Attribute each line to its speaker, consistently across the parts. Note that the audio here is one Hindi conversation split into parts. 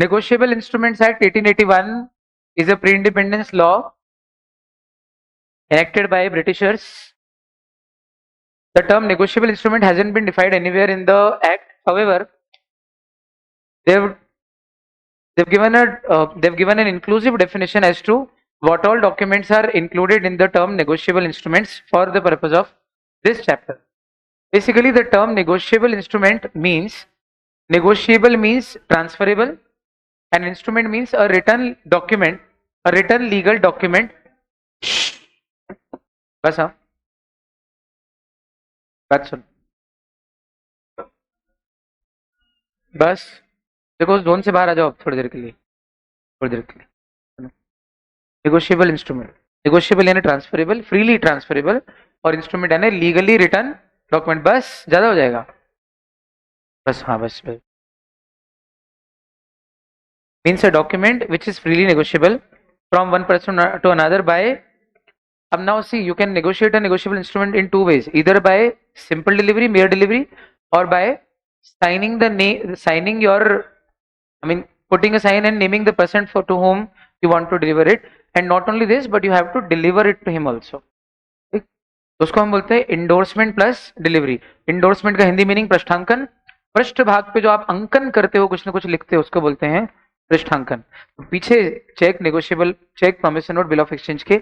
Speaker 1: Negotiable Instruments Act 1881 is a pre-independence law enacted by Britishers. The term negotiable instrument hasn't been defined anywhere in the act. However, they've given an inclusive definition as to what all documents are included in the term negotiable instruments for the purpose of this chapter. Basically, the term negotiable instrument means negotiable means transferable, and instrument means a written document, a written legal document. बस हाँ, बात सुन, बस देखो जोन से बाहर आ जाओ थोड़ी देर के लिए, थोड़ी देर के लिए. नेगोशिएबल इंस्ट्रूमेंट, नेगोशिएबल यानी ट्रांसफरेबल, फ्रीली ट्रांसफरेबल, और इंस्ट्रूमेंट यानी लीगली रिटर्न डॉक्यूमेंट. बस ज्यादा हो जाएगा, बस हाँ बस. Means a document which is freely negotiable from one person to another by. Now see, you can negotiate a negotiable instrument in two ways, either by simple delivery, mere delivery, or by signing the name, signing your, putting a sign and naming the person to whom you want to deliver it. And not only this, but you have to deliver it to him also. उसको हम बोलते हैं इंडोर्समेंट प्लस डिलीवरी. इंडोर्समेंट का हिंदी मीनिंग पृष्ठांकन. पृष्ठ भाग पे जो आप अंकन करते हो, कुछ ना कुछ लिखते हो, उसको बोलते हैं पृष्ठांकन. तो पीछे cheque, negotiable cheque, promissory note, bill of exchange के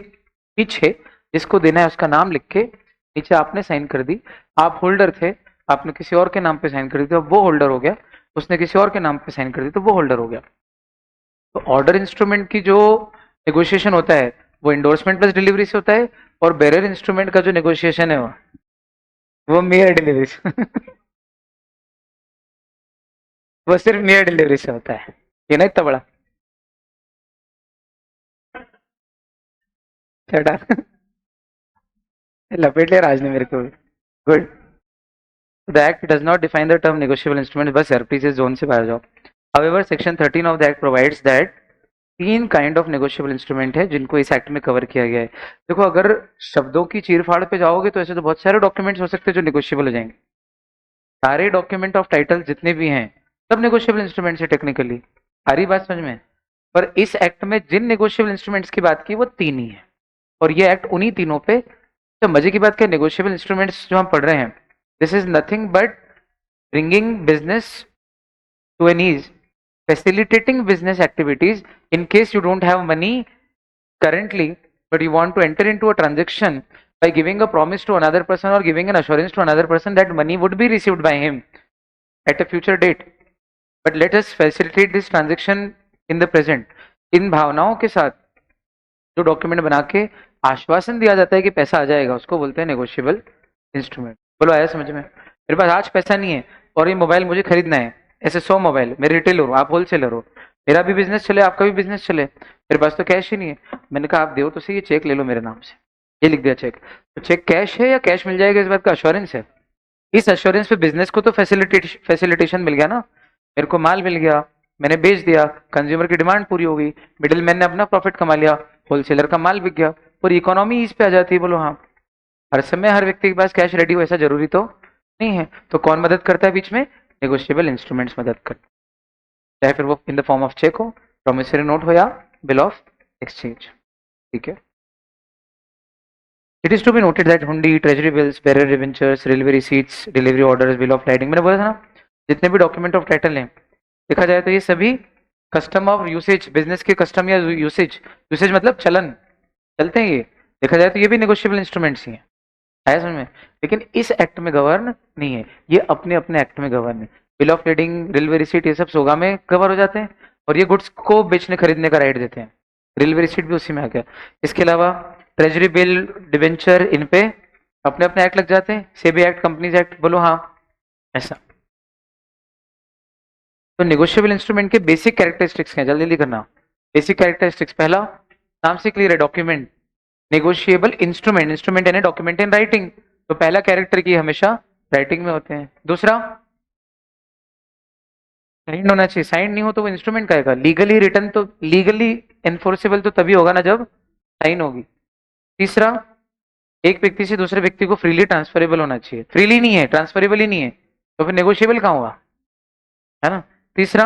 Speaker 1: पीछे जिसको देना है उसका नाम लिख के नीचे आपने साइन कर दी. आप होल्डर थे, आपने किसी और के नाम पे साइन कर दी तो वो होल्डर हो गया. उसने किसी और के नाम पे साइन कर दी तो वो होल्डर हो गया. तो ऑर्डर इंस्ट्रूमेंट की जो नेगोशिएशन होता है वो इंडोर्समेंट प्लस डिलीवरी से होता है, और बेरर इंस्ट्रूमेंट का जो नेगोशिएशन है वो मेयर डिलीवरी से वो सिर्फ मेयर डिलीवरी से होता है. ये ना इतना बड़ा चटा लपेट लिया राज ने मेरे को. Good. The act does not define the term negotiable instrument. बस यार प्लीज जोन से बाहर जाओ. However section 13 of the act provides that 3 kind of negotiable instrument है जिनको इस एक्ट में कवर किया गया है. देखो, अगर शब्दों की चीरफाड़ पे जाओगे तो ऐसे तो बहुत सारे डॉक्यूमेंट्स हो सकते हैं जो नेगोशिएबल हो जाएंगे. सारे डॉक्यूमेंट ऑफ टाइटल जितने भी हैं सब नेगोशिएबल इंस्ट्रूमेंट्स है टेक्निकली. सारी बात समझ में. पर इस एक्ट में जिन नेगोशिएबल इंस्ट्रूमेंट्स की बात की वो 3 ही है, और ये एक्ट उन्हीं तीनों पे. तो मजे की बात क्या, नेगोशिएबल इंस्ट्रूमेंट्स जो हम पढ़ रहे हैं, this is nothing but bringing business to an ease, facilitating business activities in case you don't have money currently but you want to enter into a transaction by giving a promise to another person or giving an assurance to another person that money would be received by him at a future date, but let us facilitate this transaction in the present. इन भावनाओं के साथ जो डॉक्यूमेंट बना के आश्वासन दिया जाता है कि पैसा आ जाएगा, उसको बोलते हैं नेगोशिएबल इंस्ट्रूमेंट. बोलो आया समझ में. मेरे पास आज पैसा नहीं है और ये मोबाइल मुझे खरीदना है, ऐसे 100 मोबाइल, मैं रिटेलर हूँ, आप होलसेलर हो, मेरा भी बिजनेस चले आपका भी बिजनेस चले, मेरे पास तो कैश ही नहीं है. मैंने कहा आप दो तो सही, ये चेक ले लो मेरे नाम से, ये लिख दिया चेक. तो चेक कैश है या कैश मिल जाएगा इस बात का अश्योरेंस है. इस अश्योरेंस पे बिजनेस को तो फैसिलिटेशन मिल गया ना. मेरे को माल मिल गया, मैंने बेच दिया, कंज्यूमर की डिमांड पूरी हो गई, मिडिल मैन ने अपना प्रॉफिट कमा लिया, होलसेलर का माल बिक गया, पूरी इकोनॉमी इस पे आ जाती है. बोलो हाँ. हर समय हर व्यक्ति के पास कैश रेडी हो ऐसा जरूरी तो नहीं है. तो कौन मदद करता है बीच में, नेगोशिएबल इंस्ट्रूमेंट्स मदद करते हैं, चाहे फिर वो in the form of cheque हो, प्रॉमिसरी नोट हो या बिल ऑफ एक्सचेंज. ठीक है. It is to be noted that hundi, treasury bills, bearer debentures, railway receipts, delivery orders, bill of lighting, मैंने बोला था ना जितने भी डॉक्यूमेंट ऑफ टाइटल हैं, देखा जाए तो ये सभी कस्टम ऑफ यूसेज, बिजनेस के कस्टम या यूसेज, यूसेज मतलब चलन, चलते हैं ये, देखा जाए तो ये भी नेगोशिएबल इंस्ट्रूमेंट्स ही हैं. आया समझ में. लेकिन इस एक्ट में गवर्न नहीं है, ये अपने अपने एक्ट में गवर्न है. Bill of leading, railway receipt, ये सब सोगा में कवर हो जाते हैं, और ये गुड्स को बेचने खरीदने का राइट देते हैं. रेलवे रिसीट भी उसी में आ गया. इसके अलावा ट्रेजरी बिल, डिबेंचर, इन पे अपने अपने एक्ट लग जाते हैं. सेबी एक्ट, कंपनीज एक्ट, बोलो हाँ ऐसा. तो नेगोशिएबल इंस्ट्रूमेंट के बेसिक कैरेक्टरिस्टिक्स हैं, जल्दी जल्दी करना. बेसिक कैरेक्टरिस्टिक्स, पहला नाम से क्लियर है, डॉक्यूमेंट. नेगोशिएबल इंस्ट्रूमेंट, इंस्ट्रूमेंट यानी डॉक्यूमेंट इन राइटिंग, तो पहला कैरेक्टर की हमेशा राइटिंग में होते हैं. दूसरा साइन होना चाहिए, साइन नहीं हो तो वो इंस्ट्रूमेंट का है. लीगली रिटर्न तो लीगली एनफोर्सेबल तो तभी होगा ना जब साइन होगी. तीसरा, एक व्यक्ति से दूसरे व्यक्ति को फ्रीली ट्रांसफरेबल होना चाहिए. फ्रीली नहीं है, ट्रांसफरेबल ही नहीं है, तो फिर नेगोशिएबल कहाँ हुआ, है ना. तीसरा,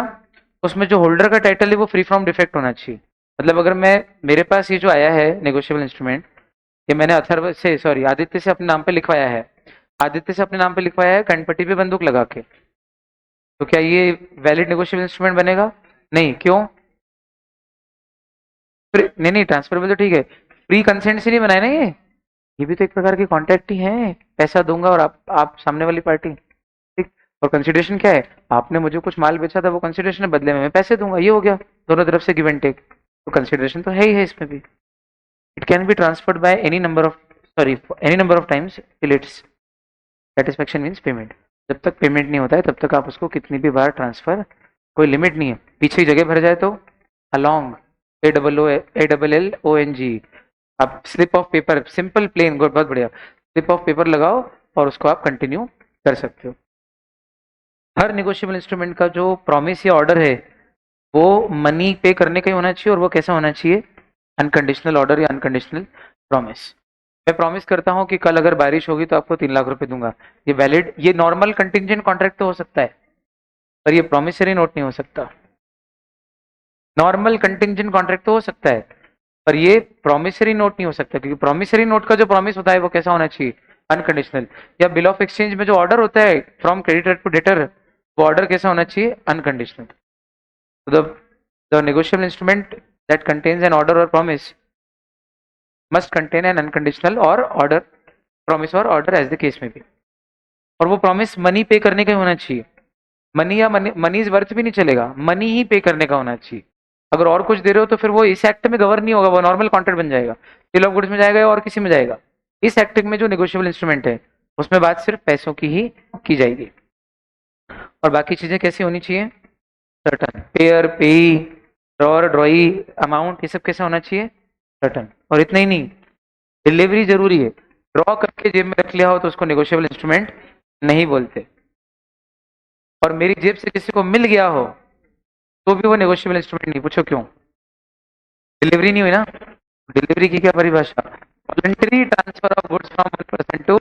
Speaker 1: उसमें जो होल्डर का टाइटल है वो फ्री फ्रॉम डिफेक्ट होना चाहिए। मतलब अगर मैं, मेरे पास ये जो आया है नेगोशिएबल इंस्ट्रूमेंट, ये मैंने अथर्व से, सॉरी, आदित्य से अपने नाम पे लिखवाया है। आदित्य से अपने नाम पे लिखवाया है कंपटी पे बंदूक लगा के, तो क्या ये वैलिड नेगोशिएबल इंस्ट्रूमेंट बनेगा? नहीं, क्यों? नहीं नहीं, ट्रांसफरेबल तो ठीक है, फ्री कंसेंट से नहीं बनाए ना ये भी तो एक प्रकार की कॉन्ट्रैक्ट ही है। पैसा दूंगा और आप सामने वाली पार्टी, ठीक। और कंसिडरेशन क्या है? आपने मुझे कुछ माल बेचा था, वो कंसिडरेशन है, बदले में मैं पैसे दूंगा, ये हो गया। दोनों तरफ से गिव एंड टेक, तो कंसिडरेशन तो है ही है इसमें भी। It can be transferred by any number of, sorry, any number of times till it's satisfaction means payment. जब तक पेमेंट नहीं होता है तब तक आप उसको कितनी भी बार ट्रांसफर, कोई लिमिट नहीं है। पीछे की जगह भर जाए तो अलोंग, ALLONG, आप slip of paper, simple plain, बहुत बढ़िया, स्लिप ऑफ पेपर लगाओ और उसको आप कंटिन्यू कर सकते हो। हर नेगोशिएबल इंस्ट्रूमेंट का जो प्रॉमिस या ऑर्डर है वो मनी पे करने का ही होना चाहिए, और वो कैसा होना चाहिए? अनकंडीशनल ऑर्डर या अनकंडीशनल प्रॉमिस। मैं प्रॉमिस करता हूं कि कल अगर बारिश होगी तो आपको 3 लाख रुपए दूंगा, ये वैलिड, ये नॉर्मल कंटिंजेंट कॉन्ट्रैक्ट तो हो सकता है, पर ये प्रॉमिसरी नोट नहीं हो सकता। नॉर्मल कंटिंजेंट कॉन्ट्रैक्ट तो हो सकता है, पर ये प्रॉमिसरी नोट नहीं हो सकता, क्योंकि प्रॉमिसरी नोट का जो प्रॉमिस होता है वो कैसा होना चाहिए? अनकंडीशनल। या बिल ऑफ एक्सचेंज में जो ऑर्डर होता है फ्रॉम क्रेडिटर टू डेटर, वो ऑर्डर कैसा होना चाहिए? अनकंडीशनल। तो the negotiable instrument that contains an order और promise must contain an unconditional और ऑर्डर, प्रॉमिस और ऑर्डर एज द केस में भी। और वो प्रॉमिस मनी पे करने का ही होना चाहिए। मनी या मनीज वर्थ भी नहीं चलेगा, मनी ही पे करने का होना चाहिए। अगर और कुछ दे रहे हो तो फिर वो इस एक्ट में गवर्न नहीं होगा, वो नॉर्मल कॉन्ट्रैक्ट बन जाएगा, बिल ऑफ गुड्स में जाएगा या और किसी में जाएगा। इस एक्ट में जो नेगोशिएबल इंस्ट्रूमेंट है उसमें बात सिर्फ पैसों की ही की जाएगी, और बाकी चीजें कैसी होनी चाहिए? सर्टन, पेयर, पेई, ड्रॉर, ड्रॉई, अमाउंट, ये सब कैसा होना चाहिए? सर्टन। और इतना ही नहीं, डिलीवरी जरूरी है। ड्रॉ करके जेब में रख लिया हो तो उसको नेगोशिएबल इंस्ट्रूमेंट नहीं बोलते, और मेरी जेब से किसी को मिल गया हो तो भी वो नेगोशिएबल इंस्ट्रूमेंट नहीं। पूछो क्यों? डिलीवरी नहीं हुई ना। डिलीवरी की क्या परिभाषा? Voluntary transfer of goods from one person to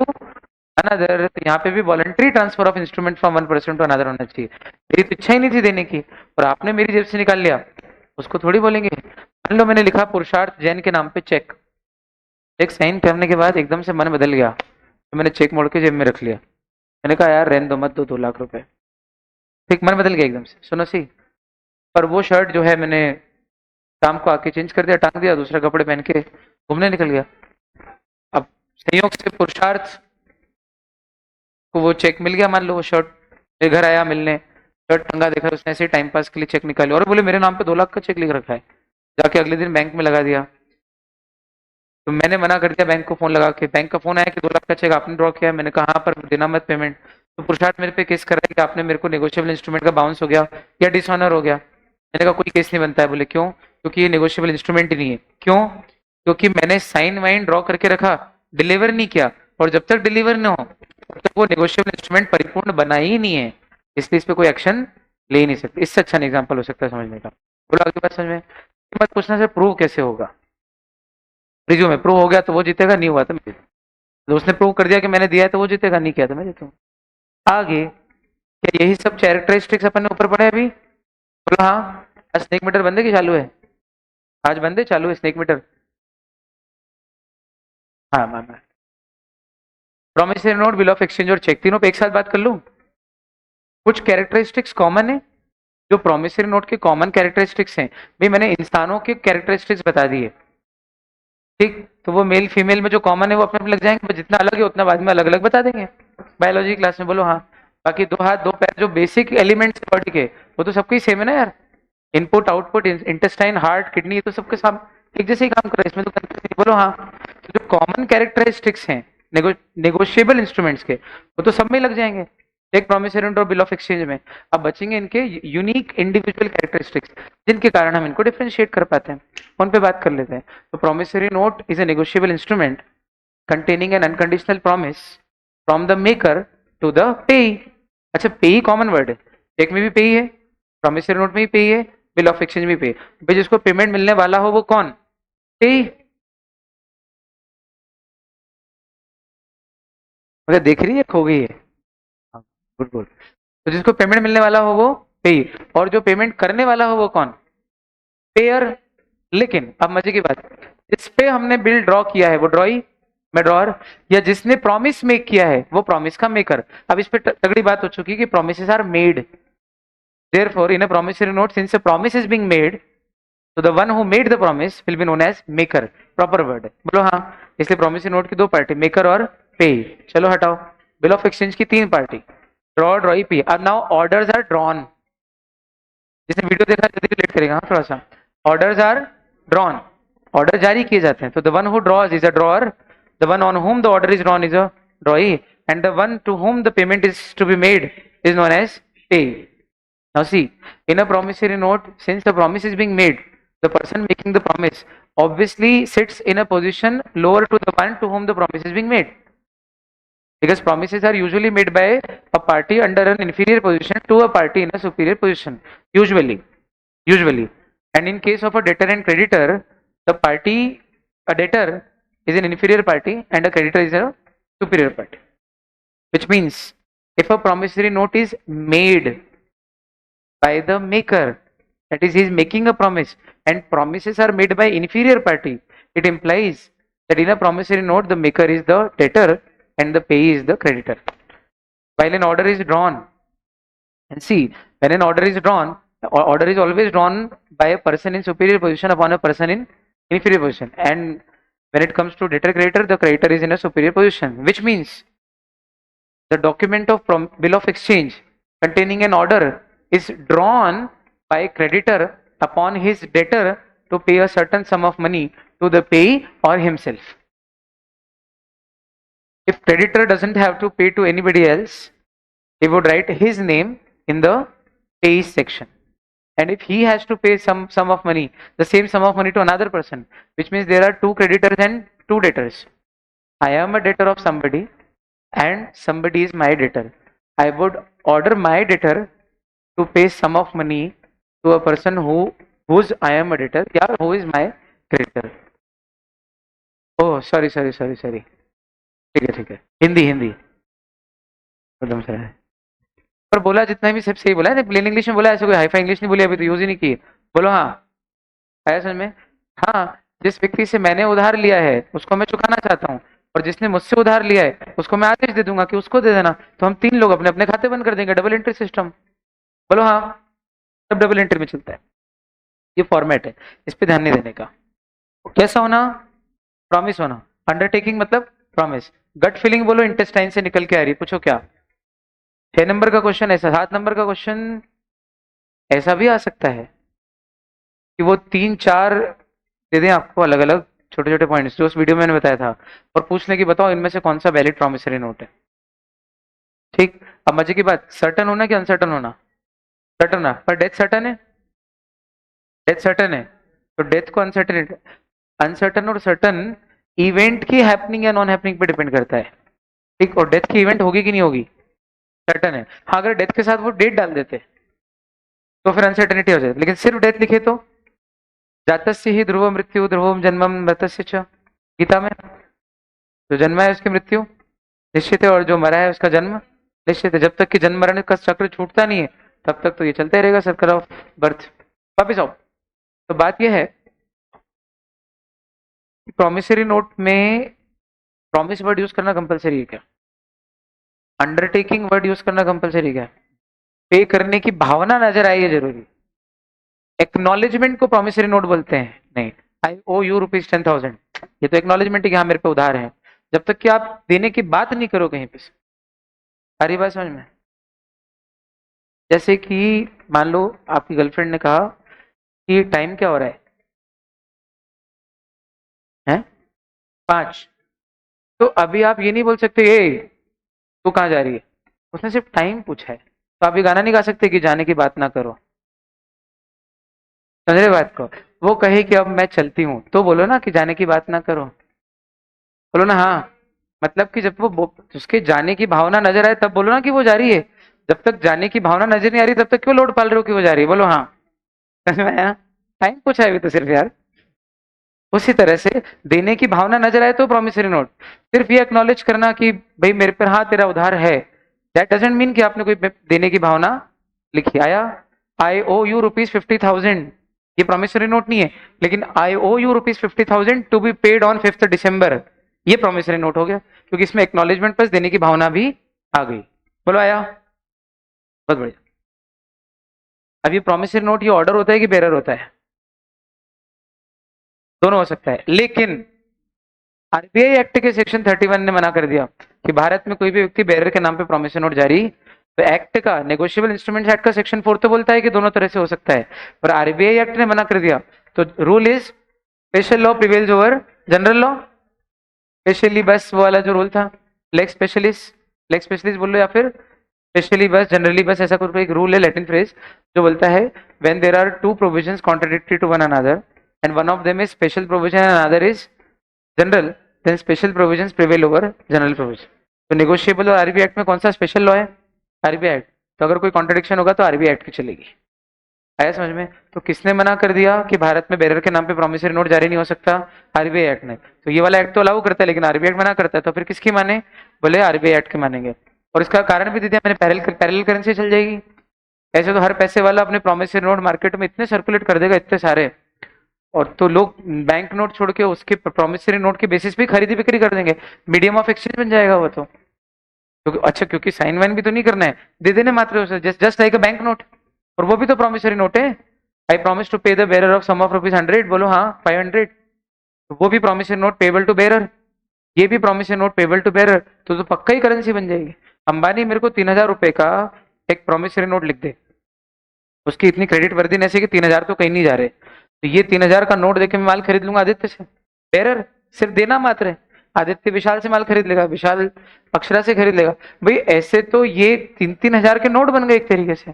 Speaker 1: another. तो यहाँ पे भी voluntary transfer of instrument from one person to another होना चाहिए। मेरी तो इच्छा ही नहीं थी देने की, और आपने मेरी जेब से निकाल लिया, उसको थोड़ी बोलेंगे। मान लो मैंने लिखा पुरुषार्थ जैन के नाम पे चेक, चेक साइन करने के बाद एकदम से मन बदल गया, तो मैंने चेक मोड़ के जेब में रख लिया। मैंने कहा यार रहने दो, मत दो 2 लाख रुपए। ठीक, मन बदल गया एकदम से, सुनो सी। पर वो शर्ट जो है मैंने शाम को आके चेंज कर दिया, टांग दिया, दूसरा कपड़े पहन के घूमने निकल गया। अब संयोग से पुरुषार्थ को वो चेक मिल गया, मान लो वो शर्ट, मेरे घर आया मिलने, शर्ट टंगा, देखा उसने ऐसे टाइम पास के लिए चेक निकाली और बोले मेरे नाम पे 2 लाख का चेक लिख रखा है। जाके अगले दिन बैंक में लगा दिया। तो मैंने मना कर दिया बैंक को फोन लगा के, बैंक का फोन आया कि 2 लाख का चेक आपने ड्रॉ किया। मैंने कहा हाँ, पर देना मत पेमेंट। तो पुरुषार्थ मेरे पे केस कर रहा है कि आपने मेरे को नेगोशिएबल इंस्ट्रूमेंट का बाउंस हो गया या डिसऑनर हो गया। मैंने कहा कोई केस नहीं बनता है। बोले क्यों? क्योंकि ये नेगोशिएबल इंस्ट्रूमेंट ही नहीं है। क्यों? क्योंकि मैंने साइन वाइन ड्रॉ करके रखा, डिलीवर नहीं किया, और जब तक डिलीवर न हो तब तक वो नेगोशिएबल इंस्ट्रूमेंट परिपूर्ण बना ही नहीं है, इसलिए इस पे कोई एक्शन ले ही नहीं सकते। इससे अच्छा एग्जाम्पल हो सकता है समझने का। बोला आगे बात समझ में? मत पूछना सर प्रूव कैसे होगा। रिज्यूम में प्रूव हो गया तो वो जीतेगा, नहीं हुआ तो मैं जीतूंगा। तो उसने प्रूव कर दिया कि मैंने दिया है तो वो जीतेगा, नहीं किया तो मैं जीतूंगा। आगे, क्या यही सब कैरेक्टरिस्टिक्स अपन ने ऊपर पढ़े अभी? बोला हाँ। आज स्नेक मीटर बंद है कि चालू है? आज बंद है, चालू है स्नेक मीटर? हाँ हाँ। Promissory note, bill of exchange और चेक, तीनों पे एक साथ बात कर लूं। कुछ कैरेक्टरिस्टिक्स कॉमन है, जो प्रोमिसरी नोट के कॉमन कैरेक्टरिस्टिक्स हैं। भाई मैंने इंसानों के कैरेक्टरिस्टिक्स बता दिए, ठीक। तो वो मेल फीमेल में जो कॉमन है वो अपने लग जाएंगे, पर जितना अलग है उतना बाद में अलग अलग बता देंगे बायोलॉजी क्लास में। बोलो हाँ। बाकी 2 हाथ 2 पैर जो बेसिक एलिमेंट्स है बॉडी के, वो तो सबके ही सेम है ना यार। Input output, intestine, heart, kidney, ये तो सबके साथ एक जैसे ही काम कर रहे हैं, इसमें तो confusion नहीं। बोलो हाँ। तो जो कॉमन कैरेक्टरिस्टिक्स हैं नेगोशिएबल इंस्ट्रूमेंट्स के, वो तो सब में लग जाएंगे, एक प्रॉमिसरी नोट और बिल ऑफ एक्सचेंज में। अब बचेंगे इनके यूनिक इंडिविजुअल कैरेक्टरिस्टिक्स, जिनके कारण हम इनको डिफरेंशिएट कर पाते हैं। उन पे बात कर लेते हैं। तो promissory note is a negotiable instrument containing an unconditional promise from the maker to the payee। अच्छा, पेई कॉमन वर्ड है, चेक में भी पेई है, प्रॉमिसरी नोट में भी पेई है, बिल ऑफ एक्सचेंज में पे। भाई जिसको पेमेंट मिलने वाला हो वो कौन? पेई। मगर देख रही है, खो गई है। Good good. तो जिसको पेमेंट मिलने वाला हो वो पेई, और जो पेमेंट करने वाला हो वो कौन? पेयर। लेकिन अब मजे की बात, जिस पे हमने बिल ड्रॉ किया है वो ड्रॉई में ड्रॉअर, या जिसने प्रॉमिस मेक किया है वो प्रॉमिस का मेकर। अब इस पे तगड़ी बात हो चुकी कि promises are made, therefore in a promissory note, since a promise is being made, so the one who made the promise will be known as maker, proper word है, बोलो हाँ। इसलिए promissory note की दो पार्टी, मेकर और पे। चलो हटाओ, बिल ऑफ एक्सचेंज की तीन पार्टी, ड्रॉ ड्रॉई पे। अब नाउ ऑर्डर्स आर ड्रॉन, जिसने वीडियो देखा जल्दी रिलेट करेगा हाँ थोड़ा सा। ऑर्डर्स आर ड्रॉन, ऑर्डर जारी किए जाते हैं, तो the one who draws is a drawer, the one on whom the order is drawn is a drawee, and the one to whom the payment is to be made is known as payee. Now see, in a promissory note, since the promise is being made, the person making the promise obviously sits in a position lower to the one to whom the promise is being made. Because promises are usually made by a party under an inferior position to a party in a superior position. Usually. And in case of a debtor and creditor, a debtor is an inferior party and a creditor is a superior party. Which means, if a promissory note is made by the maker, that is, he is making a promise, and promises are made by inferior party, it implies that in a promissory note the maker is the debtor and the payee is the creditor. While an order is drawn, and see, when an order is drawn, order is always drawn by a person in superior position upon a person in inferior position, and when it comes to debtor creditor, the creditor is in a superior position, which means the document of bill of exchange containing an order is drawn by creditor upon his debtor to pay a certain sum of money to the payee or himself. If creditor doesn't have to pay to anybody else, he would write his name in the payee section. And if he has to pay some sum of money, the same sum of money to another person, which means there are two creditors and two debtors. I am a debtor of somebody and somebody is my debtor. I would order my debtor to pay sum of money to a person whose I am a debtor, yeah, who is my creditor. Oh, sorry. ठीक है, हिंदी एकदम सही है। पर बोला जितना भी सब सही बोला है, प्लेन इंग्लिश में बोला, ऐसे कोई हाईफाई इंग्लिश नहीं बोली, अभी तो यूज ही नहीं की। बोलो हाँ, आया समझ में? हाँ, जिस व्यक्ति से मैंने उधार लिया है उसको मैं चुकाना चाहता हूँ, और जिसने मुझसे उधार लिया है उसको मैं आदेश दे दूंगा कि उसको दे देना, तो हम तीन लोग अपने अपने खाते बंद कर देंगे, डबल एंट्री सिस्टम। बोलो हाँ, सब डबल एंट्री में चलता है, ये फॉर्मेट है, इस पे ध्यान नहीं देने का। कैसा होना? प्रॉमिस होना। अंडरटेकिंग मतलब प्रॉमिस। गट फीलिंग बोलो इंटेस्टाइन से निकल के आ रही, पूछो क्या? 6 नंबर का क्वेश्चन ऐसा, 7 नंबर का क्वेश्चन ऐसा भी आ सकता है कि वो 3-4 दे दें आपको अलग अलग छोटे छोटे पॉइंट्स, जो उस वीडियो में मैंने बताया था, और पूछ लें कि बताओ इनमें से कौन सा वैलिड प्रॉमिसरी नोट है। ठीक, अब मजे की बात, सर्टन होना कि अनसर्टन होना? सर्टन होना। पर डेथ सर्टन है? डेथ सर्टन है, तो डेथ को अनसर्टन और सर्टन इवेंट की हैपनिंग या नॉन हैपनिंग पे डिपेंड करता है। ठीक, और डेथ की इवेंट होगी कि नहीं होगी? सर्टन है। हाँ, अगर डेथ के साथ वो डेट डाल देते तो फिर अनसर्टेनिटी हो जाती, लेकिन सिर्फ डेथ लिखे तो जातस्य ही ध्रुव मृत्यु ध्रुवम जन्मम मृतस्य च, गीता में जो जन्मा है उसकी मृत्यु निश्चित है, और जो मरा है उसका जन्म निश्चित है। जब तक कि जन्म मरण का चक्र छूटता नहीं है तब तक तो ये चलता ही रहेगा, सर्कल ऑफ बर्थ। वापिस आओ, तो बात यह है कि प्रॉमिसरी नोट में प्रॉमिस वर्ड यूज करना कंपलसरी है क्या? अंडरटेकिंग वर्ड यूज करना कंपलसरी क्या? पे करने की भावना नजर आई है जरूरी। एक्नॉलेजमेंट को प्रॉमिसरी नोट बोलते हैं? नहीं। आई ओ यू ₹10,000, ये तो एक्नॉलेजमेंट है कि हाँ मेरे पे उधार है, जब तक कि आप देने की बात नहीं करो कहीं पे। सारी बात समझ में? जैसे कि मान लो आपकी गर्लफ्रेंड ने कहा कि टाइम क्या हो रहा है 5, तो अभी आप ये नहीं बोल सकते ए तू कहाँ जा रही है, उसने सिर्फ टाइम पूछा है, तो आप ये गाना नहीं गा सकते कि जाने की बात ना करो। समझ रहे बात को? वो कहे कि अब मैं चलती हूँ, तो बोलो ना कि जाने की बात ना करो, बोलो ना हाँ। मतलब कि जब वो उसके जाने की भावना नजर आए तब बोलो ना कि वो जा रही है। जब तक जाने की भावना नजर नहीं आ रही तब तक क्यों लोड पाल रहे हो कि वो जा रही है? बोलो हाँ। समझ में आया? टाइम पूछा है अभी तो सिर्फ यार। उसी तरह से देने की भावना नजर आए तो प्रॉमिसरी नोट, सिर्फ ये एक्नॉलेज करना कि भाई मेरे पर हाँ तेरा उधार है, दैट डजंट मीन कि आपने कोई देने की भावना लिखी। आया? आई ओ यू ₹50,000, ये प्रॉमिसरी नोट नहीं है, लेकिन I owe you ₹50,000 to be paid on 5th December, ये प्रॉमिसरी नोट हो गया, क्योंकि इसमें एक्नॉलेजमेंट प्लस देने की भावना भी आ गई। बोलो आया? बहुत बढ़िया। अब ये प्रॉमिसरी नोट ये ऑर्डर होता है कि बेरर होता है? दोनों हो सकता है, लेकिन आरबीआई एक्ट के सेक्शन 31 ने मना कर दिया कि भारत में कोई भी व्यक्ति बेरर के नाम पे प्रॉमिसरी नोट जारी, तो एक्ट का नेगोशिएबल इंस्ट्रूमेंट एक्ट का सेक्शन 4 तो बोलता है कि दोनों तरह से हो सकता है, पर आरबीआई एक्ट ने मना कर दिया। तो rule is special law prevails over general law. Specially बस वो वाला जो रूल था, लेग स्पेशलिस्ट बोल लो या फिर स्पेशली बस, जनरली बस, ऐसा कुछ एक रूल है, लैटिन फ्रेज, जो बोलता है when there are two provisions contradictory to one another and one of them is special provision and another is general, then special provisions prevail over general provision. तो नेगोशिएबल और आरबीआई एक्ट में कौन सा स्पेशल लॉ है? RBI act. तो अगर कोई कॉन्ट्रडिक्शन होगा तो आरबीआई एक्ट की चलेगी। आया समझ में? तो किसने मना कर दिया कि भारत में बेरर के नाम पे प्रॉमिसरी नोट जारी नहीं हो सकता? आरबीआई एक्ट ने। तो ये वाला एक्ट तो अलाउ करता है, लेकिन आरबीआई एक्ट मना करता है, तो फिर किसकी माने? बोले आरबीआई एक्ट के मानेंगे। और इसका कारण भी दे दिया मैंने, पैरेलल करेंसी चल जाएगी। ऐसे तो हर पैसे वाला अपने प्रॉमिसरी नोट मार्केट में इतने सर्कुलेट कर देगा, इतने सारे, और तो लोग बैंक नोट छोड़ के उसके प्रॉमिसरी नोट के बेसिस पे खरीदी बिक्री कर देंगे, मीडियम ऑफ एक्सचेंज बन जाएगा वो तो। अच्छा, क्योंकि साइन वाइन भी तो नहीं करना है, दे देने मात्र उसे, just like a bank note, और वो भी तो प्रॉमिसरी नोट है। I promise to pay the bearer of sum of ₹100, बोलो हाँ 500, तो वो भी promissory note payable to bearer, ये भी promissory note payable to bearer, तो पक्का ही करेंसी बन जाएगी। अंबानी मेरे को 3,000 रुपए का एक प्रॉमिसरी नोट लिख दे, उसकी इतनी क्रेडिट वर्दीनेस है कि 3,000 तो कहीं नहीं जा रहे, तो ये 3,000 का नोट देके मैं माल खरीद लूंगा आदित्य से, बेरर सिर्फ देना मात्र है। आदित्य विशाल से माल खरीद लेगा, विशाल अक्षरा से खरीद लेगा। भाई ऐसे तो ये 3-3 हजार के नोट बन गए एक तरीके से,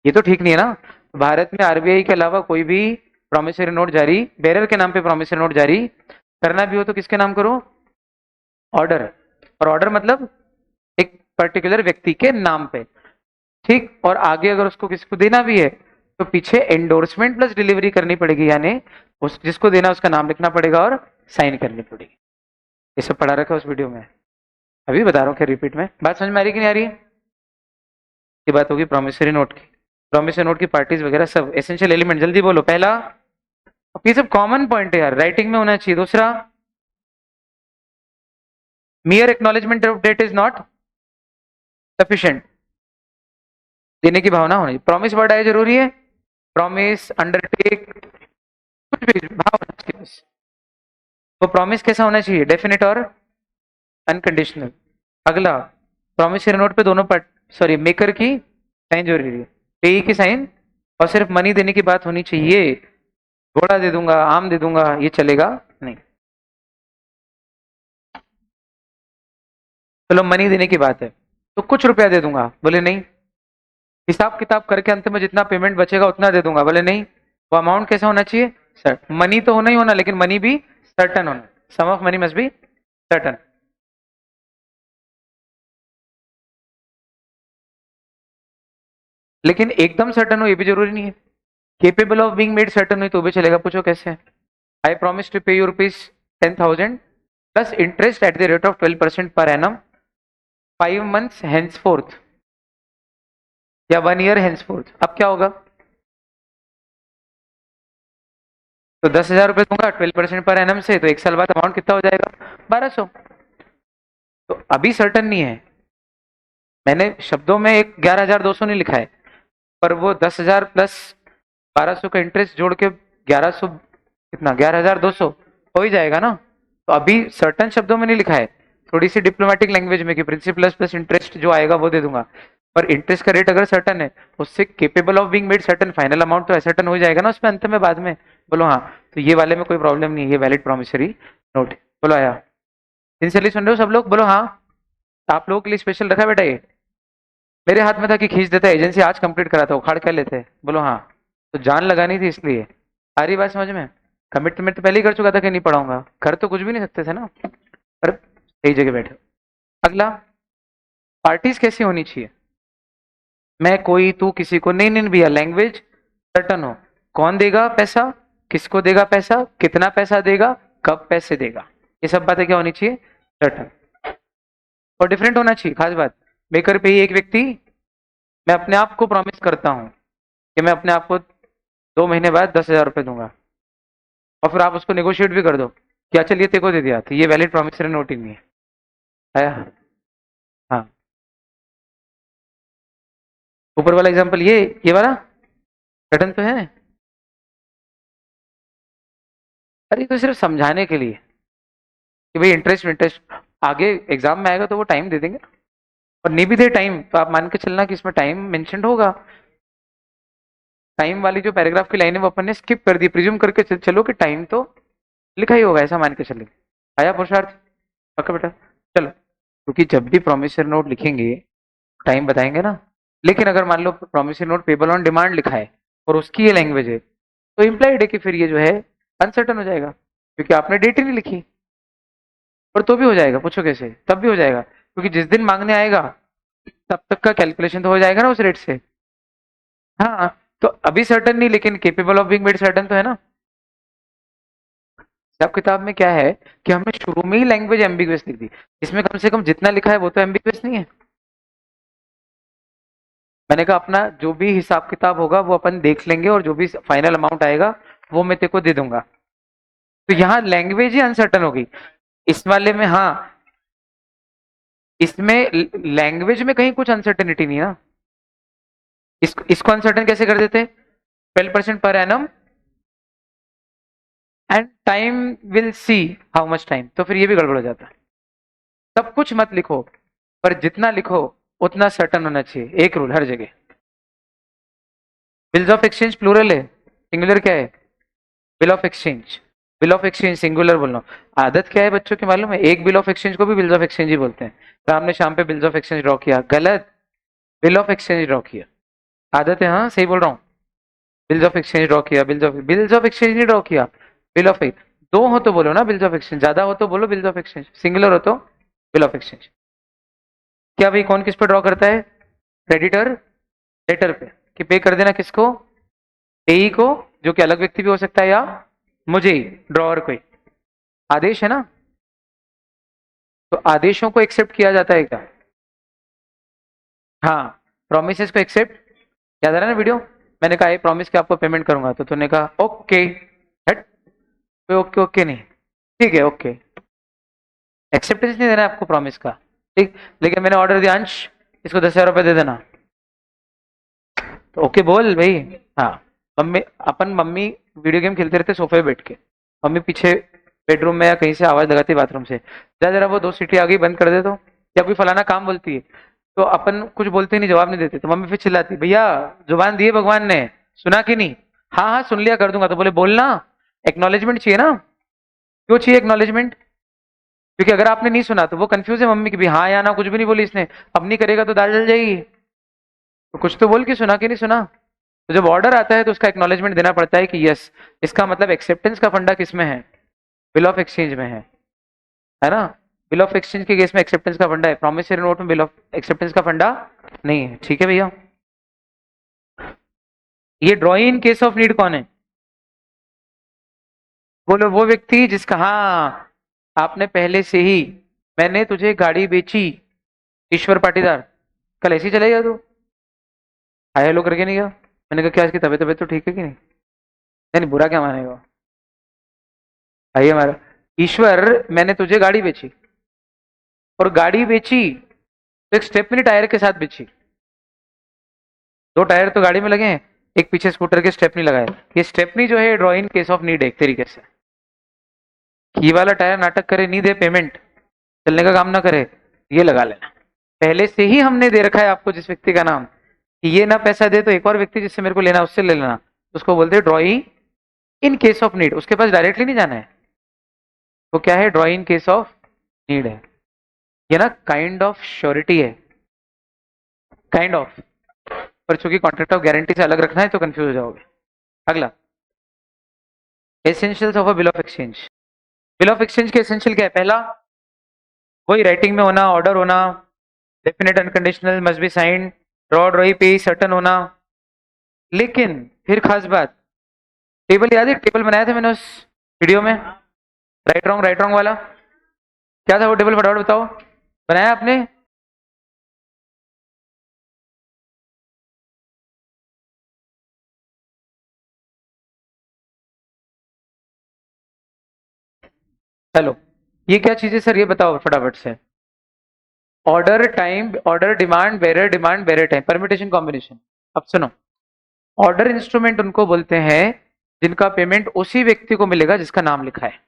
Speaker 1: ये तो ठीक नहीं है ना। भारत में आरबीआई के अलावा कोई भी प्रॉमिसरी नोट जारी, बेरर के नाम पे प्रॉमिसरी नोट जारी करना भी हो तो किसके नाम करो? ऑर्डर। और ऑर्डर मतलब एक पर्टिकुलर व्यक्ति के नाम पे, ठीक। और आगे अगर उसको किसी को देना भी है तो पीछे एंडोर्समेंट प्लस डिलीवरी करनी पड़ेगी, यानी उस जिसको देना उसका नाम लिखना पड़ेगा और साइन करनी पड़ेगी। ये सब पढ़ा रखा है उस वीडियो में, अभी बता रहा हूँ क्या रिपीट में। बात समझ में आ रही कि नहीं आ रही? ये बात होगी प्रॉमिसरी नोट की। प्रॉमिसरी नोट की पार्टीज वगैरह सब एसेंशियल एलिमेंट, जल्दी बोलो। पहला, ये सब कॉमन पॉइंट है यार, राइटिंग में होना चाहिए। दूसरा, mere acknowledgement of debt is not sufficient, देने की भावना होनी। प्रॉमिस वर्ड आया जरूरी है, प्रॉमिस, अंडरटेक, कुछ भी भाव होना चाहिए बस। तो प्रॉमिस कैसा होना चाहिए? डेफिनेट और अनकंडीशनल। अगला, प्रॉमिसरी नोट पे दोनों पार्ट, सॉरी मेकर की साइन जरूरी है, पेई की साइन, और सिर्फ मनी देने की बात होनी चाहिए। घोड़ा दे दूंगा, आम दे दूंगा, ये चलेगा नहीं। चलो मनी देने की बात है, तो कुछ रुपया दे दूंगा, बोले नहीं। हिसाब किताब करके अंत में जितना पेमेंट बचेगा उतना दे दूंगा, बोले नहीं। वो अमाउंट कैसा होना चाहिए? सर मनी तो होना ही होना, लेकिन मनी भी सर्टन होना, sum of money must be certain. लेकिन एकदम सर्टन हो ये भी जरूरी नहीं है, capable of being made certain हुई तो भी चलेगा। पूछो कैसे? I promise to pay you ₹10,000 plus interest at the rate of 12% per annum 5 months henceforth, या 1 year henceforth। अब क्या होगा? तो 10,000 रुपए दूंगा 12% पर एनम से, तो एक साल बाद अमाउंट कितना हो जाएगा? 1,200। तो अभी सर्टन नहीं है, मैंने शब्दों में एक 11,200 नहीं लिखा है, पर वो 10,000 प्लस 1,200 का इंटरेस्ट जोड़ के 1,100, कितना, 11,200 हो ही जाएगा ना। तो अभी सर्टन शब्दों में नहीं लिखा है, थोड़ी सी डिप्लोमेटिक लैंग्वेज में कि प्रिंसिपल प्लस इंटरेस्ट जो आएगा वो दे दूंगा, पर इंटरेस्ट का रेट अगर सर्टन है उससे capable of being made certain, final amount तो सर्टन हो जाएगा ना उसमें अंत में बाद में। बोलो हाँ। तो ये वाले में कोई प्रॉब्लम नहीं है, ये वैलिड प्रॉमिसरी नोट। बोलो आया? सिंसियरली सुन रहे हो सब लोग? बोलो हाँ। आप लोगों के लिए स्पेशल रखा है बेटा ये, मेरे हाथ में था कि खींच देता, एजेंसी आज कंप्लीट कराता, उखाड़ क्या लेते। बोलो हाँ। तो जान लगानी थी इसलिए। आ रही बात समझ में? कमिटमेंट तो पहले ही कर चुका था कि नहीं पढ़ाऊंगा, कर तो कुछ भी नहीं सकते थे ना, पर सही जगह बैठे। अगला, पार्टीज कैसी होनी चाहिए? मैं, कोई, तू, किसी को नहीं, नहीं भैया, लैंग्वेज सर्टन हो, कौन देगा पैसा, किसको देगा पैसा, कितना पैसा देगा, कब पैसे देगा, ये सब बातें क्या होनी चाहिए? सर्टन। और डिफरेंट होना चाहिए, खास बात। मेकर पे ही एक व्यक्ति, मैं अपने आप को प्रॉमिस करता हूं कि मैं अपने आप को 2 महीने बाद 10,000 रुपये दूंगा, और फिर आप उसको नेगोशिएट भी कर दो कि अच्छा चलिए तेरे को दे दिया, तो ये वैलिड प्रॉमिसरी नोट ही नहीं है। आया? हाँ। ऊपर वाला एग्जाम्पल, ये वाला पैटर्न तो है। अरे तो सिर्फ समझाने के लिए कि भाई इंटरेस्ट इंटरेस्ट आगे एग्जाम में आएगा तो वो टाइम दे देंगे, और नहीं भी दे टाइम तो आप मान के चलना कि इसमें टाइम मेंशन होगा। टाइम वाली जो पैराग्राफ की लाइन है वो अपन ने स्किप कर दी, प्रिज्यूम करके चलो कि टाइम तो लिखा ही होगा, ऐसा मान के चलेंगे। आया पुरुषार्थ? पक्का बेटा? चलो, क्योंकि जब भी प्रोमिसरी नोट लिखेंगे टाइम बताएंगे ना। लेकिन अगर मान लो promissory note payable on demand लिखा है और उसकी ये लैंग्वेज है, तो इम्प्लाइड है कि फिर ये जो है अनसर्टन हो जाएगा, क्योंकि आपने डेट ही नहीं लिखी। और तो भी हो जाएगा, पूछो कैसे, तब भी हो जाएगा, क्योंकि जिस दिन मांगने आएगा तब तक का कैलकुलेशन तो हो जाएगा ना उस रेट से। हाँ, तो अभी सर्टन नहीं, लेकिन capable of being made certain तो है ना। हिसाब किताब में क्या है कि हमने शुरू में ही लैंग्वेज एम्बिगुअस लिख दी, इसमें कम से कम जितना लिखा है वो तो एम्बिगुअस नहीं है। मैंने कहा अपना जो भी हिसाब किताब होगा वो अपन देख लेंगे, और जो भी फाइनल अमाउंट आएगा वो मैं तेरे को दे दूंगा। तो यहाँ लैंग्वेज ही अनसर्टन होगी। इस वाले में हाँ, इसमें लैंग्वेज में कहीं कुछ अनसर्टेनिटी नहीं है ना। इसको अनसर्टन कैसे कर देते? 12% per annum and time will see how much time, तो फिर ये भी गड़बड़ हो जाता है। सब कुछ मत लिखो, पर जितना लिखो उतना सर्टन होना चाहिए, एक रूल हर जगह। बिल्स ऑफ एक्सचेंज प्लूरल है, सिंगुलर क्या है? Bill of exchange. Bill of exchange singular बोलना। आदत क्या है बच्चों की मालूम है? एक बिल ऑफ एक्सचेंज को भी बिल्स ऑफ एक्सचेंज ही बोलते हैं। राम ने शाम पे बिल्स ऑफ एक्सचेंज ड्रॉ किया, गलत, बिल ऑफ एक्सचेंज ड्रॉ किया। आदत है, हाँ सही बोल रहा हूँ। बिल्स ऑफ एक्सचेंज ड्रॉ किया, बिल्स ऑफ एक्सचेंज नहीं ड्रॉ किया, बिल ऑफ। दो हो तो बोलो ना बिल्स ऑफ एक्सचेंज, ज्यादा हो तो बोलो बिल्स ऑफ एक्सचेंज, सिंगुलर हो तो बिल ऑफ एक्सचेंज। क्या भाई, कौन किस पर ड्रॉ करता है? क्रेडिटर डेटर पे, कि पे कर देना किसको? पेई को, जो कि अलग व्यक्ति भी हो सकता है, या मुझे ही, ड्रॉअर को ही। आदेश है ना, तो आदेशों को एक्सेप्ट किया जाता है क्या? हाँ, प्रोमिस को एक्सेप्ट। याद आ रहा है ना वीडियो? मैंने कहा ये प्रॉमिस कि आपको पेमेंट करूंगा, तो तूने कहा ओके, हट, कोई ओके ओके नहीं, ठीक है ओके। एक्सेप्टेंस नहीं देना है आपको प्रॉमिस का, ठीक। लेकिन मैंने ऑर्डर दिया, अंश इसको 10,000 रुपये दे देना, तो ओके बोल भाई। हाँ, मम्मी, अपन मम्मी वीडियो गेम खेलते रहते सोफे पे बैठ के, मम्मी पीछे बेडरूम में या कहीं से आवाज लगाती बाथरूम से, जा जरा वो 2 सीटी आ गई बंद कर दे, तो या कोई फलाना काम बोलती है, तो अपन कुछ बोलते नहीं, जवाब नहीं देते, तो मम्मी फिर चिल्लाती, भैया जुबान दी है भगवान ने, सुना कि नहीं? हाँ हाँ सुन लिया, कर दूंगा, तो बोले बोलना, एक्नॉलेजमेंट चाहिए ना। क्यों चाहिए एक्नॉलेजमेंट? क्योंकि अगर आपने नहीं सुना तो वो कंफ्यूज है मम्मी की भी, हाँ या ना कुछ भी नहीं बोली इसने, अब नहीं करेगा तो दाल जल जाएगी, तो कुछ तो बोल के सुना कि नहीं सुना। तो जब ऑर्डर आता है तो उसका एक्नॉलेजमेंट देना पड़ता है कि यस, इसका मतलब एक्सेप्टेंस का फंडा किस में है? बिल ऑफ एक्सचेंज में है ना। बिल ऑफ एक्सचेंज के केस में एक्सेप्टेंस का फंडा है, प्रॉमिसरी नोट में बिल ऑफ एक्सेप्टेंस का फंडा नहीं है, ठीक है भैया। ये ड्रॉई इन केस ऑफ नीड कौन है? बोलो, वो व्यक्ति जिसका, हाँ आपने पहले से ही, मैंने तुझे गाड़ी बेची, ईश्वर पाटीदार, कल ऐसे ही चलेगा तू? हाय हेलो करके नहीं गया? मैंने कहा क्या इसकी तबीयत तबीयत तो ठीक है कि नहीं? नहीं बुरा क्या मानेगा भाई हमारा। ईश्वर, मैंने तुझे गाड़ी बेची, और गाड़ी बेची तो एक स्टेपनी टायर के साथ बेची, 2 टायर तो गाड़ी में लगे हैं, एक पीछे स्कूटर के स्टेपनी लगाए। ये स्टेपनी जो है draw in case of need है एक तरीके से। ये वाला टायर नाटक करे, नहीं दे पेमेंट, चलने का काम ना करे, ये लगा लेना। पहले से ही हमने दे रखा है आपको जिस व्यक्ति का नाम, कि ये ना पैसा दे तो एक और व्यक्ति जिससे मेरे को लेना उससे ले लेना, उसको बोलते हैं draw in case of need, उसके पास डायरेक्टली नहीं जाना है। वो क्या है? Draw in case of need है। ये ना काइंड ऑफ श्योरिटी है, काइंड ऑफ, पर चूंकि कॉन्ट्रैक्ट ऑफ गारंटी से अलग रखना है तो कंफ्यूज हो जाओगे। अगला, essentials of a bill of exchange. Bill of exchange के एसेंशियल क्या है? पहला, वही राइटिंग में होना, ऑर्डर होना, definite unconditional must be signed, draw ड्रॉई पे सर्टन होना। लेकिन फिर खास बात, टेबल याद है? टेबल बनाया था मैंने उस वीडियो में, राइट रॉन्ग वाला, क्या था वो टेबल? फटाफट बताओ, बनाया आपने? हेलो, ये क्या चीज है सर, ये बताओ फटाफट से। Order time, order demand, bearer time, permutation combination. अब सुनो, ऑर्डर इंस्ट्रूमेंट उनको बोलते हैं जिनका पेमेंट उसी व्यक्ति को मिलेगा जिसका नाम लिखा है,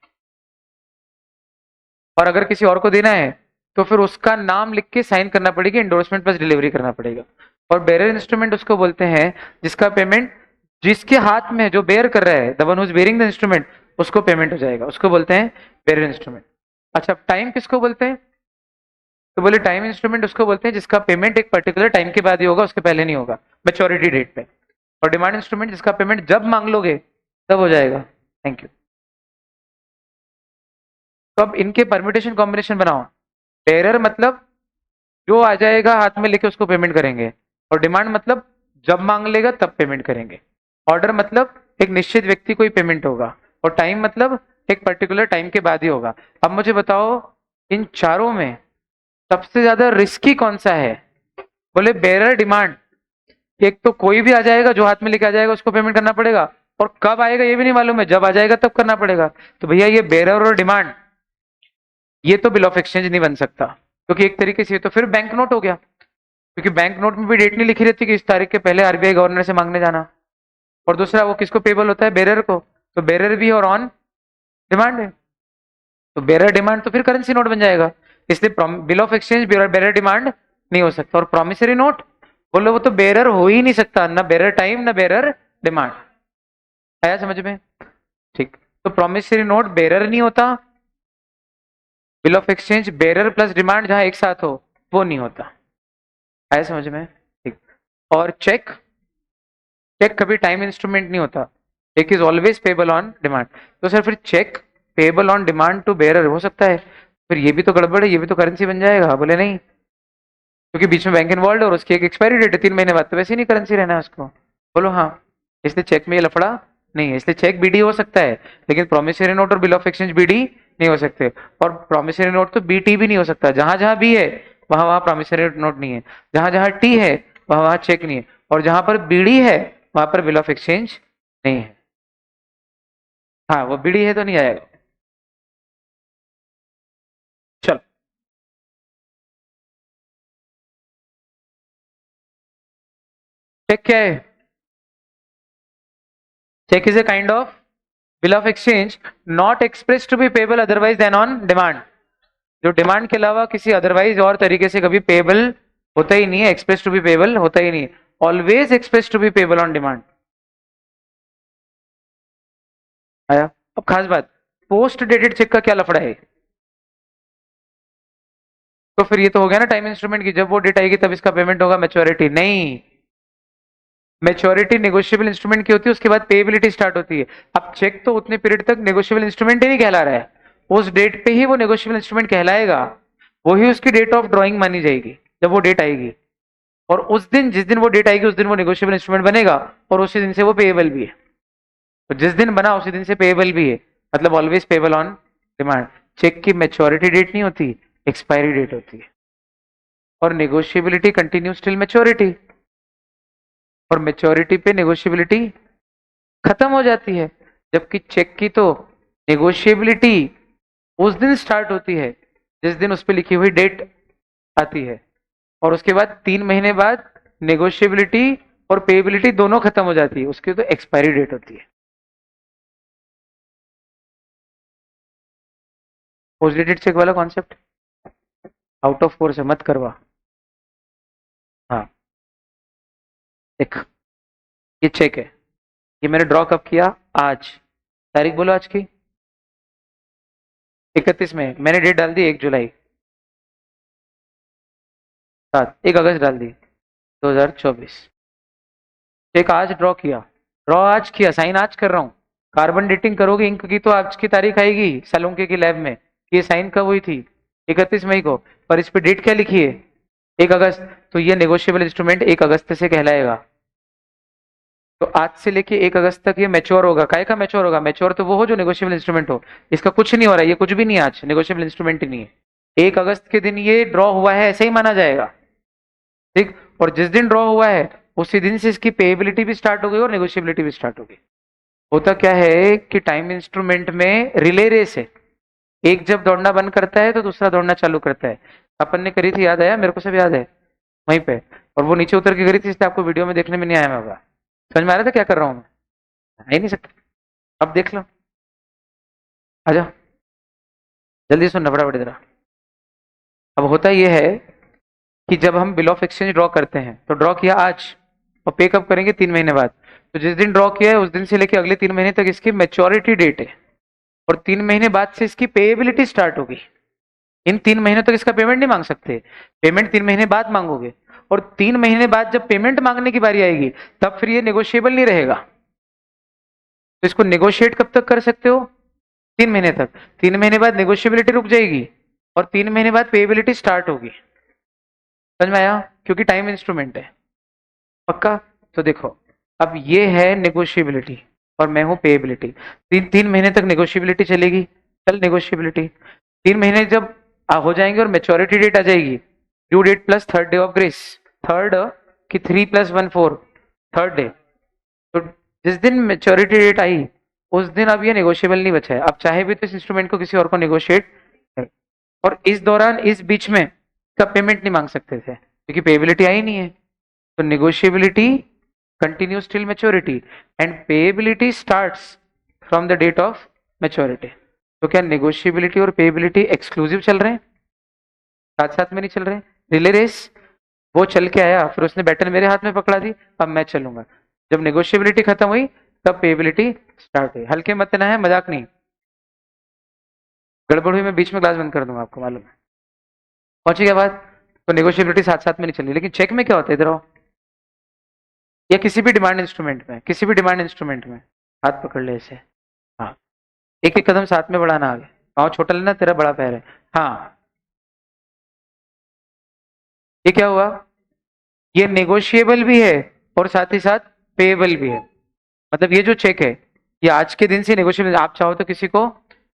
Speaker 1: और अगर किसी और को देना है तो फिर उसका नाम लिख के साइन करना पड़ेगी, इंडोर्समेंट प्लस डिलीवरी करना पड़ेगा। और बेरर इंस्ट्रूमेंट उसको बोलते हैं जिसका पेमेंट जिसके हाथ में जो बेयर कर रहा है, the one who is bearing the instrument, उसको पेमेंट हो जाएगा, उसको बोलते हैं बेरर इंस्ट्रूमेंट। अच्छा, टाइम किसको बोलते हैं? तो बोले टाइम इंस्ट्रूमेंट उसको बोलते हैं जिसका पेमेंट एक पर्टिकुलर टाइम के बाद ही होगा, उसके पहले नहीं होगा, मैच्योरिटी डेट पे। और डिमांड इंस्ट्रूमेंट जिसका पेमेंट जब मांग लोगे तब हो जाएगा। Thank you. तो अब इनके परम्यूटेशन कॉम्बिनेशन बनाओ। बेरर मतलब जो आ जाएगा हाथ में लेके उसको पेमेंट करेंगे, और डिमांड मतलब जब मांग लेगा तब पेमेंट करेंगे। ऑर्डर मतलब एक निश्चित व्यक्ति को ही पेमेंट होगा, और टाइम मतलब एक पर्टिकुलर टाइम के बाद ही होगा। अब मुझे बताओ, इन चारों में सबसे ज्यादा रिस्की कौन सा है? बोले बेरर डिमांड। एक तो कोई भी आ जाएगा, जो हाथ में लेके आ जाएगा उसको पेमेंट करना पड़ेगा, और कब आएगा ये भी नहीं मालूम है, जब आ जाएगा तब करना पड़ेगा। तो भैया ये बेरर और डिमांड, ये तो बिल ऑफ एक्सचेंज नहीं बन सकता, क्योंकि एक तरीके से ये तो फिर बैंक नोट हो गया, क्योंकि बैंक नोट में भी डेट नहीं लिखी रहती कि इस तारीख के पहले आरबीआई गवर्नर से मांगने जाना। और दूसरा, वो किसको पेबल होता है? बेरर को। तो बेरर भी और ऑन डिमांड है, तो बेरर डिमांड तो फिर करेंसी नोट बन जाएगा। इसलिए bill of exchange bearer demand नहीं हो सकता। और प्रोमिसरी नोट, बोलो वो तो बेरर हो ही नहीं सकता, ना बेरर टाइम ना बेरर डिमांड। आया समझ में? ठीक। तो प्रोमिसरी नोट बेरर नहीं होता, bill of exchange bearer plus demand जहां एक साथ हो वो नहीं होता। आया समझ में? ठीक। और चेक, चेक कभी टाइम इंस्ट्रूमेंट नहीं होता, cheque is always payable on demand. तो सर फिर cheque payable on demand to bearer हो सकता है, फिर ये भी तो गड़बड़ है, ये भी तो करेंसी बन जाएगा। बोले नहीं, क्योंकि बीच में बैंक इन्वॉल्व है और उसकी एक एक्सपायरी डेट है 3 महीने बाद, तो वैसे ही नहीं करेंसी रहना है उसको। बोलो हाँ। इसलिए चेक में ये लफड़ा नहीं है, इसलिए चेक बीडी हो सकता है, लेकिन प्रोमिसरी नोट और बिल ऑफ एक्सचेंज बीडी नहीं हो सकते। और प्रोमिसरी नोट तो बीटी भी नहीं हो सकता, जहां जहां बी है वहां वहां प्रोमिसरी नोट नहीं है, जहां जहां टी है वहां वहां चेक नहीं है, और जहां पर बीडी है वहां पर बिल ऑफ एक्सचेंज नहीं है। हाँ, वो बीडी है तो नहीं आएगा। चलो, चेक क्या है? Cheque is a kind of bill of exchange not express to be payable otherwise than on demand, जो डिमांड के अलावा किसी अदरवाइज और तरीके से कभी पेबल होता ही नहीं है, एक्सप्रेस टू बी पेबल होता ही नहीं है, always express to be payable on demand. आया? अब खास बात, पोस्ट डेटेड चेक का क्या लफड़ा है? तो फिर ये तो हो गया ना टाइम इंस्ट्रूमेंट की, जब वो डेट आएगी तब इसका पेमेंट होगा, मैच्योरिटी नहीं। मैच्योरिटी नेगोशिएबल इंस्ट्रूमेंट की होती है, उसके बाद पेएबिलिटी स्टार्ट होती है। अब चेक तो उतने पीरियड तक नेगोशिएबल इंस्ट्रूमेंट ही नहीं कहला रहा है, उस डेट पे ही वो नेगोशिएबल इंस्ट्रूमेंट कहलाएगा, वही उसकी डेट ऑफ ड्रॉइंग मानी जाएगी जब वो डेट आएगी। और उस दिन, जिस दिन वो डेट आएगी उस दिन वो नेगोशिएबल इंस्ट्रूमेंट बनेगा, और उसी दिन से वो पेएबल भी है। तो जिस दिन बना उसी दिन से पेएबल भी है, मतलब always payable on demand. Cheque की मैच्योरिटी डेट नहीं होती, एक्सपायरी डेट होती है, और नेगोशिएबिलिटी कंटिन्यूस टिल मैच्योरिटी, और मैच्योरिटी पे नेगोशिएबिलिटी खत्म हो जाती है। जबकि चेक की तो नेगोशिएबिलिटी उस दिन स्टार्ट होती है जिस दिन उस पर लिखी हुई डेट आती है, और उसके बाद 3 महीने बाद नेगोशिएबिलिटी और पेएबिलिटी दोनों खत्म हो जाती है, उसकी तो एक्सपायरी डेट होती है। पोस्ट डेटेड चेक वाला कॉन्सेप्ट आउट ऑफ कोर्स है, मत करवा। हाँ, देख, ये चेक है, ये मैंने ड्रॉ कब किया? आज। तारीख बोलो आज की, 31 में। मैंने डेट डाल दी 1 जुलाई, 1 अगस्त डाल दी 2024। चेक आज ड्रॉ किया, ड्रॉ आज किया, साइन आज कर रहा हूँ। कार्बन डेटिंग करोगे इंक की तो आज की तारीख आएगी सलोंके की लैब में, ये साइन कब हुई थी? 31 मई को। पर इस पे डेट क्या लिखी है? 1 अगस्त। तो ये नेगोशिएबल इंस्ट्रूमेंट 1 अगस्त से कहलाएगा। तो आज से लेके 1 अगस्त तक ये मैच्योर होगा। काय का मैच्योर होगा? मैच्योर तो वो हो जो नेगोशिएबल इंस्ट्रूमेंट हो। इसका कुछ नहीं हो रहा है, ये कुछ भी नहीं है, आज नेगोशिएबल इंस्ट्रूमेंट ही नहीं है। 1 अगस्त के दिन ये ड्रॉ हुआ है, ऐसे ही माना जाएगा। ठीक। और जिस दिन ड्रॉ हुआ है उसी दिन से इसकी पेएबिलिटी भी स्टार्ट हो गई और नेगोशिएबिलिटी भी स्टार्ट हो गई। होता क्या है कि टाइम इंस्ट्रूमेंट में रिले रेस है, एक जब दौड़ना बंद करता है तो दूसरा दौड़ना चालू करता है। अपन ने करी थी, याद आया मेरे को, सब याद है वहीं पे। और वो नीचे उतर के करी थी, इसलिए आपको वीडियो में देखने में नहीं आया होगा। समझ में आ रहा था क्या कर रहा हूँ मैं? आ ही नहीं सकता। अब देख लो, आ जाओ जल्दी सुनना फटाफट जरा। अब होता यह है कि जब हम बिल ऑफ एक्सचेंज ड्रॉ करते हैं तो ड्रॉ किया आज और पे कब करेंगे 3 महीने बाद। तो जिस दिन ड्रॉ किया है उस दिन से लेके अगले 3 महीने तक इसकी मेच्योरिटी डेट है, और 3 महीने बाद से इसकी पेएबिलिटी स्टार्ट होगी। इन 3 महीने तक इसका पेमेंट नहीं मांग सकते, पेमेंट 3 महीने बाद मांगोगे। और 3 महीने बाद जब पेमेंट मांगने की बारी आएगी तब फिर ये नेगोशिएबल नहीं रहेगा। तो इसको नेगोशिएट कब तक कर सकते हो? 3 महीने तक। 3 महीने बाद नेगोशिएबिलिटी रुक जाएगी और 3 महीने बाद पेएबिलिटी स्टार्ट होगी। समझ में आया? क्योंकि टाइम इंस्ट्रूमेंट है। पक्का? तो देखो, अब ये है नेगोशिएबिलिटी और मैं हूं पेएबिलिटी। 3 महीने तक नेगोशिएबिलिटी चलेगी, चल नेगोशिएबिलिटी। 3 महीने जब हो जाएंगे और मेच्योरिटी डेट आ जाएगी, due date plus third day of grace, third की 3 + 1 4, थर्ड डे। तो जिस दिन मेच्योरिटी डेट आई उस दिन अब ये नेगोशिएबल नहीं बचा है। अब चाहे भी तो इस इंस्ट्रूमेंट को किसी और को नेगोशिएट कर, और इस दौरान इस बीच में का पेमेंट नहीं मांग सकते थे क्योंकि पेएबिलिटी आई नहीं है। तो नेगोशिएबिलिटी continues till maturity and payability starts from the date of maturity। तो क्या नेगोशिएबिलिटी और पेएबिलिटी एक्सक्लूसिव चल रहे हैं, साथ साथ में नहीं चल रहे हैं? रिले रेस, वो चल के आया फिर उसने बैटन मेरे हाथ में पकड़ा दी, अब मैं चलूंगा। जब नेगोशिएबिलिटी खत्म हुई तब पेएबिलिटी स्टार्ट हुई। हल्के मत लेना है, मजाक नहीं। गड़बड़ हुई मैं बीच में क्लास बंद कर दूंगा, आपको मालूम है। पहुंची क्या बात? तो नेगोशिएबिलिटी साथ साथ में नहीं चल रही। लेकिन चेक में क्या होता है, इधर आओ, या किसी भी डिमांड इंस्ट्रूमेंट में, किसी भी डिमांड इंस्ट्रूमेंट में हाथ पकड़ ले ऐसे, हाँ, एक एक कदम साथ में बढ़ाना, आगे पाँव छोटा लेना, तेरा बड़ा पैर है। हाँ, ये क्या हुआ? ये नेगोशिएबल भी है और साथ ही साथ पेएबल भी है। मतलब ये जो चेक है ये आज के दिन से नेगोशिएबल, आप चाहो तो किसी को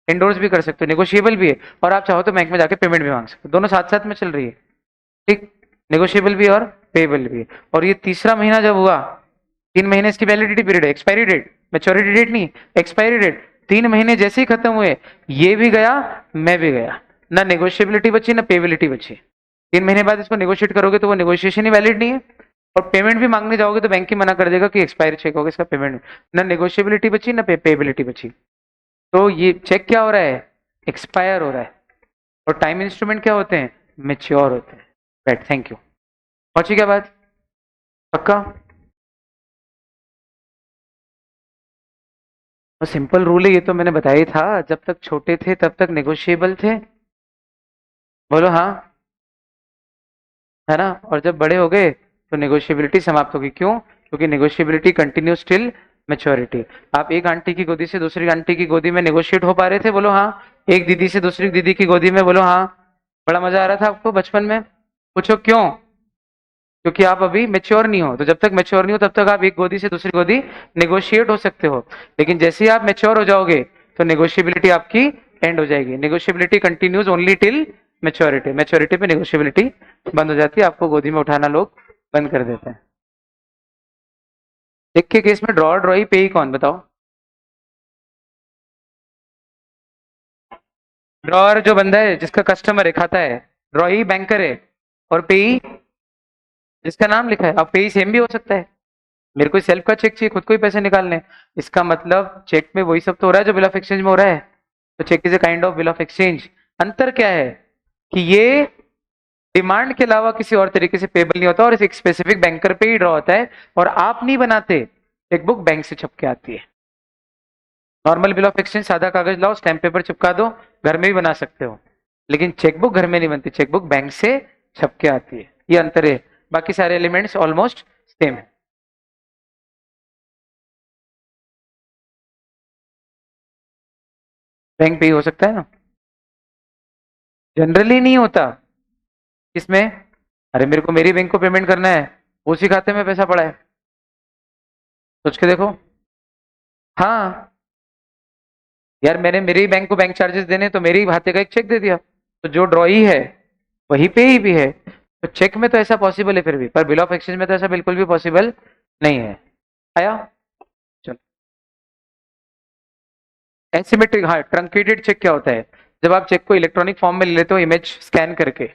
Speaker 1: एंडोर्स भी कर सकते हो, नेगोशिएबल भी है, और आप चाहो तो बैंक में जाके पेमेंट भी मांग सकते हो। दोनों साथ साथ में चल रही है, ठीक। नेगोशिएबल भी और पेएबल भी। और ये तीसरा महीना जब हुआ, 3 महीने इसकी वैलिडिटी पीरियड है, एक्सपायरी डेट, मेच्योरिटी डेट नहीं, एक्सपायरी डेट। 3 महीने जैसे ही खत्म हुए ये भी गया, मैं भी गया, ना नेगोशिएबिलिटी बची ना पेएबिलिटी बची। 3 महीने बाद इसको नेगोशिएट करोगे तो वो नेगोशिएशन ही वैलिड नहीं है, और पेमेंट भी मांगने जाओगे तो बैंक ही मना कर देगा कि एक्सपायरी चेक होगा, इसका पेमेंट, ना नेगोशिएबिलिटी बची ना पेएबिलिटी बची। तो ये चेक क्या हो रहा है? एक्सपायर हो रहा है। और टाइम इंस्ट्रूमेंट क्या होते हैं? मेच्योर होते हैं। Right, thank you. पहुंची क्या बात? पक्का? और सिंपल रूल है, ये तो मैंने बताया ही था, जब तक छोटे थे तब तक नेगोशिएबल थे। बोलो हाँ, है ना? और जब बड़े हो गए तो नेगोशिएबिलिटी समाप्त होगी। क्यों? क्योंकि नेगोशिएबिलिटी कंटिन्यूस टिल मेच्योरिटी। आप एक आंटी की गोदी से दूसरी आंटी की गोदी में नेगोशिएट हो पा रहे थे? बोलो हाँ। एक दीदी से दूसरी दीदी की गोदी में? बोलो हाँ। बड़ा मजा आ रहा था आपको बचपन में? पूछो क्यों? क्योंकि आप अभी मेच्योर नहीं हो। तो जब तक मेच्योर नहीं हो तब तक आप एक गोदी से दूसरी गोदी नेगोशिएट हो सकते हो, लेकिन जैसे ही आप मेच्योर हो जाओगे तो नेगोशिएबिलिटी आपकी एंड हो जाएगी। Negotiability continues only till maturity. Maturity पे नेगोशिएबिलिटी बंद हो जाती है, आपको गोदी में उठाना लोग बंद कर देते हैं। चेक के केस में ड्रॉ ड्रॉई पे ही कौन, बताओ? ड्रॉअर जो बंदा है, जिसका कस्टमर है, खाता है, ड्रॉई बैंकर है, और पेई जिसका नाम लिखा है। अब पेई सेम भी हो सकता है, मेरे को सेल्फ का चेक चाहिए, खुद को ही पैसे निकालने, इसका मतलब चेक में वही सब तो हो रहा है जो बिल ऑफ एक्सचेंज में हो रहा है। तो cheque is a kind of bill of exchange. अंतर क्या है कि ये डिमांड के अलावा किसी और तरीके से पेबल नहीं होता और एक स्पेसिफिक बैंकर पे ही ड्रॉ होता है, और आप नहीं बनाते, चेकबुक बैंक से छप के आती है। नॉर्मल बिल ऑफ एक्सचेंज सादा कागज लाओ, स्टैम्प पेपर चिपका दो, घर में भी बना सकते हो, लेकिन चेकबुक घर में नहीं बनती, चेकबुक बैंक से छप के आती है। ये अंतर है, बाकी सारे एलिमेंट्स ऑलमोस्ट सेम है। बैंक पे ही हो सकता है ना, जनरली नहीं होता। किसमें? अरे मेरे को मेरी बैंक को पेमेंट करना है, उसी खाते में पैसा पड़ा है, सोच के देखो। हाँ यार, मैंने मेरे ही बैंक को बैंक चार्जेस देने, तो मेरे ही खाते का एक चेक दे दिया, तो जो ड्रॉई है वही पे ही भी है। तो चेक में तो ऐसा पॉसिबल है फिर भी, पर बिल ऑफ एक्सचेंज में तो ऐसा बिल्कुल भी पॉसिबल नहीं है। आया? चलो, एसिमेट्रिक, हाँ, ट्रंकेटेड चेक क्या होता है? जब आप चेक को इलेक्ट्रॉनिक फॉर्म में ले लेते हो इमेज स्कैन करके,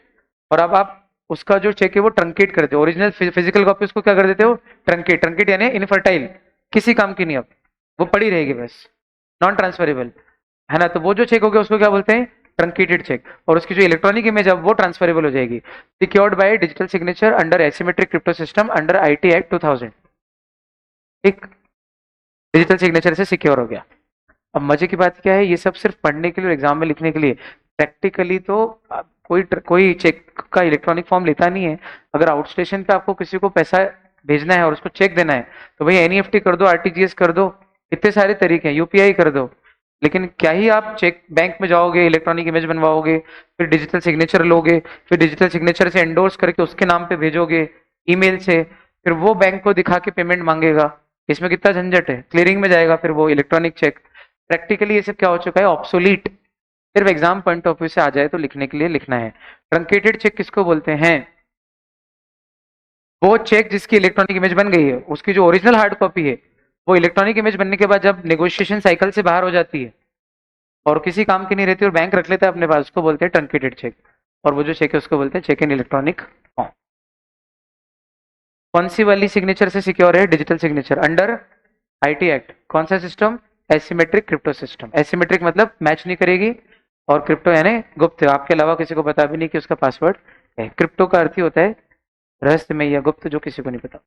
Speaker 1: और अब आप उसका जो चेक है वो ट्रंकेट करते हो, ओरिजिनल फिजिकल कॉपी उसको क्या कर देते हो, ट्रंकेट। ट्रंकेट यानी इनफर्टाइल, किसी काम की नहीं, अब वो पड़ी रहेगी बस, नॉन ट्रांसफरेबल, है ना। तो वो जो चेक हो गया उसको क्या बोलते हैं, ट्रंकेटेड चेक। और उसकी जो इलेक्ट्रॉनिक इमेज है वो ट्रांसफरेबल हो जाएगी। Secured by digital signature under asymmetric crypto system under IT act 2000। ठीक, डिजिटल सिग्नेचर से सिक्योर हो गया। अब मजे की बात क्या है, ये सब सिर्फ पढ़ने के लिए, एग्जाम में लिखने के लिए। प्रैक्टिकली तो कोई चेक का इलेक्ट्रॉनिक फॉर्म लेता नहीं है। अगर आउटस्टेशन पे आपको किसी को पैसा भेजना है और उसको चेक देना है, तो भाई एनईएफटी कर दो, आरटीजीएस कर दो, इतने सारे तरीके हैं, यूपीआई कर दो। लेकिन क्या ही आप चेक बैंक में जाओगे, इलेक्ट्रॉनिक इमेज बनवाओगे, फिर डिजिटल सिग्नेचर लोगे, फिर डिजिटल सिग्नेचर से एंडोर्स करके उसके नाम पे भेजोगे ईमेल से, फिर वो बैंक को दिखा के पेमेंट मांगेगा। इसमें कितना झंझट है, क्लियरिंग में जाएगा फिर वो इलेक्ट्रॉनिक चेक। प्रैक्टिकली ये सब क्या हो चुका है, ऑब्सोलीट। सिर्फ एग्जाम पॉइंट ऑफ व्यू से आ जाए तो लिखने के लिए लिखना है। ट्रंकेटेड चेक किसको बोलते हैं, वो चेक जिसकी इलेक्ट्रॉनिक इमेज बन गई है, उसकी जो ओरिजिनल हार्ड कॉपी है वो इलेक्ट्रॉनिक इमेज बनने के बाद जब नेगोशिएशन साइकिल से बाहर हो जाती है और किसी काम की नहीं रहती और बैंक रख लेता है अपने पास, उसको बोलते हैं ट्रंकेटेड चेक। और वो जो चेक है उसको बोलते हैं चेक इन इलेक्ट्रॉनिक फॉर्म। कौन सी वाली सिग्नेचर से सिक्योर है, digital signature under IT act. कौन सा system, asymmetric crypto system. Asymmetric मतलब मैच नहीं करेगी, और क्रिप्टो यानी गुप्त, आपके अलावा किसी को पता भी नहीं कि उसका पासवर्ड है। क्रिप्टो का अर्थ ही होता है रहस्यमय या गुप्त, जो किसी को नहीं पता।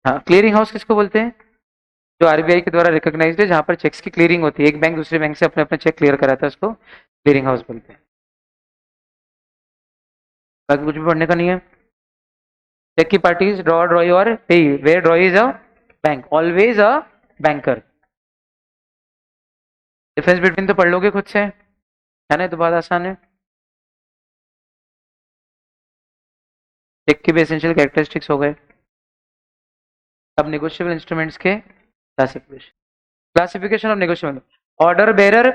Speaker 1: हाँ, क्लियरिंग हाउस किसको बोलते हैं, जो आरबीआई के द्वारा रिकॉग्नाइज्ड है, जहां पर चेक्स की क्लियरिंग होती है, एक बैंक दूसरे बैंक से अपने अपने चेक क्लियर कराता है, उसको क्लियरिंग हाउस बोलते हैं। बाकी कुछ भी पढ़ने का नहीं है। चेक की पार्टीज ड्रॉ, ड्रॉई और payee, where drawee is a bank, always a banker. Difference between तो पढ़ लोगे खुद से, है ना, तो बहुत आसान है। चेक के भी एसेंशियल कैरेक्टरिस्टिक्स हो गए। अब नेगोशिएबल इंस्ट्रूमेंट्स के classification, classification of negotiable. Order bearer,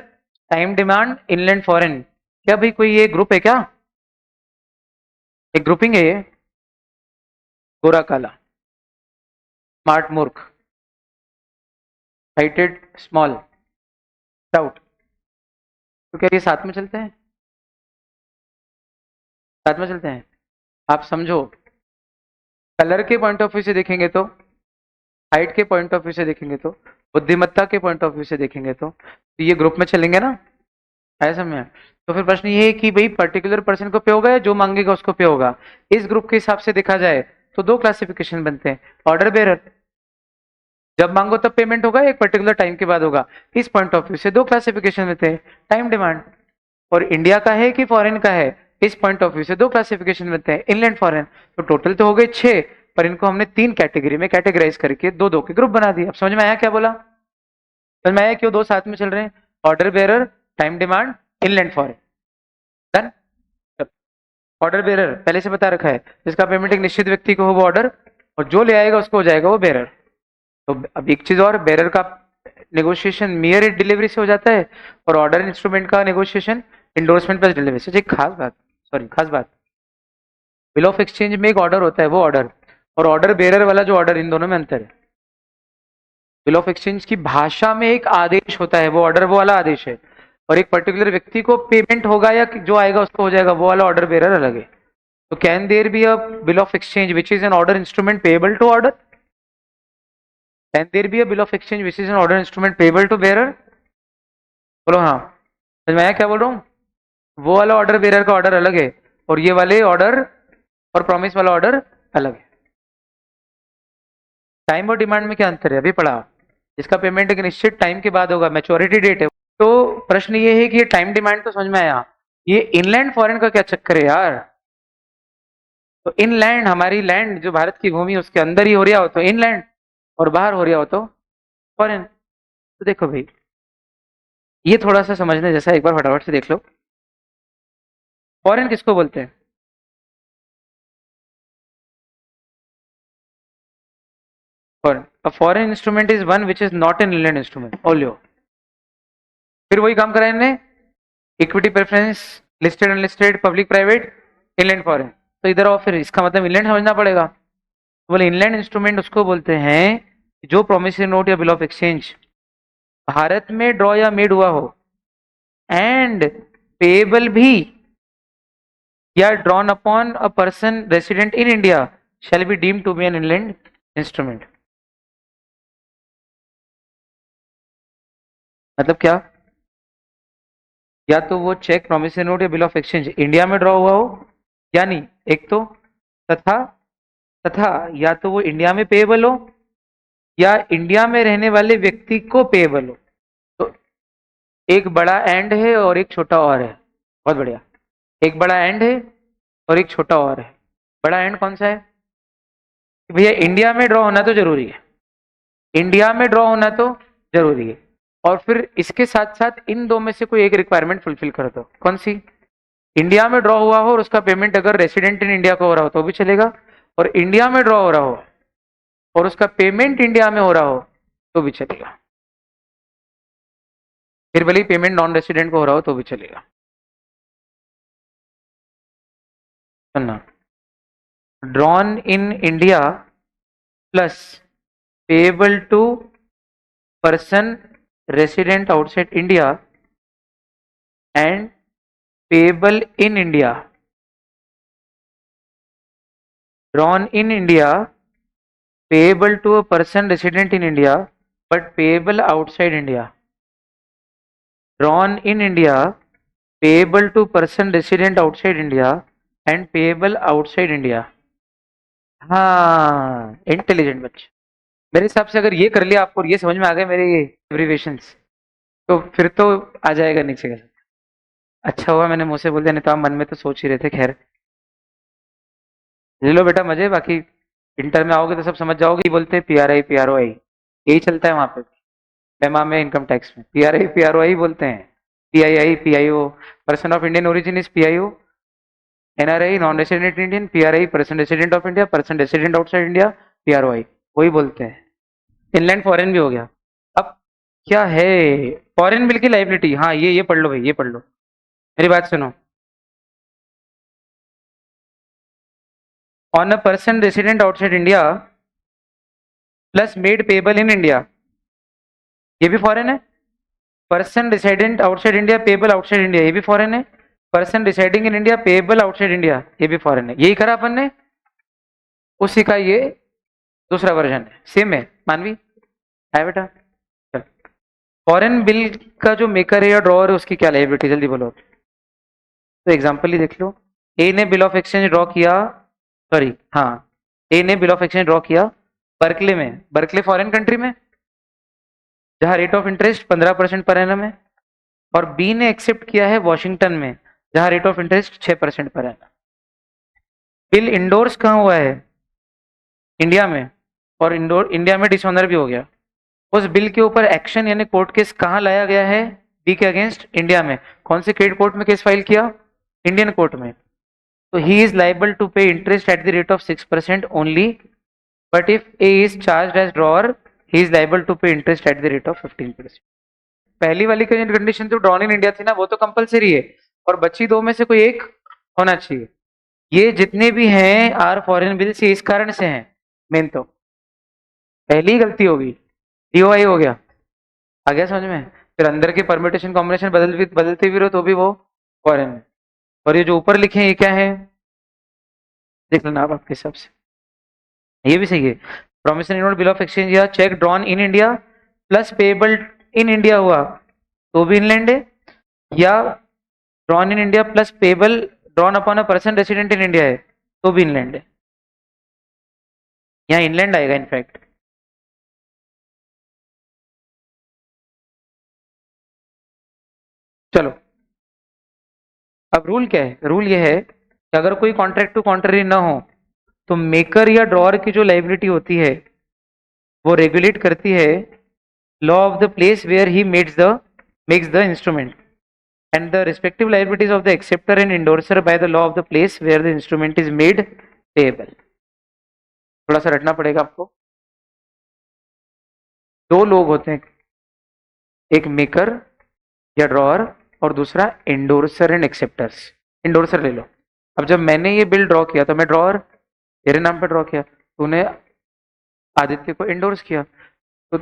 Speaker 1: time demand, inland foreign. क्या भाई कोई ये ग्रुप है क्या, एक ग्रुपिंग है ये, गोरा काला, स्मार्ट मूर्ख, हाइटेड स्मॉल, डाउट। तो क्या ये साथ में चलते हैं, साथ में चलते हैं। आप समझो, कलर के पॉइंट ऑफ व्यू से देखेंगे तो, हाइट के पॉइंट ऑफ व्यू से देखेंगे तो, बुद्धिमत्ता के पॉइंट ऑफ व्यू से देखेंगे तो ये ग्रुप में चलेंगे ना, ऐसा में। तो फिर प्रश्न ये है कि भाई पर्टिकुलर पर्सन को पे होगा या जो मांगेगा उसको पे होगा। इस ग्रुप के हिसाब से देखा जाए तो दो क्लासिफिकेशन बनते हैं। ऑर्डर बेरर, जब मांगो तब पेमेंट होगा, एक पर्टिकुलर टाइम के बाद होगा। इस पॉइंट ऑफ व्यू से दो क्लासिफिकेशन बनते हैं, टाइम डिमांड, और इंडिया का है कि फॉरेन का है, इस पॉइंट ऑफ व्यू से दो क्लासिफिकेशन बनते हैं, इनलैंड फॉरेन। तो टोटल तो हो गए 6, पर इनको हमने 3 कैटेगरी में कैटेगराइज करके दो दो के ग्रुप बना दिए। अब समझ में आया क्या बोला, समझ में आया क्यों दो साथ में चल रहे हैं, order bearer, time demand, inland foreign. Done. Order bearer पहले से बता रखा है, जिसका पेमेंट एक निश्चित व्यक्ति को हो वो ऑर्डर, और जो ले आएगा उसको हो जाएगा वो बेरर। तो अब एक चीज और, बेरर का नेगोशिएशन मियर डिलीवरी से हो जाता है, और ऑर्डर इंस्ट्रूमेंट का नेगोशिएशन इंडोर्समेंट प्लस डिलीवरी से। एक खास बात, सॉरी खास बात, बिल ऑफ एक्सचेंज में एक ऑर्डर होता है वो ऑर्डर, और ऑर्डर बेरर वाला जो ऑर्डर, इन दोनों में अंतर है। बिल ऑफ एक्सचेंज की भाषा में एक आदेश होता है, वो ऑर्डर वो वाला आदेश है, और एक पर्टिकुलर व्यक्ति को पेमेंट होगा या जो आएगा उसको हो जाएगा वो वाला ऑर्डर बेरर अलग है। तो can there be a bill of exchange which is an order instrument payable to order, can there be a bill of exchange which is an order instrument payable to bearer. बोलो हाँ, समझ में आया क्या बोल रहा हूँ। वो वाला ऑर्डर बेरर का ऑर्डर अलग है, और ये वाले ऑर्डर और प्रॉमिस वाला ऑर्डर अलग है। टाइम और डिमांड में क्या अंतर है, अभी पढ़ा। इसका पेमेंट एक निश्चित टाइम के बाद होगा, मैच्योरिटी डेट है। तो प्रश्न ये है कि ये टाइम डिमांड तो समझ में आया, ये इनलैंड फॉरेन का क्या चक्कर है यार। तो इनलैंड, हमारी लैंड जो भारत की भूमि उसके अंदर ही हो रहा हो तो इनलैंड, और बाहर हो रहा हो तो फॉरेन। तो देखो भाई, ये थोड़ा सा समझने जैसा, एक बार फटाफट से देख लो। फॉरेन किसको बोलते हैं, foreign, a foreign instrument is one which is not an inland instrument. Oleo, फिर वही काम करा इनने, equity preference, listed unlisted, public private, inland foreign. तो इधर आओ, फिर इसका मतलब इनलैंड समझना पड़ेगा। तो बोले इनलैंड इंस्ट्रूमेंट उसको बोलते हैं जो प्रोमिसरी नोट या बिल ऑफ एक्सचेंज भारत में ड्रॉ या मेड हुआ हो, एंड पेएबल भी या drawn upon a person resident in India shall be deemed to be an inland instrument. मतलब क्या? या तो वो चेक, प्रॉमिसरी नोट या बिल ऑफ एक्सचेंज इंडिया में ड्रॉ हुआ हो, यानी एक तो, तथा तथा या तो वो इंडिया में पेएबल हो या इंडिया में रहने वाले व्यक्ति को पेएबल हो। तो एक बड़ा एंड है और एक छोटा और है। बहुत बढ़िया। एक बड़ा एंड है और एक छोटा और है। बड़ा एंड कौन सा है कि भैया इंडिया में ड्रॉ होना तो जरूरी है, इंडिया में ड्रॉ होना तो जरूरी है, और फिर इसके साथ साथ इन दो में से कोई एक रिक्वायरमेंट फुलफिल कर दो। कौन सी? इंडिया में ड्रॉ हुआ हो और उसका पेमेंट अगर रेसिडेंट इन इंडिया को हो रहा हो तो भी चलेगा, और इंडिया में ड्रॉ हो रहा हो और उसका पेमेंट इंडिया में हो रहा हो तो भी चलेगा। फिर भले ही पेमेंट नॉन रेसिडेंट को हो रहा हो तो भी चलेगा। सुनना, drawn in India plus payable to person resident outside India and payable in India. Drawn in India, payable to a person resident in India but payable outside India. Drawn in India, payable to person resident outside India and payable outside India. हाँ, इंटेलिजेंट बच्चे। मेरे हिसाब से अगर ये कर लिया आपको, ये समझ में आ गए मेरे ये एब्रीवेशंस, तो फिर तो आ जाएगा नीचे का। अच्छा हुआ मैंने मुंह से बोल दिया, नहीं तो आप मन में तो सोच ही रहे थे। खैर ले लो बेटा मजे, बाकी इंटर में आओगे तो सब समझ जाओगे। बोलते हैं पीआरआई पीआरओआई, यही चलता है वहां पे पैमा में, इनकम टैक्स में पीआरआई पीआरओआई बोलते हैं। PII PIO, person of Indian origin is PIO. NRI non resident Indian, PRI person resident of India, person resident outside India PROI, वही बोलते हैं। इनलैंड फॉरेन भी हो गया। अब क्या है फॉरेन बिल की लाइबिलिटी? हाँ ये पढ़ लो भाई, ये पढ़ लो, मेरी बात सुनो। On a person resident outside India plus made payable in India, ये भी फॉरेन है। Person resident outside India payable outside India, ये भी फॉरेन है। Person residing in India payable outside India, ये भी फॉरेन है। यही करा अपन ने, उसी का ये दूसरा वर्जन है, सेम है। मानवी है बेटा? चल, फॉरेन बिल का जो मेकर है या ड्रॉअर है उसकी क्या लायबिलिटी, जल्दी बोलो। तो एग्जांपल ही देख लो। ए ने बिल ऑफ एक्सचेंज ड्रॉ किया, सॉरी हाँ, ए ने बिल ऑफ एक्सचेंज ड्रॉ किया बर्कले में, बर्कले फॉरेन कंट्री में जहां rate of interest 15% per annum है, और बी ने एक्सेप्ट किया है वॉशिंगटन में जहां rate of interest 6% per annum. Bill endorse कहाँ हुआ है? इंडिया में, और इंडिया में डिसऑनर भी हो गया। उस बिल के ऊपर एक्शन यानी कोर्ट केस कहाँ लाया गया है? बी के अगेंस्ट इंडिया में। कौन से क्रेडिट कोर्ट में केस फाइल किया? इंडियन कोर्ट में। तो he is liable to pay interest at the rate of 6% only, but if A is charge as drawer he is liable to pay interest at the rate of 15%। पहली वाली कंडीशन तो ड्रॉन इन इंडिया थी ना, वो तो कंपलसरी है, और बची दो में से कोई एक होना चाहिए। ये जितने भी हैं आर फॉरेन बिल्स, ये इस कारण से हैं। मेन तो पहली गलती होगी, डीओआई हो गया, आ गया समझ में? फिर अंदर के परमिटेशन कॉम्बिनेशन बदलते भी रहो तो भी वो फॉरेन है। और ये जो ऊपर लिखे हैं ये क्या है, देख लेना आप आपके हिसाब से, ये भी सही है। Promissory note, bill of exchange या cheque drawn in India plus payable in India हुआ तो भी इनलैंड है, या drawn in India plus payable drawn upon a person resident in India है तो भी इनलैंड है। यहाँ इनलैंड आएगा इनफैक्ट। चलो, अब रूल क्या है? रूल ये है कि अगर कोई कॉन्ट्रैक्ट टू कॉन्ट्ररी ना हो तो मेकर या ड्रॉअर की जो लाइबिलिटी होती है वो रेगुलेट करती है law of the place where he makes the instrument, and the respective liabilities of the acceptor and endorser by the law of the place where the instrument is made payable। थोड़ा सा रटना पड़ेगा आपको। दो लोग होते हैं, एक मेकर या ड्रॉअर और दूसरा एंडोर्सर एंड एक्सेप्टर्स। एंडोर्सर ले लो, अब जब मैंने ये बिल ड्रॉ किया तो मैं ड्रॉअर, तेरे नाम पे ड्रॉ किया, तूने आदित्य को एंडोर्स किया, तो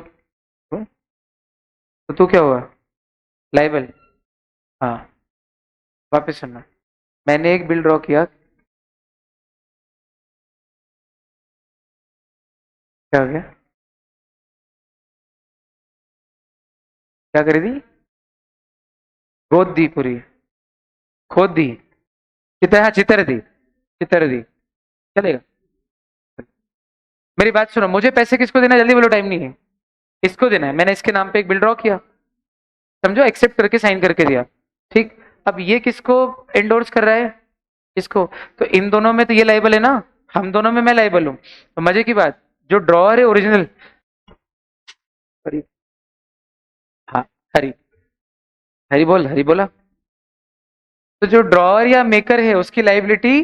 Speaker 1: तू क्या हुआ? लाइबल। हाँ, वापस सुनना। मैंने एक बिल ड्रॉ किया, क्या हो गया? क्या करी थी? गोद दी पूरी, खोद दी, चितर, हाँ चितर दी, चितर दी, चलेगा। मेरी बात सुनो, मुझे पैसे किसको देना है, जल्दी बोलो, टाइम नहीं है। इसको देना है, मैंने इसके नाम पे एक बिल ड्रॉ किया, समझो, एक्सेप्ट करके साइन करके दिया, ठीक। अब ये किसको एंडोर्स कर रहा है? इसको। तो इन दोनों में तो ये लाइबल है ना, हम दोनों में मैं लाइबल हूँ। तो मजे की बात, जो ड्रॉअर है ओरिजिनल, हरी, हाँ, हरी, हरी बोल, हरी बोला। तो जो ड्रॉअर या मेकर है उसकी लाइबिलिटी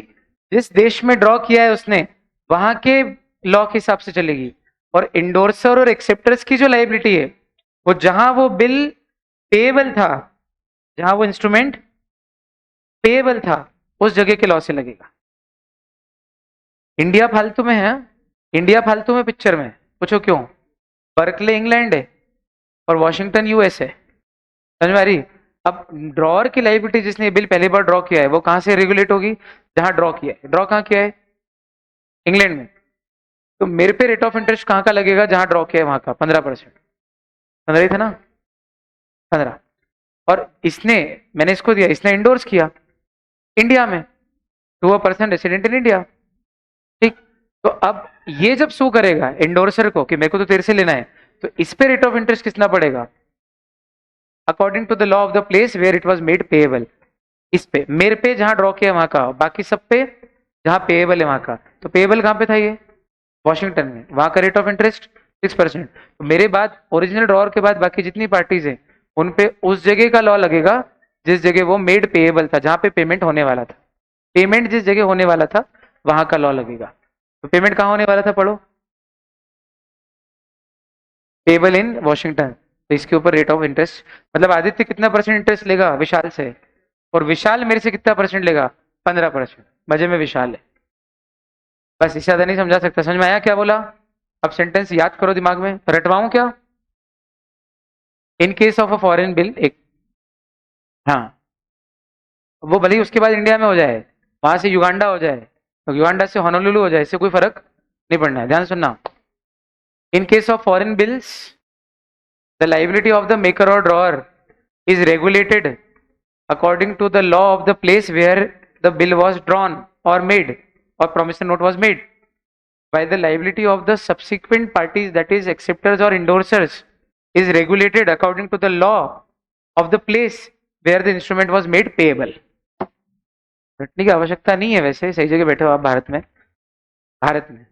Speaker 1: जिस देश में ड्रॉ किया है उसने, वहां के लॉ के हिसाब से चलेगी। और इंडोर्सर और एक्सेप्टर्स की जो लाइबिलिटी है, वो जहां वो बिल पेएबल था, जहां वो इंस्ट्रूमेंट पेएबल था, उस जगह के लॉ से लगेगा। इंडिया फालतू में है, इंडिया फालतू में पिक्चर में, पूछो क्यों? बर्कले इंग्लैंड है और वॉशिंगटन यूएस है, समझ में आ रही? अब ड्रॉअर की लाइबिलिटी जिसने बिल पहली बार ड्रॉ किया है, वो कहां से रेगुलेट होगी? जहां ड्रॉ किया है। ड्रॉ कहां किया है? इंग्लैंड में। तो मेरे पे रेट ऑफ इंटरेस्ट कहां का लगेगा? जहां ड्रॉ किया है वहां का 15%। 15 ही था ना? 15। और इसने, मैंने इसको दिया, इसने इंडोर्स किया इंडिया में, to a person resident in India, ठीक। तो अब ये जब सू करेगा इंडोर्सर को कि मेरे को तो तेरे से लेना है, तो इस पे रेट ऑफ इंटरेस्ट कितना पड़ेगा? According to the law of the place where it was made payable. इस पे, मेरे पे जहां ड्रॉ किया वहां का, बाकी सब पे जहां पेएबल है वहां का। तो पेएबल कहां पे था ये? वॉशिंगटन में। वहां का रेट ऑफ इंटरेस्ट 6%। तो मेरे बाद, ओरिजिनल ड्रॉअर के बाद बाकी जितनी पार्टीज है, उन पे उस जगह का लॉ लगेगा जिस जगह वो मेड पेएबल था, जहां पे पेमेंट होने वाला था। पेमेंट जिस जगह होने वाला था वहां का लॉ लगेगा। तो पेमेंट कहां होने वाला था, पढ़ो। Payable in Washington. तो इसके ऊपर रेट ऑफ इंटरेस्ट, मतलब आदित्य कितना परसेंट इंटरेस्ट लेगा विशाल से, और विशाल मेरे से कितना परसेंट लेगा? 15%। मजे में विशाल है। बस इससे ज्यादा नहीं समझा सकता। समझ में आया क्या बोला? अब सेंटेंस याद करो दिमाग में, रटवाऊं क्या? In case of a foreign bill, एक, हाँ, वो भले ही उसके बाद इंडिया में हो जाए, वहां से युगांडा हो जाए, तो युगांडा से होनोलुलु हो जाए, इससे कोई फर्क नहीं पड़ना है। ध्यान सुनना। In case of foreign bills, the liability of the maker or drawer is regulated according to the law of the place where the bill was drawn or made or promissory note was made, while the liability of the subsequent parties, that is acceptors or endorsers, is regulated according to the law of the place where the instrument was made payable. रटने की आवश्यकता नहीं है, वैसे सही जगह बैठे हो आप भारत में, भारत में।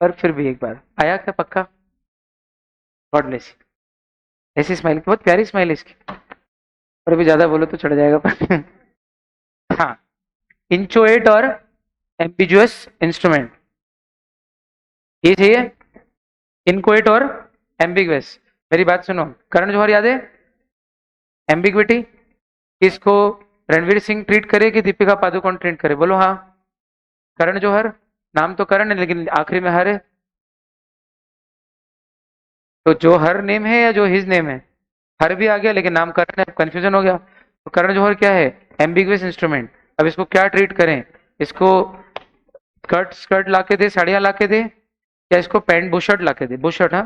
Speaker 1: पर फिर भी एक बार आया क्या? पक्का? God bless. ऐसी स्माइल, बहुत प्यारी स्माइल है इसकी, और अभी ज्यादा बोलो तो चढ़ जाएगा पर हाँ, इंचोएट और एम्बिजुअस इंस्ट्रूमेंट, ये चाहिए। इनकोएट और एम्बिगुअस। मेरी बात सुनो, करण जौहर याद है? एम्बिग्विटी, किसको रणवीर सिंह ट्रीट करे कि दीपिका पादुकोण ट्रीट करे? बोलो हाँ। करण जौहर, नाम तो करण है लेकिन आखिरी में हर है, तो जो हर नेम है या जो हिज नेम है? हर भी आ गया लेकिन नाम करण है, कंफ्यूजन हो गया। तो करण जौहर क्या है? Ambiguous instrument. अब इसको क्या ट्रीट करें? इसको स्कर्ट स्कर्ट लाके दे, साड़ियां लाके दे, या इसको पैंट बुशर्ट लाके दे? बुशर्ट, हाँ,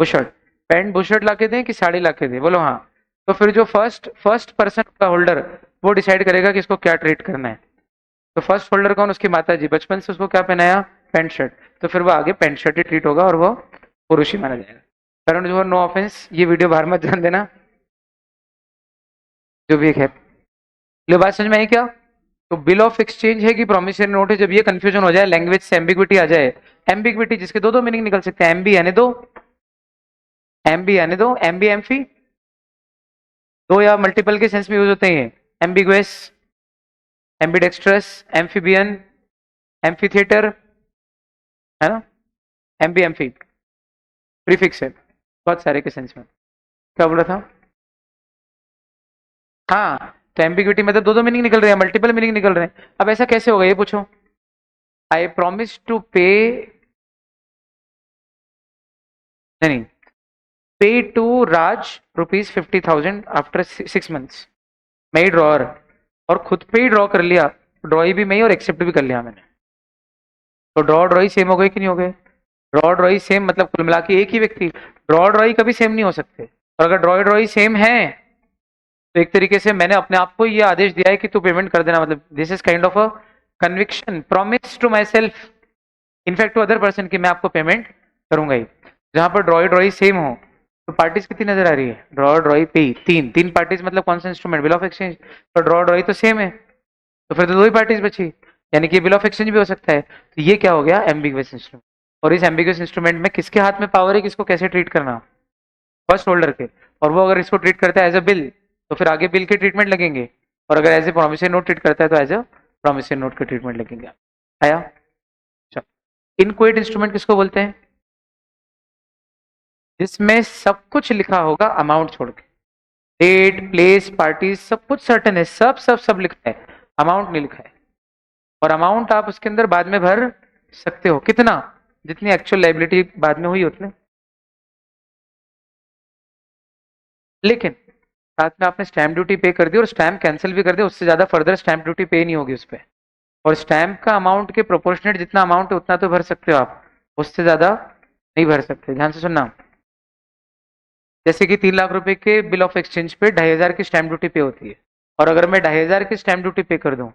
Speaker 1: बुशर्ट। पैंट बुशर्ट लाके दें कि साड़ी लाके दे? बोलो हाँ। तो फिर जो फर्स्ट फर्स्ट पर्सन का होल्डर, वो डिसाइड करेगा कि इसको क्या ट्रीट करना है। तो फर्स्ट होल्डर कौन? उसकी माता जी, बचपन से उसको क्या पहनाया? Pant shirt. तो फिर वो आगे पैंट शर्ट ही ट्रीट होगा और वो पुरुष ही माना जाएगा। करण जौहर, नो ऑफेंस, ये वीडियो बाहर मत जान देना, जो भी एक है। लो, बात समझ में आई क्या? तो बिल ऑफ एक्सचेंज है कि प्रोमिसरी नोट है, जब ये कंफ्यूजन हो जाए, लैंग्वेज से एम्बिग्विटी आ जाए, एम्बिग्विटी जिसके दो दो मीनिंग निकल सकते हैं, एमबी आने दो, एमबी आने दो, एमबी एम्फी, दो या मल्टीपल के सेंस में यूज होते हैं। एम्बिगुअस, एम्बिडेक्स्ट्रस, एम्फीबियन, एम्फीथिएटर, है ना? एम्बी एम्फी प्रीफिक्स है बहुत सारे के सेंस में। क्या बोला था? हाँ, तो एम्बिग्विटी में तो दो दो मीनिंग निकल रहे हैं, मल्टीपल मीनिंग निकल रहे हैं। अब ऐसा कैसे होगा ये पूछो? आई प्रॉमिस टू पे, नहीं, pay to Raj rupees 50,000 after 6 months। मैं ही ड्रॉअर, और खुद पे ही ड्रॉ कर लिया, ड्रॉई भी मैं ही और एक्सेप्ट भी कर लिया मैंने, तो ड्रॉ ड्रॉई सेम हो गए कि नहीं हो गए? ड्रॉ ड्रॉई सेम मतलब कुल मिला के एक ही व्यक्ति, ड्रॉ ड्रॉई कभी सेम नहीं हो सकते, और अगर ड्रॉ ड्रॉई सेम है तो एक तरीके से मैंने अपने आप को ये आदेश दिया है कि तू पेमेंट कर देना, मतलब this is kind of a conviction, promise to myself, in fact to other person कि मैं आपको पेमेंट करूंगा ही। जहां पर ड्रॉई ड्रॉई सेम हो तो पार्टीज कितनी नजर आ रही है? ड्रॉ ड्रॉई पे तीन तीन पार्टीज, मतलब कौन सा इंस्ट्रूमेंट? Bill of exchange. तो ड्रॉ ड्रॉई तो सेम है, तो फिर तो दो ही पार्टीज बची, यानी कि बिल ऑफ एक्सचेंज भी हो सकता है। तो ये क्या हो गया? Ambiguous instrument. और इस एम्बिगुअस इंस्ट्रूमेंट में किसके हाथ में पावर है किसको कैसे ट्रीट करना? फर्स्ट होल्डर के, और वो अगर इसको ट्रीट करता है एज अ बिल तो फिर आगे बिल के ट्रीटमेंट लगेंगे, और अगर as a promissory note treat करता है तो एज अ प्रोमिसरी नोट के ट्रीटमेंट लगेंगे। आया? इनक्वेट इंस्ट्रूमेंट किसको बोलते हैं? जिसमें सब कुछ लिखा होगा अमाउंट छोड़ के, डेट प्लेस पार्टी सब कुछ सर्टेन है, सब सब सब लिखा है, अमाउंट नहीं लिखा है। और अमाउंट आप उसके अंदर बाद में भर सकते हो, कितना? जितनी एक्चुअल लाइबिलिटी बाद में हुई उतने। लेकिन साथ में आपने स्टैंप ड्यूटी पे कर दी और स्टैंप कैंसिल भी कर दिया, उससे ज्यादा फर्दर स्टैंप ड्यूटी पे नहीं होगी उस पर, और स्टैंप का अमाउंट के प्रोपोर्शनेट जितना अमाउंट है उतना तो भर सकते हो आप, उससे ज्यादा नहीं भर सकते। ध्यान से सुनना, जैसे कि 3 लाख रुपए के बिल ऑफ एक्सचेंज पे 2,500 की स्टैंप ड्यूटी पे होती है, और अगर मैं 2,500 की स्टैंप ड्यूटी पे कर दूं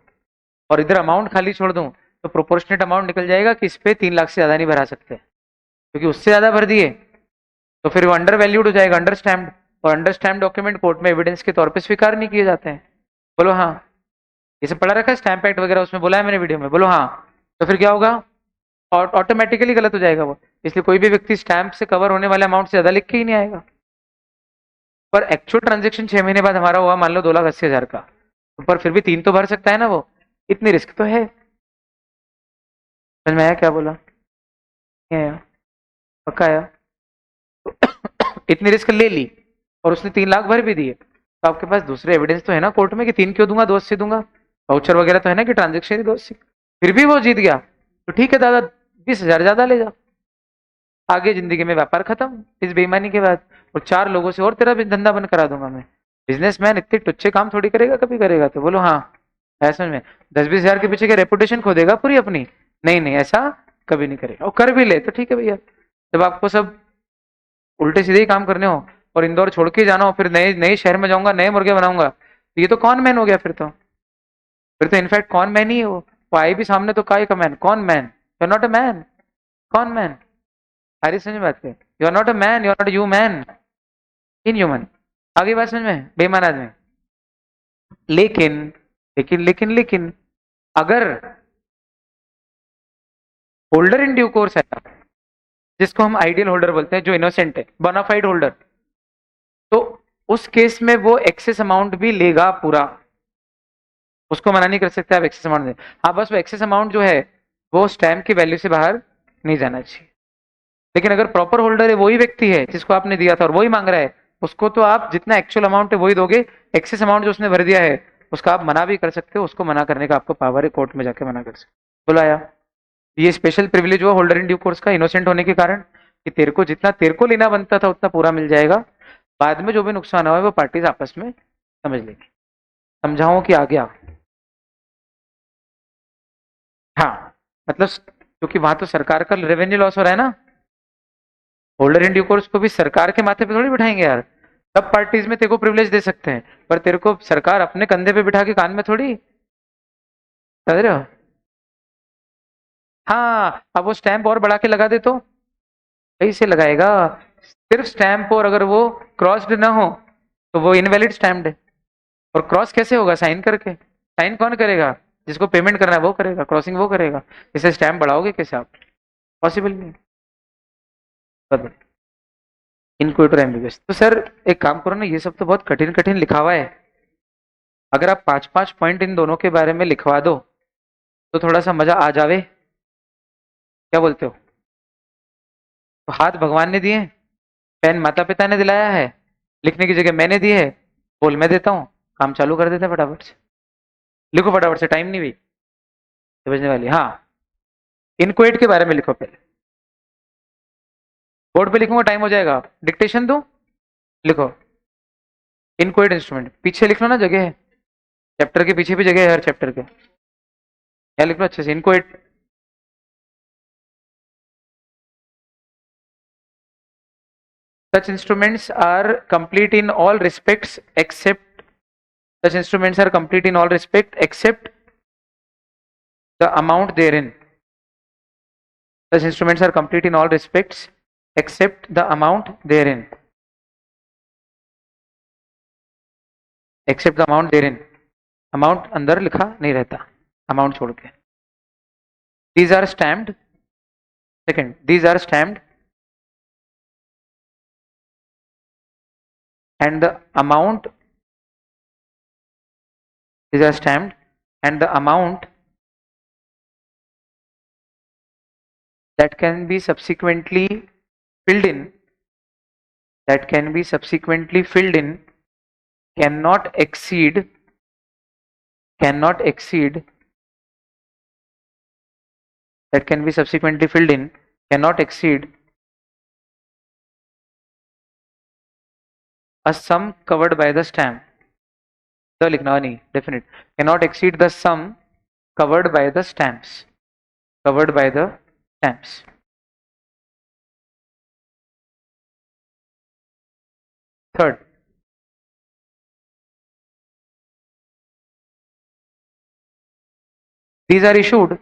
Speaker 1: और इधर अमाउंट खाली छोड़ दूं तो प्रोपोर्शनेट अमाउंट निकल जाएगा कि इस पे 3 लाख से ज्यादा नहीं भरा सकते, क्योंकि उससे ज्यादा भर दिए तो फिर वो अंडर वैल्यूड हो जाएगा, अंडर स्टैम्प्ड, और अंडर स्टैम्प डॉक्यूमेंट कोर्ट में एविडेंस के तौर पे स्वीकार नहीं किए जाते हैं। बोलो हाँ। ये सब पढ़ा रखा है स्टैम्प एक्ट वगैरह, उसमें बोला है मैंने वीडियो में, बोलो हाँ। तो फिर क्या होगा? और ऑटोमेटिकली गलत हो जाएगा वो, इसलिए कोई भी व्यक्ति स्टैम्प से कवर होने वाले अमाउंट से ज्यादा लिख के ही नहीं आएगा। पर एक्चुअल ट्रांजेक्शन 6 महीने बाद हमारा हुआ मान लो 2,80,000 का, तो पर फिर भी 3 तो भर सकता है ना वो, इतनी रिस्क तो है। समझ में आया क्या बोला? नहीं आया? पक्का आया? इतनी रिस्क ले ली और उसने 3 लाख भर भी दिए, तो आपके पास दूसरे एविडेंस तो है ना कोर्ट में कि 3 क्यों दूंगा, 280 दूंगा, वाउचर वगैरह तो है ना कि ट्रांजेक्शन ही 280। फिर भी वो जीत गया तो ठीक है दादा, 20,000 ज्यादा ले जा, आगे जिंदगी में व्यापार खत्म इस बेईमानी के बाद, और 4 लोगों से और तेरा भी धंधा बंद करा दूंगा मैं। बिजनेसमैन इतने टुच्चे काम थोड़ी करेगा, कभी करेगा? तो बोलो हाँ। ऐसा में 10-20 हजार के पीछे क्या रेपुटेशन खो देगा पूरी अपनी? नहीं नहीं, ऐसा कभी नहीं करेगा, और कर भी ले तो ठीक है भैया। जब आपको सब उल्टे सीधे ही काम करने हो और इंदौर छोड़ के जाना हो, फिर नए नए शहर में जाऊंगा, नए मुर्गे बनाऊंगा, तो ये तो कौन मैन हो गया फिर तो इनफैक्ट कौन मैन ही है वो आए भी सामने तो काय का मैन, कौन man? You are not a man, कौन मैन? सारी समझ बात है, you are not a man, you are not you man, in human. आगे बात समझ में? बेईमान आदमी। लेकिन लेकिन अगर होल्डर इन ड्यू कोर्स है, जिसको हम आइडियल होल्डर बोलते हैं, जो इनोसेंट है, बोनाफाइड होल्डर, तो उस केस में वो एक्सेस अमाउंट भी लेगा पूरा, उसको मना नहीं कर सकते आप एक्सेस अमाउंट दे। हाँ बस वो एक्सेस अमाउंट जो है वो स्टैम्प की वैल्यू से बाहर नहीं जाना चाहिए। लेकिन अगर प्रॉपर होल्डर है वही व्यक्ति है जिसको आपने दिया था और वही मांग रहा है, उसको तो आप जितना एक्चुअल अमाउंट है वही दोगे, एक्सेस अमाउंट जो उसने भर दिया है उसका आप मना भी कर सकते हो, उसको मना करने का आपको पावर है, कोर्ट में जाके मना कर सकते हो। बोला आया? ये स्पेशल प्रिविलेज हुआ होल्डर इन ड्यू कोर्स का, इनोसेंट होने के कारण, कि तेरे को जितना तेरे को लेना बनता था उतना पूरा मिल जाएगा, बाद में जो भी नुकसान हुआ है वो पार्टीज आपस में समझ लेंगी। समझाऊं कि आ गया? हाँ, मतलब क्योंकि वहां तो सरकार का रेवेन्यू लॉस हो रहा है ना, होल्डर इन ड्यू कोर्स को भी सरकार के माथे पे थोड़ी बिठाएंगे यार, सब पार्टीज में तेरे को प्रिविलेज दे सकते हैं, पर तेरे को सरकार अपने कंधे पे बिठा के कान में थोड़ी, समझ रहे हो? हाँ, अब वो स्टैंप और बढ़ा के लगा दे तो कैसे लगाएगा? सिर्फ स्टैंप, और अगर वो क्रॉस्ड ना हो तो वो इनवैलिड स्टैम्प्ड है। और क्रॉस कैसे होगा? साइन करके। साइन कौन करेगा? जिसको पेमेंट करना है वो करेगा, क्रॉसिंग वो करेगा, इसे स्टैम्प बढ़ाओगे कैसे आप? पॉसिबल नहीं। इनक्विटर एम्बिगस तो सर एक काम करो ना, ये सब तो बहुत कठिन कठिन लिखा हुआ है, अगर आप 5-5 पॉइंट इन दोनों के बारे में लिखवा दो तो थोड़ा सा मजा आ जावे, क्या बोलते हो? तो हाथ भगवान ने दिए, पेन माता पिता ने दिलाया है, लिखने की जगह मैंने दी है, बोल मैं देता हूँ, काम चालू कर देते हैं फटाफट से। लिखो फटाफट से, टाइम नहीं हुई समझने वाली। हाँ, इनक्वेट के बारे में लिखो पहले, बोर्ड पे लिखूंगा टाइम हो जाएगा, डिक्टेशन दो, लिखो। इनक्वेट इंस्ट्रूमेंट पीछे लिख लो ना, जगह है। चैप्टर के पीछे भी जगह है हर चैप्टर के, क्या लिख लो अच्छे से इनको such instruments are complete in all respects except such instruments are complete in all respect except the amount therein. Such instruments are complete in all respects except the amount therein. Except the amount therein. Amount अंदर लिखा नहीं रहता, amount छोड़ के. These are stamped. Second, these are stamped and the amount. These are stamped and the amount that can be subsequently filled in. That can be subsequently filled in cannot exceed that can be subsequently filled in cannot exceed a sum covered by the stamp. The लिखना नहीं, definite. Cannot exceed the sum covered by the stamps. Covered by the stamps. Third, these are issued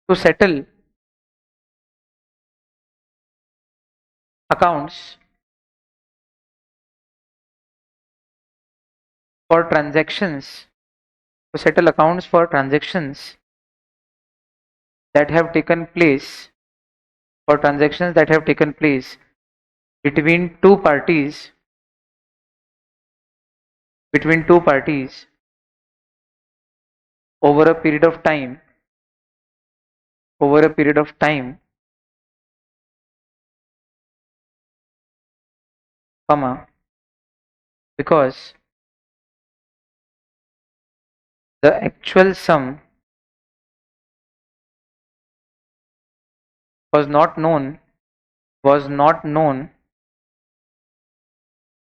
Speaker 1: to settle accounts for transactions that have taken place between two parties over a period of time comma, because the actual sum was not known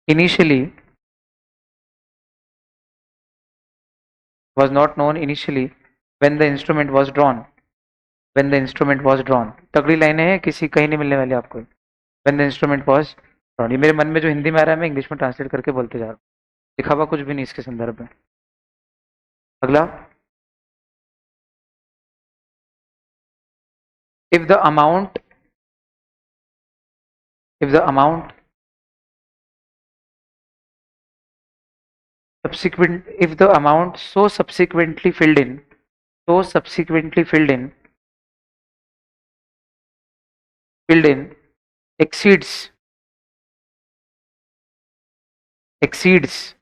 Speaker 1: initially when the instrument was drawn. तगड़ी लाइनें हैं, किसी कहीं नहीं मिलने वाली आपको. when the instrument was drawn. ये मेरे मन में जो हिंदी में आ रहा है मैं इंग्लिश में ट्रांसलेट करके बोलते जा रहा हूँ, लिखा हुआ कुछ भी नहीं इसके संदर्भ में. अगला, if the amount so subsequently filled in exceeds exceeds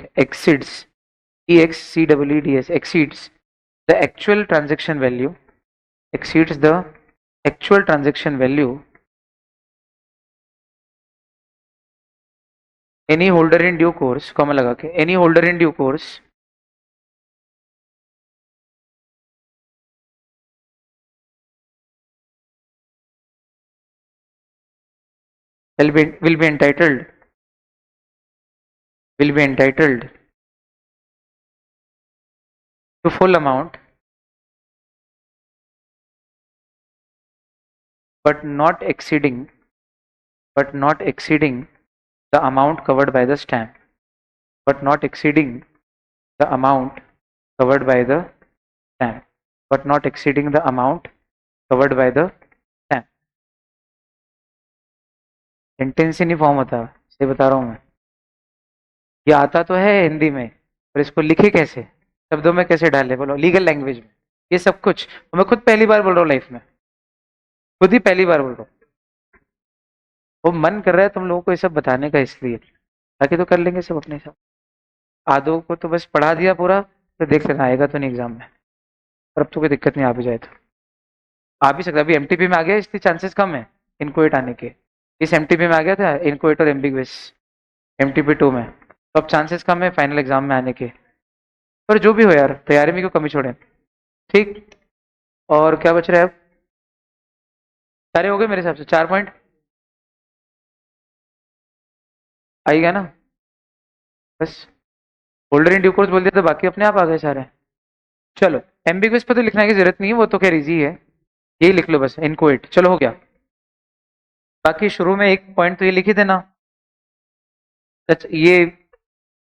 Speaker 1: exceeds the actual transaction value any holder in due course, comma लगा के, any holder in due course will be entitled to full amount but not exceeding the amount covered by the stamp. But not exceeding the amount covered by the stamp. Sentence ही नहीं फॉर्म होता, से बता रहा हूँ मैं. ये आता तो है हिंदी में, पर इसको लिखे कैसे, शब्दों में कैसे डाले, बोलो लीगल लैंग्वेज में. ये सब कुछ मैं खुद पहली बार बोल रहा हूँ लाइफ में, खुद ही पहली बार बोल रहा हूँ. वो मन कर रहा है तुम लोगों को ये सब बताने का, इसलिए. बाकी तो कर लेंगे सब अपने हिसाब. आधो को तो बस पढ़ा दिया पूरा, तो देख लेना आएगा तो नहीं एग्जाम में. पर अब तो कोई दिक्कत नहीं, आ भी जाए तो आ भी सकता. अभी एमटीपी में आ गया इसलिए चांसेस कम है इनकोएट आने के. इस एमटीपी में आ गया था इनकोएट और एमबीबीएस एमटीपी 2 में, तो अब चांसेस कम है फाइनल एग्जाम में आने के. पर जो भी हो यार, तैयारी में क्यों कमी छोड़े. ठीक, और क्या बच रहा है अब. सारे हो गए मेरे हिसाब से 4 पॉइंट आई गया ना बस। होल्डर इन ड्यू कोर्स बोल दिया तो बाकी अपने आप आ गए सारे। चलो एम्बिगुअस पे तो लिखने की जरूरत नहीं है, वो तो खैर इजी है, यही लिख लो बस इनकोएट। चलो हो गया। बाकी शुरू में एक पॉइंट तो ये लिख ही देना, ये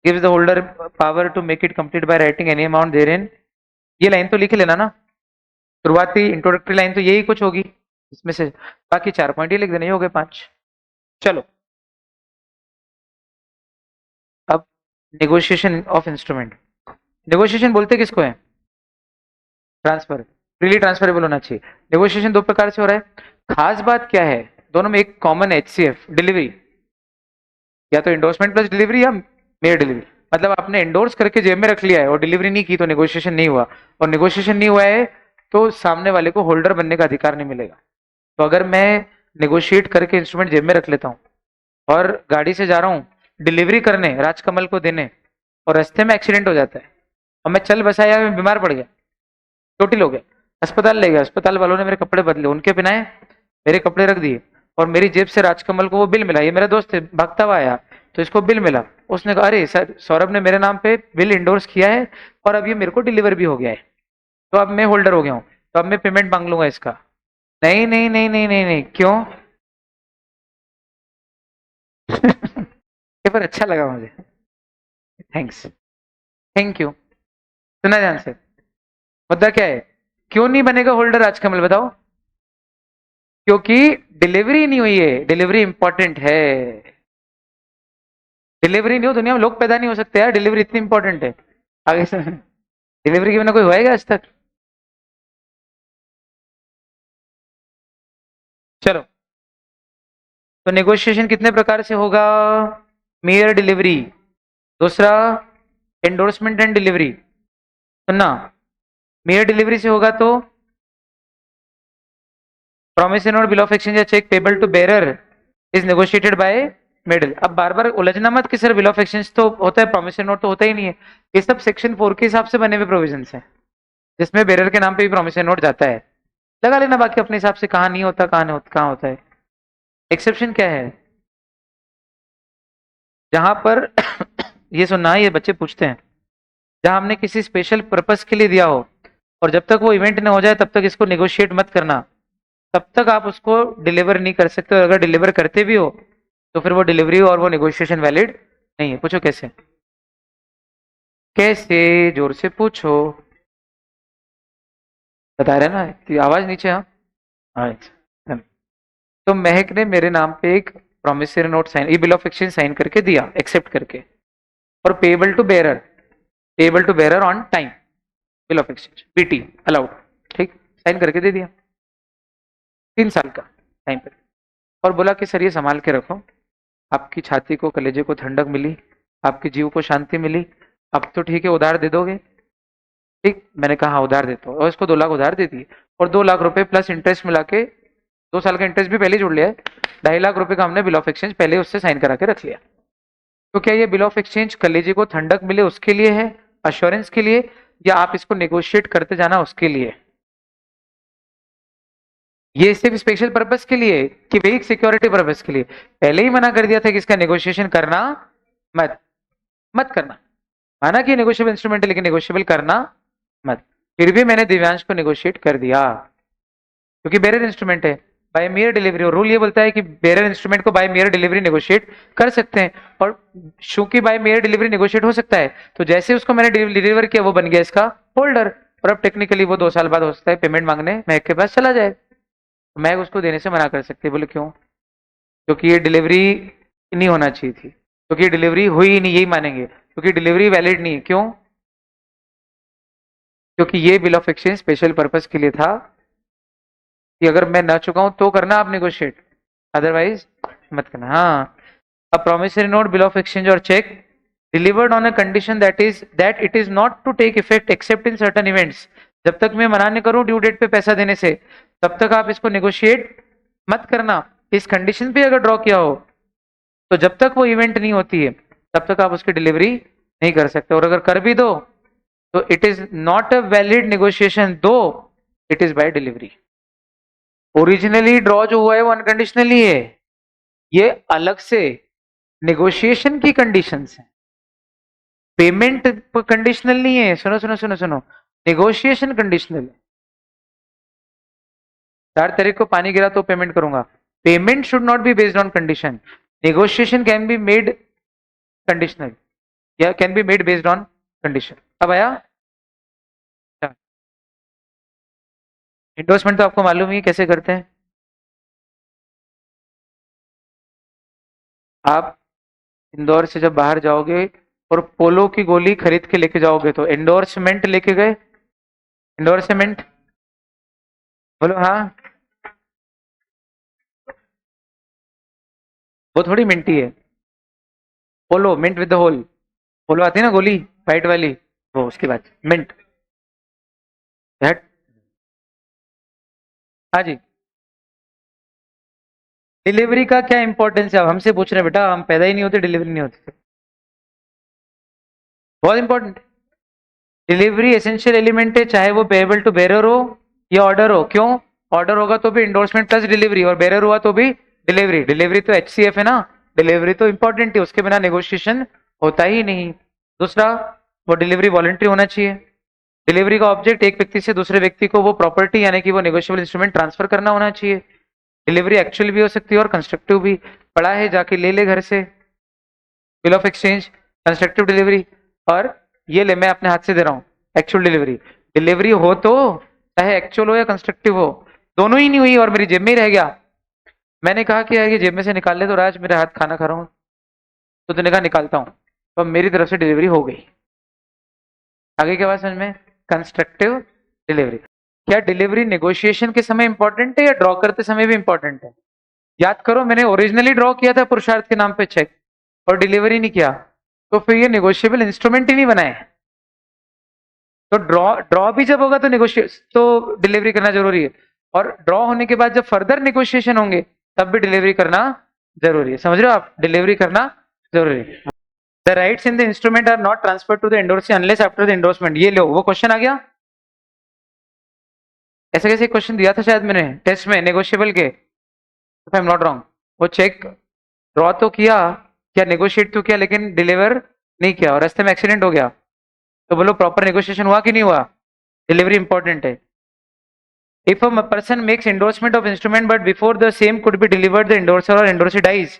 Speaker 1: gives the holder power to make it complete by writing any amount therein। ये लाइन तो लिख ही लेना ना, शुरुआती इंट्रोडक्टरी लाइन तो यही कुछ होगी इसमें से। बाकी 4 पॉइंट ही लिख देने, ये हो गए 5। चलो अब नेगोशिएशन ऑफ इंस्ट्रूमेंट। नेगोशिएशन बोलते किसको है? ट्रांसफर, फ्रीली ट्रांसफरेबल होना चाहिए। नेगोशिएशन दो प्रकार से हो रहा है, खास बात क्या है दोनों में एक कॉमन HCF डिलीवरी, या तो इंडोर्समेंट प्लस डिलीवरी या मेयर डिलीवरी। मतलब आपने इंडोर्स करके जेब में रख लिया है और डिलीवरी नहीं की तो नेगोशिएशन नहीं हुआ, और नेगोशिएशन नहीं हुआ है तो सामने वाले को होल्डर बनने का अधिकार नहीं मिलेगा। तो अगर मैं नेगोशिएट करके इंस्ट्रूमेंट जेब में रख लेता हूँ और गाड़ी से जा रहा हूँ डिलीवरी करने राजकमल को देने, और रास्ते में एक्सीडेंट हो जाता है और मैं चल बसाया, मैं बीमार पड़ गया, चोटिल हो गया, अस्पताल ले गया, अस्पताल वालों ने मेरे कपड़े बदले, उनके पहनाए, मेरे कपड़े रख दिए, और मेरी जेब से राजकमल को वो बिल मिला, ये मेरा दोस्त है भागता हुआ आया तो इसको बिल मिला, उसने कहा अरे सर सौरभ ने मेरे नाम पे बिल इंडोर्स किया है और अब ये मेरे को डिलीवर भी हो गया है, तो अब मैं होल्डर हो गया हूँ, तो अब मैं पेमेंट मांग लूंगा इसका। नहीं नहीं नहीं नहीं नहीं नहीं, क्यों? पेपर अच्छा लगा मुझे, थैंक्स, थैंक यू। सुना ध्यान से, मुद्दा क्या है, क्यों नहीं बनेगा होल्डर राजकमल बताओ? क्योंकि डिलीवरी नहीं हुई है, डिलीवरी इंपॉर्टेंट है। डिलीवरी नहीं हो दुनिया में लोग पैदा नहीं हो सकते यार, डिलीवरी इतनी इंपॉर्टेंट है। आगे से डिलीवरी के बिना कोई होएगा आज तक? चलो तो नेगोशिएशन कितने प्रकार से होगा? मेयर डिलीवरी, दूसरा एंडोर्समेंट एंड डिलीवरी। सुनना, मेयर डिलीवरी से होगा तो promise note, bill of exchange या cheque payable to bearer is negotiated by middle. अब बार बार उलझना मत कि सर बिल ऑफ एक्सचेंज तो होता है, प्रॉमिस नोट तो होता ही नहीं है। ये सब सेक्शन 4 के हिसाब से बने हुए प्रोविजन है, जिसमें बेरर के नाम पे भी प्रॉमिस नोट जाता है। लगा लेना बाकी अपने हिसाब से, कहाँ नहीं होता कहाँ नहीं होता, कहाँ होता है। एक्सेप्शन क्या है? जहां पर ये सुनना है, ये बच्चे पूछते हैं, जहां हमने किसी स्पेशल पर्पस के लिए दिया हो और जब तक वो इवेंट न हो जाए तब तक इसको नेगोशिएट मत करना, तब तक आप उसको डिलीवर नहीं कर सकते, और अगर डिलीवर करते भी हो तो फिर वो डिलीवरी और वो नेगोशिएशन वैलिड नहीं है। पूछो कैसे? कैसे, जोर से पूछो, बता रहे ना कि आवाज नीचे। हाँ हाँ। तो महक ने मेरे नाम पे एक प्रोमिसरी नोट साइन, ये बिल ऑफ एक्सचेंज साइन करके दिया एक्सेप्ट करके, और payable to bearer, payable to bearer on time, bill of exchange BT allowed, ठीक, साइन करके दे दिया 3 साल का टाइम पे, और बोला कि सर ये संभाल के रखो, आपकी छाती को कलेजे को ठंडक मिली, आपके जीव को शांति मिली, अब तो ठीक है उधार दे दोगे? ठीक, मैंने कहा हाँ उधार देता हूँ, और इसको 2 लाख उधार दे दिए, और 2 लाख रुपए प्लस इंटरेस्ट मिला के, 2 साल का इंटरेस्ट भी पहले जोड़ लिया है, 2.5 लाख रुपए का हमने बिल ऑफ एक्सचेंज पहले उससे साइन करा के रख लिया। तो क्या ये बिल ऑफ एक्सचेंज कलेजे को ठंडक मिले उसके लिए है, अश्योरेंस के लिए, या आप इसको नेगोशिएट करते जाना उसके लिए? ये सिर्फ स्पेशल पर्पस के लिए कि वेक सिक्योरिटी पर्पस के लिए? पहले ही मना कर दिया था कि इसका नेगोशिएशन करना मत, मत करना। माना कि नेगोशिएबल इंस्ट्रूमेंट है लेकिन नेगोशिएबल करना मत। फिर भी मैंने दिव्यांश को नेगोशिएट कर दिया क्योंकि बेरर इंस्ट्रूमेंट है, बाय मेयर डिलीवरी, और रूल ये बोलता है कि बेरर इंस्ट्रूमेंट को बाय मेयर डिलीवरी नेगोशिएट कर सकते हैं, और चूंकि बाय मेयर डिलीवरी नेगोशिएट हो सकता है तो जैसे उसको मैंने डिलीवर किया वो बन गया इसका होल्डर, और अब टेक्निकली वो 2 साल बाद हो सकता है पेमेंट मांगने महक के पास चला जाए, तो महक उसको देने से मना कर सकती है। बोले क्यों? क्योंकि ये डिलीवरी नहीं होना चाहिए थी, क्योंकि ये डिलीवरी हुई ही नहीं, यही मानेंगे, क्योंकि डिलीवरी वैलिड नहीं है। क्यों? क्योंकि ये bill of exchange special purpose के लिए था कि अगर मैं ना चुका हूं तो करना आप नेगोशिएट, अदरवाइज मत करना। हाँ, a promissory note, bill of exchange or check delivered on a condition that it is not to take effect except in certain events। जब तक मैं मना नहीं करूं ड्यू डेट पे पैसा देने से तब तक आप इसको नेगोशिएट मत करना। इस कंडीशन पे अगर ड्रॉ किया हो तो जब तक वो इवेंट नहीं होती है तब तक आप उसकी डिलीवरी नहीं कर सकते, और अगर कर भी दो तो it is not a valid negotiation though it is by delivery. Originally draw जो हुआ है वो अनकंडीशनली है, ये अलग से नेगोशिएशन की कंडीशंस है, पेमेंट कंडीशनल नहीं है। सुनो सुनो सुनो सुनो, नेगोशिएशन कंडीशनल है। 4 तारीख को पानी गिरा तो पेमेंट करूंगा, payment should not be based on condition, negotiation can be made conditional या can be made based on condition. अब आया इंडोर्समेंट, तो आपको मालूम ही है कैसे करते हैं। आप इंदौर से जब बाहर जाओगे और पोलो की गोली खरीद के लेके जाओगे तो एंडोर्समेंट लेके गए, एंडोर्समेंट बोलो हाँ। वो थोड़ी मिंटी है, पोलो मिंट विद द होल, पोलो आती है ना गोली वाइट वाली, वो उसकी बात मिंट। दैट हाँ जी। डिलीवरी का क्या इंपॉर्टेंस है, अब हमसे पूछ रहे हैं बेटा, हम पैदा ही नहीं होते डिलीवरी नहीं होती। बहुत इंपॉर्टेंट, डिलीवरी एसेंशियल एलिमेंट है, चाहे वो पेएबल टू बेरर हो या ऑर्डर हो। क्यों? ऑर्डर होगा तो भी इंडोर्समेंट प्लस डिलीवरी, और बेरर हुआ तो भी डिलीवरी। डिलीवरी तो एचसीएफ है ना, डिलीवरी तो इंपॉर्टेंट है, उसके बिना नेगोशिएशन होता ही नहीं। दूसरा, वो डिलीवरी वॉलंटरी होना चाहिए। डिलीवरी का ऑब्जेक्ट एक व्यक्ति से दूसरे व्यक्ति को वो प्रॉपर्टी यानी कि वो नेगोशिएबल इंस्ट्रूमेंट ट्रांसफर करना होना चाहिए। डिलीवरी एक्चुअल भी हो सकती है और कंस्ट्रक्टिव भी, पड़ा है जाके ले ले घर से, bill of exchange, constructive delivery. और ये ले मैं अपने हाथ से दे रहा हूँ एक्चुअल डिलीवरी। डिलीवरी हो तो चाहे एक्चुअल हो या कंस्ट्रक्टिव हो, दोनों ही नहीं हुई और मेरी जेब में ही रह गया, मैंने कहा कि यार ये जेब में से निकाल ले, तो राज मेरे हाथ खाना खा रहा हूँ, तो तूने कहा निकालता हूँ, तो मेरी तरफ से डिलीवरी हो गई। आगे क्या बात समझ में? Constructive delivery. क्या डिलीवरी नेगोशिएशन के समय इंपॉर्टेंट है या ड्रॉ करते समय भी इंपॉर्टेंट है? याद करो, मैंने ओरिजिनली ड्रॉ किया था पुरुषार्थ के नाम पे चेक और डिलीवरी नहीं किया, तो फिर ये नेगोशिएबल इंस्ट्रूमेंट ही नहीं बनाए। तो ड्रॉ ड्रॉ भी जब होगा तो नेगोशिएट तो डिलीवरी करना जरूरी है, और ड्रॉ होने के बाद जब फर्दर नेगोशिएशन होंगे तब भी डिलीवरी करना जरूरी है। समझ रहे हो आप? डिलीवरी करना जरूरी है। The rights in the instrument are not transfer to the endorsee unless after the endorsement. ये लो वो क्वेश्चन आ गया, ऐसे कैसे क्वेश्चन दिया था शायद मैंने टेस्ट में नेगोशिएबल के, if I am not wrong. वो चेक ड्रॉ तो किया, क्या नेगोशिएट तो किया, लेकिन डिलीवर नहीं किया और रास्ते में एक्सीडेंट हो गया, तो बोलो प्रॉपर नेगोशिएशन हुआ कि नहीं हुआ? डिलीवरी इंपॉर्टेंट है। If a person makes endorsement of instrument but before the same could be delivered, the endorser or endorsee dies,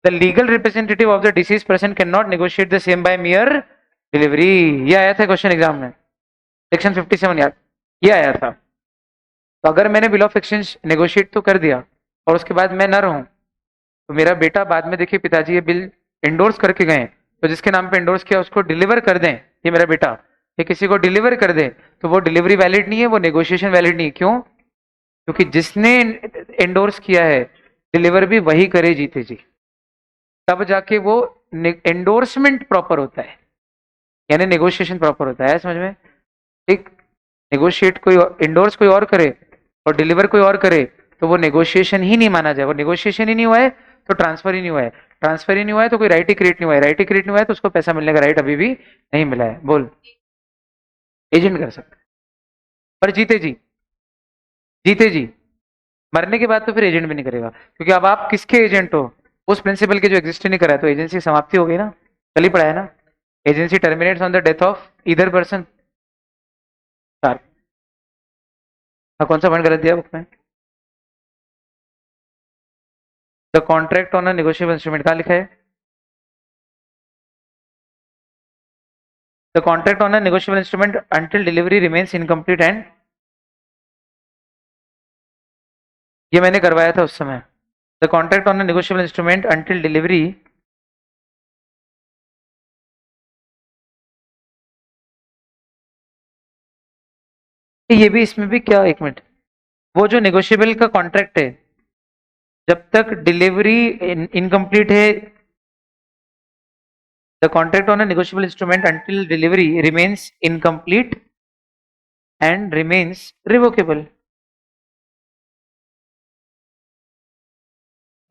Speaker 1: the legal representative of the deceased person cannot negotiate the same by mere delivery। ये आया था क्वेश्चन एग्जाम में, सेक्शन 57 यार, ये आया था। तो अगर मैंने बिल ऑफ एक्सचेंज नेगोशिएट तो कर दिया और उसके बाद मैं न रहूं, तो मेरा बेटा बाद में देखिए पिताजी ये बिल इंडोर्स करके गए, तो जिसके नाम पे इंडोर्स किया उसको डिलीवर कर दें, ये मेरा बेटा ये किसी को डिलीवर कर दे, तो वो डिलीवरी वैलिड नहीं है, वो नेगोशिएशन वैलिड नहीं है। क्यों? क्योंकि जिसने एंडोर्स किया है डिलीवर भी वही करे जीते जी, तब जाके वो एंडोर्समेंट प्रॉपर होता है, यानी नेगोशिएशन प्रॉपर होता है। समझ में? ठीक, नेगोशिएट कोई इंडोर्स कोई और करे और डिलीवर कोई और करे तो वो नेगोशिएशन ही नहीं माना जाए। वो नेगोशिएशन ही नहीं हुआ है तो ट्रांसफर ही नहीं हुआ है, ट्रांसफर ही नहीं हुआ है तो कोई राइट ही क्रिएट नहीं हुआ है, राइट ही क्रिएट नहीं हुआ है तो उसको पैसा मिलने का राइट अभी भी नहीं मिला है। बोल, एजेंट कर सकते पर जीते जी, जीते जी, मरने के बाद तो फिर एजेंट भी नहीं करेगा, क्योंकि अब आप किसके एजेंट हो? उस प्रिंसिपल के जो एग्जिस्ट नहीं करा है, तो एजेंसी समाप्ति हो गई ना, कल ही पढ़ा है ना, agency terminates on the death of either person. कौन सा पॉइंट गलत दिया बुक में? The contract on a negotiable instrument कहाँ लिखा है? The contract on a negotiable instrument until delivery remains incomplete and, ये मैंने करवाया था उस समय। The contract on a negotiable instrument until delivery, ये भी इसमें भी क्या, एक मिनट, वो जो नेगोशिएबल का कॉन्ट्रैक्ट है जब तक डिलीवरी इनकम्प्लीट है, the contract on a negotiable instrument until delivery remains incomplete and remains revocable,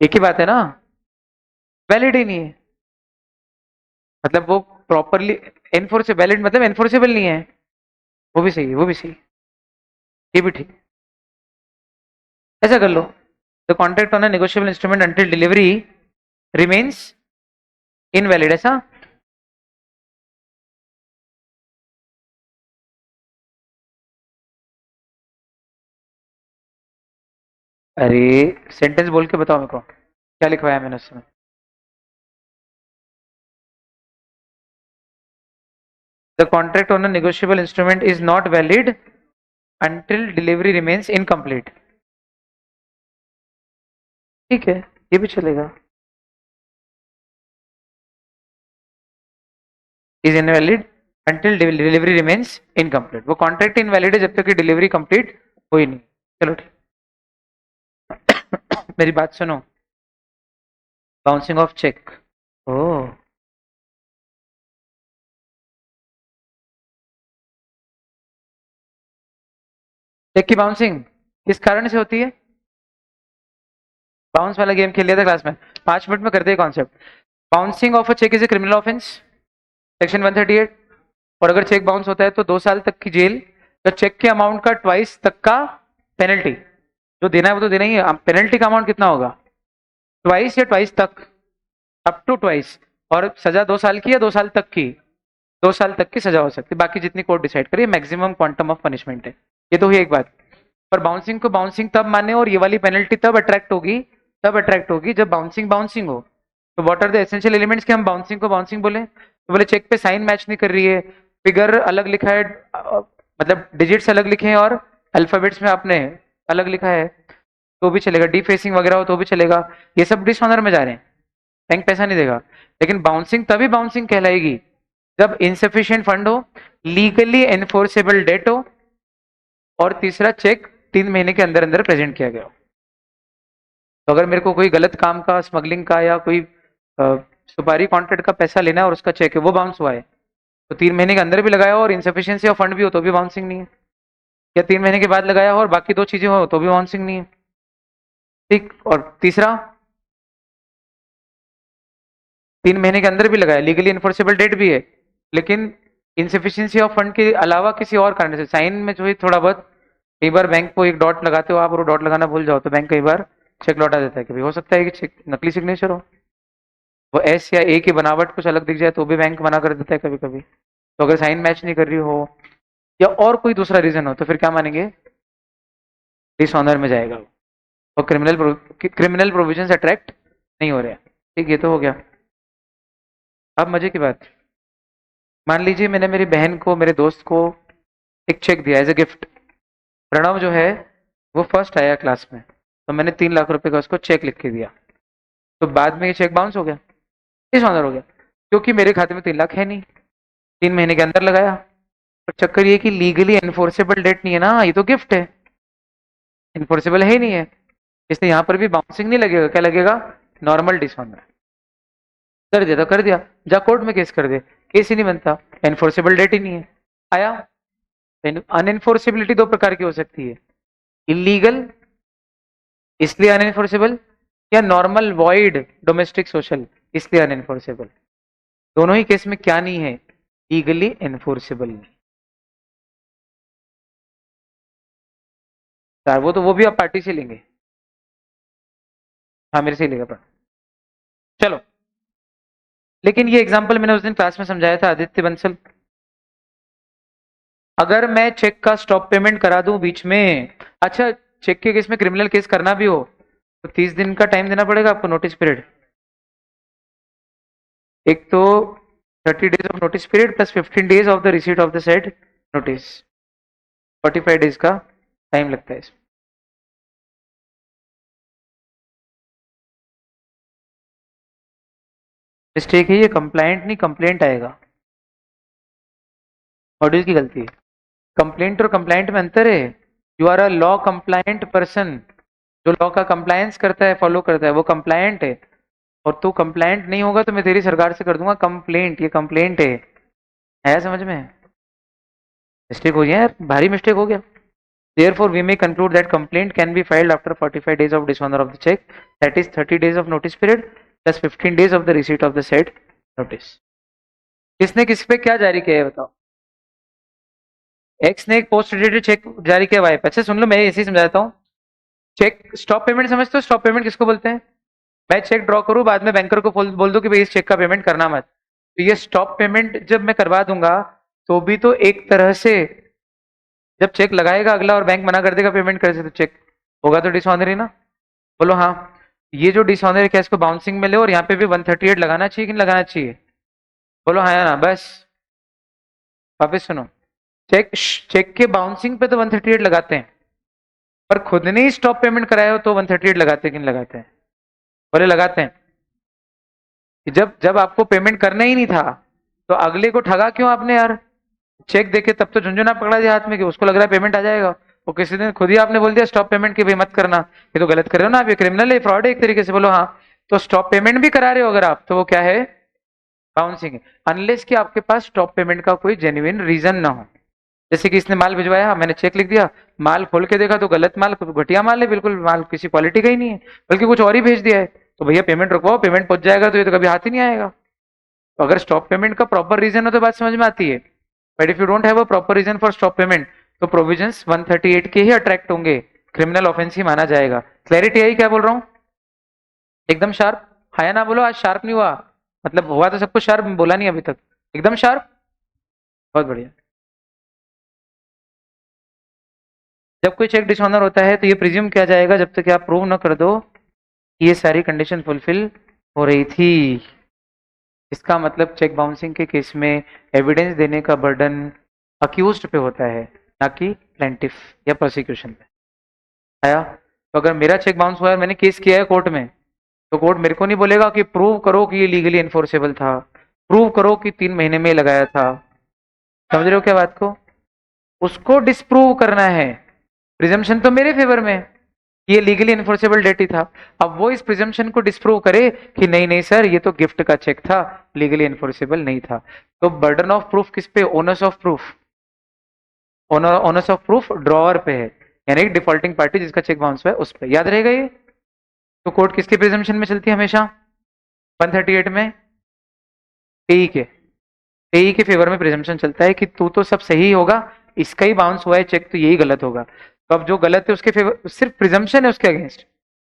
Speaker 1: एक ही बात है ना, वैलिड ही नहीं है, मतलब वो प्रॉपरली एनफोर्सेबल, वैलिड मतलब एनफोर्सेबल नहीं है। वो भी सही है, वो भी सही है, ये भी ठीक है। ऐसा कर लो, the contract on a negotiable instrument until delivery remains invalid, ऐसा। अरे सेंटेंस बोल के बताओ मेरे को, क्या लिखवाया मैंने उसमें। The contract on a negotiable instrument is not valid until delivery remains incomplete. ठीक है, ये भी चलेगा। Is invalid until delivery remains incomplete, वो कॉन्ट्रैक्ट इनवैलिड है जब तक कि डिलीवरी कंप्लीट हुई नहीं। चलो ठीक। मेरी बात सुनो, बाउंसिंग ऑफ चेक। ओ, चेक की बाउंसिंग किस कारण से होती है? बाउंस वाला गेम खेल लिया था क्लास में, 5 मिनट में करते हैं concept. Bouncing of a cheque is a criminal offence, section 138। और अगर चेक बाउंस होता है तो 2 साल तक की जेल, तो चेक के अमाउंट का ट्वाइस तक का पेनल्टी। जो देना है वो तो देना ही है। पेनल्टी का अमाउंट कितना होगा? ट्वाइस या ट्वाइस तक, अप टू ट्वाइस। और सजा 2 साल की या 2 साल तक की? 2 साल तक की सजा हो सकती है, बाकी जितनी कोर्ट डिसाइड करे, मैक्सिमम क्वांटम ऑफ पनिशमेंट है। ये तो हुई एक बात। पर बाउंसिंग को बाउंसिंग तब माने और ये वाली पेनल्टी तब अट्रैक्ट होगी जब बाउंसिंग बाउंसिंग हो। तो what are the essential elements कि हम बाउंसिंग को बाउंसिंग बोले? तो बोले चेक पे साइन मैच नहीं कर रही है, फिगर अलग लिखा है, मतलब डिजिट्स अलग लिखे हैं और अल्फाबेट्स में आपने अलग लिखा है, तो भी चलेगा। डिफेसिंग वगैरह हो तो भी चलेगा। ये सब डिसऑनर में जा रहे हैं, बैंक पैसा नहीं देगा। लेकिन बाउंसिंग तभी बाउंसिंग कहलाएगी जब इनसफिशिएंट फंड हो, लीगली एनफोर्सेबल डेट हो, और तीसरा चेक 3 महीने के अंदर अंदर प्रेजेंट किया गया हो। तो अगर मेरे को कोई गलत काम का, स्मगलिंग का या कोई सुपारी कॉन्ट्रैक्ट का पैसा लेना है और उसका चेक है वो बाउंस हुआ है, तो 3 महीने के अंदर भी लगाया हो और इनसफिशियंसी ऑफ फंड भी हो तो भी बाउंसिंग नहीं है। या 3 महीने के बाद लगाया हो और बाकी 2 चीजें हो तो भी बाउंसिंग नहीं है। ठीक। और तीसरा, 3 महीने के अंदर भी लगाया, लीगली इन्फोर्सेबल डेट भी है, लेकिन इनसफिशियंसी ऑफ फंड के अलावा किसी और कारण से साइन में जो है थोड़ा बहुत, कई बार बैंक को एक डॉट लगाते हो आप और वो डॉट लगाना भूल जाओ तो बैंक कई बार चेक लौटा देता है। कभी हो सकता है कि चेक नकली सिग्नेचर हो, वो एस या ए की बनावट कुछ अलग दिख जाए तो भी बैंक मना कर देता है कभी कभी। तो अगर साइन मैच नहीं कर रही हो या और कोई दूसरा रीजन हो तो फिर क्या मानेंगे? डिसऑनर में जाएगा वो, और क्रिमिनल प्रोविजन अट्रैक्ट नहीं हो रहे हैं। ठीक, ये तो हो गया। अब मजे की बात, मान लीजिए मैंने मेरी बहन को, मेरे दोस्त को एक चेक दिया एज ए गिफ्ट। प्रणव जो है वो फर्स्ट आया क्लास में, तो मैंने 3 लाख रुपए का उसको चेक लिख के दिया। तो बाद में ये चेक बाउंस हो गया, डिसऑनर हो गया, क्योंकि मेरे खाते में 3 लाख है नहीं, 3 महीने के अंदर लगाया। पर चक्कर ये कि लीगली एनफोर्सेबल डेट नहीं है ना, ये तो गिफ्ट है, इन्फोर्सेबल है ही नहीं है, इसलिए यहाँ पर भी बाउंसिंग नहीं लगेगा। क्या लगेगा? Normal dishonour. कर दिया तो कर दिया, जा कोर्ट में केस कर दे, केस ही नहीं बनता, एनफोर्सेबल डेट ही नहीं है। आया। अनएनफोर्सेबिलिटी 2 प्रकार की हो सकती है, इलीगल इसलिए अनएनफोर्सेबल, या नॉर्मल वॉइड डोमेस्टिक सोशल इसलिए अनएनफोर्सेबल। दोनों ही केस में क्या नहीं है? लीगली एनफोर्सेबल नहीं। यार वो भी आप पार्टी से लेंगे। हाँ, मेरे से ही लेगा पर। चलो, लेकिन ये एग्जांपल मैंने उस दिन क्लास में समझाया था आदित्य बंसल। अगर मैं चेक का स्टॉप पेमेंट करा दूं बीच में, अच्छा चेक के केस में क्रिमिनल केस करना भी हो तो 30 दिन का टाइम देना पड़ेगा आपको, नोटिस पीरियड। एक तो 30 days of notice period plus 15 days of the receipt of the said notice, 45 days का टाइम लगता है इसमें। मिस्टेक है ये, कंप्लाइंट नहीं कंप्लेंट आएगा, मॉड्यूल की गलती है। कंप्लेंट और कंप्लाइंट में अंतर है। You are a law complaint person, जो लॉ का कंप्लायंस करता है, फॉलो करता है, वो कंप्लायंट है। और तू कंप्लायंट नहीं होगा तो मैं तेरी सरकार से कर दूंगा कंप्लेंट, ये कंप्लेंट है समझ में? मिस्टेक हो गया यार, भारी मिस्टेक हो गया। Therefore, we may conclude that complaint can be filed after 45 days of dishonor of the check, that is 30 days of notice period plus 15 days of the receipt of the said notice. किसने किस पे क्या जारी किया है बताओ? एक्स ने एक पोस्ट डेटेड चेक जारी किया वाई पे। अच्छा सुन लो, मैं इसी समझाता हूँ। चेक स्टॉप पेमेंट समझते हो? स्टॉप पेमेंट किसको बोलते हैं? मैं चेक ड्रॉ करूं, बाद में बैंकर को बोल दूं कि भाई इस चेक का पेमेंट करना मत, तो ये स्टॉप पेमेंट जब मैं करवा दूंगा तो भी तो एक तरह से, जब चेक लगाएगा अगला और बैंक मना कर देगा पेमेंट कर से, तो चेक होगा तो डिसऑनरी ना? बोलो हाँ। ये जो डिसऑनरी क्या इसको बाउंसिंग में ले, और यहाँ पे भी 138 लगाना चाहिए कि नहीं लगाना चाहिए? बोलो हाँ या ना? बस वापिस सुनो, चेक चेक के बाउंसिंग पे तो 138 लगाते हैं, पर खुद ने ही स्टॉप पेमेंट कराया हो तो 138 लगाते हैं कि नहीं लगाते हैं? बोले लगाते हैं। कि जब जब आपको पेमेंट करना ही नहीं था तो अगले को ठगा क्यों आपने यार? चेक देके तब तो झुंझुना पकड़ा दिया हाथ में कि उसको लग रहा है पेमेंट आ जाएगा, वो किसी दिन खुद ही आपने बोल दिया स्टॉप पेमेंट की भाई मत करना, ये तो गलत कर रहे हो ना आप, ये क्रिमिनल है, फ्रॉड है एक तरीके से। बोलो हाँ। तो स्टॉप पेमेंट भी करा रहे हो अगर आप, तो वो क्या है? बाउंसिंग है, अनलेस कि आपके पास स्टॉप पेमेंट का कोई जेन्युइन रीजन ना हो। जैसे कि इसने माल भिजवाया, मैंने चेक लिख दिया, माल खोल के देखा तो गलत माल, घटिया माल है, बिल्कुल माल किसी क्वालिटी का ही नहीं है, बल्कि कुछ और ही भेज दिया है, तो भैया पेमेंट रुकवाओ, पेमेंट पहुंच जाएगा, तो ये तो कभी हाथ ही नहीं आएगा। तो अगर स्टॉप पेमेंट का प्रॉपर रीजन हो तो बात समझ में आती है, but if you don't have a proper reason for stop payment तो प्रोविजंस 138 के ही अट्रैक्ट होंगे, क्रिमिनल ऑफेंस ही माना जाएगा। क्लैरिटी आई क्या बोल रहा हूँ? एकदम शार्प? हाँ या ना बोलो, आज शार्प नहीं हुआ? मतलब हुआ तो सब कुछ शार्प, बोला नहीं अभी तक। एकदम शार्प, बहुत बढ़िया। जब कोई चेक डिसऑनर होता है तो ये प्रिज्यूम किया जाएगा जब तक आप प्रूव न कर दो कि ये सारी कंडीशन फुलफिल हो रही थी। इसका मतलब चेक बाउंसिंग के केस में एविडेंस देने का बर्डन अक्यूज्ड पे होता है, ना कि प्लेंटिफ या प्रोसिक्यूशन पे। आया? तो अगर मेरा चेक बाउंस हुआ है, मैंने केस किया है कोर्ट में, तो कोर्ट मेरे को नहीं बोलेगा कि प्रूव करो कि ये लीगली एनफोर्सेबल था, प्रूव करो कि 3 महीने में लगाया था। समझ रहे हो क्या बात को? उसको डिस्प्रूव करना है। प्रिजम्पशन तो मेरे फेवर में, ये लीगली इन्फोर्सेबल डेट ही था। अब वो इस प्रिजम्पशन को डिस्प्रूव करे कि नहीं नहीं सर ये तो गिफ्ट का चेक था, लीगली इन्फोर्सेबल नहीं था। तो बर्डन ऑफ प्रूफ किस पे? Owners of proof, owners of proof drawer पे है, यानी डिफॉल्टिंग पार्टी जिसका चेक बाउंस हुआ है उस पे। याद रहेगा ये? तो कोर्ट किसके प्रिजम्पशन में चलती है हमेशा? 138 में पेई के, पेई के फेवर में प्रिजम्पशन चलता है कि तू तो सब सही होगा, इसका ही बाउंस हुआ है चेक, तो यही गलत होगा। तो अब जो गलत है उसके फेवर, सिर्फ प्रिजम्पशन है उसके अगेंस्ट,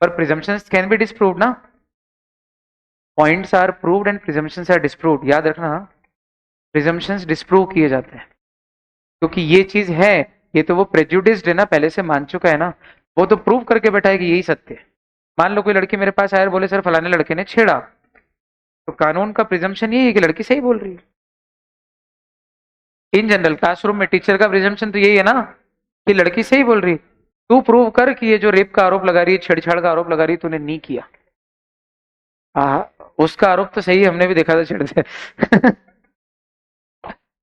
Speaker 1: पर प्रिजम्पशंस कैन बी डिस्प्रूव्ड ना। Points are proved and presumptions are disproved, याद रखना। प्रिजम्पशंस डिस्प्रूव किए जाते हैं क्योंकि ये चीज है, ये तो वो प्रेजुडिस्ड है ना, पहले से मान चुका है ना, वो तो प्रूव करके बैठा है कि यही सत्य है। मान लो कोई लड़की मेरे पास आए और बोले सर फलाने लड़के ने छेड़ा, तो कानून का प्रिजम्पशन यही है कि लड़की सही बोल रही है। इन जनरल क्लासरूम में टीचर का प्रिजम्पशन तो यही है ना कि लड़की सही बोल रही। तू प्रूव कर कि ये जो रेप का आरोप लगा रही है, छेड़छाड़ का आरोप लगा रही है, तूने नहीं किया। उसका आरोप तो सही है, हमने भी देखा था छेड़ते।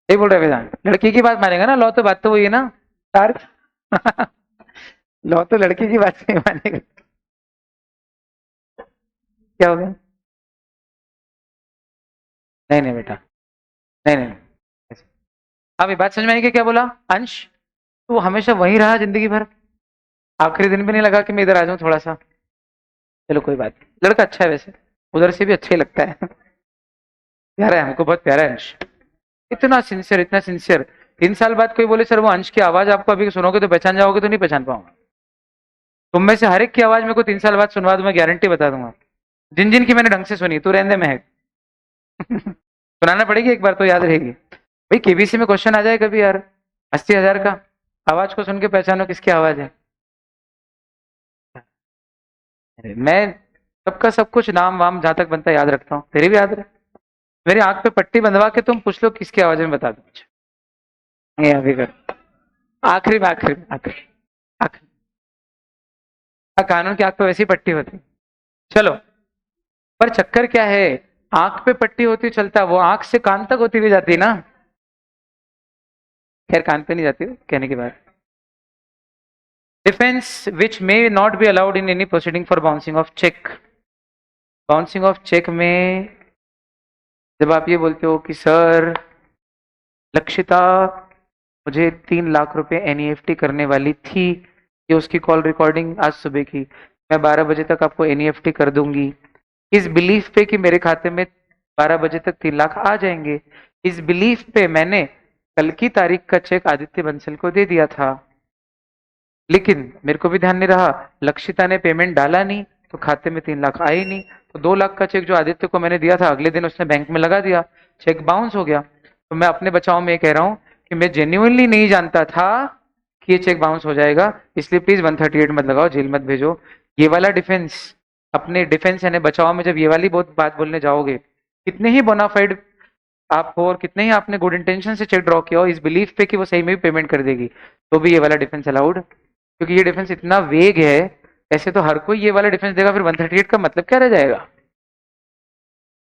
Speaker 1: सही बोल रहे वेदांत, लड़की की बात मानेगा ना, लॉ तो बात तो वही है ना यार। लॉ तो लड़की की बात नहीं मानेगा। क्या हो गया? नहीं नहीं बेटा, नहीं नहीं नहीं। अब ये बात समझ में आई कि क्या बोला अंश? तो वो हमेशा वही रहा जिंदगी भर, आखिरी दिन भी नहीं लगा कि मैं इधर आ जाऊं थोड़ा सा। चलो कोई बात नहीं, लड़का अच्छा है वैसे, उधर से भी अच्छा ही लगता है। प्यारा है, हमको बहुत प्यारा है अंश, इतना सिंसियर, इतना सिंसियर। 3 साल बाद कोई बोले सर वो अंश की आवाज आपको अभी सुनोगे तो पहचान जाओगे, तो नहीं पहचान पाऊंगा। तुम में से हर एक की आवाज मेरे को 3 साल बाद सुनवा दूंगा, गारंटी बता दूंगा। जिन जिन की मैंने ढंग से सुनी, तू रहने में है। सुनाना पड़ेगी एक बार तो याद रहेगी। भाई केबीसी में क्वेश्चन आ जाए कभी यार, 80,000 का, आवाज को सुन के पहचानो किसकी आवाज है। मैं सबका सब कुछ नाम वाम जहां तक बनता है याद रखता हूँ, तेरे भी याद रहे। मेरी आंख पे पट्टी बंधवा के तुम पूछ लो किसकी आवाज में, बता दो मुझे। ये अभी कर, आखिरी में, आखिरी में, आखिरी आखिरी। कानून की आंख पे वैसी पट्टी होती। चलो, पर चक्कर क्या है, आंख पे पट्टी होती चलता, वो आंख से कान तक होती हुई जाती है ना। खैर कान पे नहीं जाती कहने की बात। Defence which may not be allowed in any proceeding for bouncing of cheque. Bouncing of cheque में जब आप ये बोलते हो कि सर लक्षिता मुझे 3 लाख रुपए एनईएफटी करने वाली थी, ये उसकी कॉल रिकॉर्डिंग आज सुबह की, मैं 12 बजे तक आपको एनईएफटी कर दूंगी, इस बिलीफ पे कि मेरे खाते में 12 बजे तक 3 लाख आ जाएंगे। इस बिलीफ पे मैंने कल की तारीख का चेक आदित्य बंसल को दे दिया था। लेकिन मेरे को भी ध्यान नहीं रहा, लक्षिता ने पेमेंट डाला नहीं, तो खाते में 3 लाख आए ही नहीं। तो 2 लाख का चेक जो आदित्य को मैंने दिया था, अगले दिन उसने बैंक में लगा दिया, चेक बाउंस हो गया। तो मैं अपने बचाव में ये कह रहा हूँ कि मैं जेन्युइनली नहीं जानता था कि ये चेक बाउंस हो जाएगा, इसलिए प्लीज 138 मत लगाओ, जेल मत भेजो। ये वाला डिफेंस, अपने डिफेंस यानी बचाव में जब ये वाली बहुत बात बोलने जाओगे, कितने ही बोनाफाइड आप हो और कितने ही आपने गुड इंटेंशन से चेक ड्रॉ किया हो इस बिलीफ पे कि वो सही में भी पेमेंट कर देगी, तो भी ये वाला डिफेंस अलाउड, क्योंकि ये डिफेंस इतना वेग है। ऐसे तो हर कोई ये वाला डिफेंस देगा, फिर 138 का मतलब क्या रह जाएगा?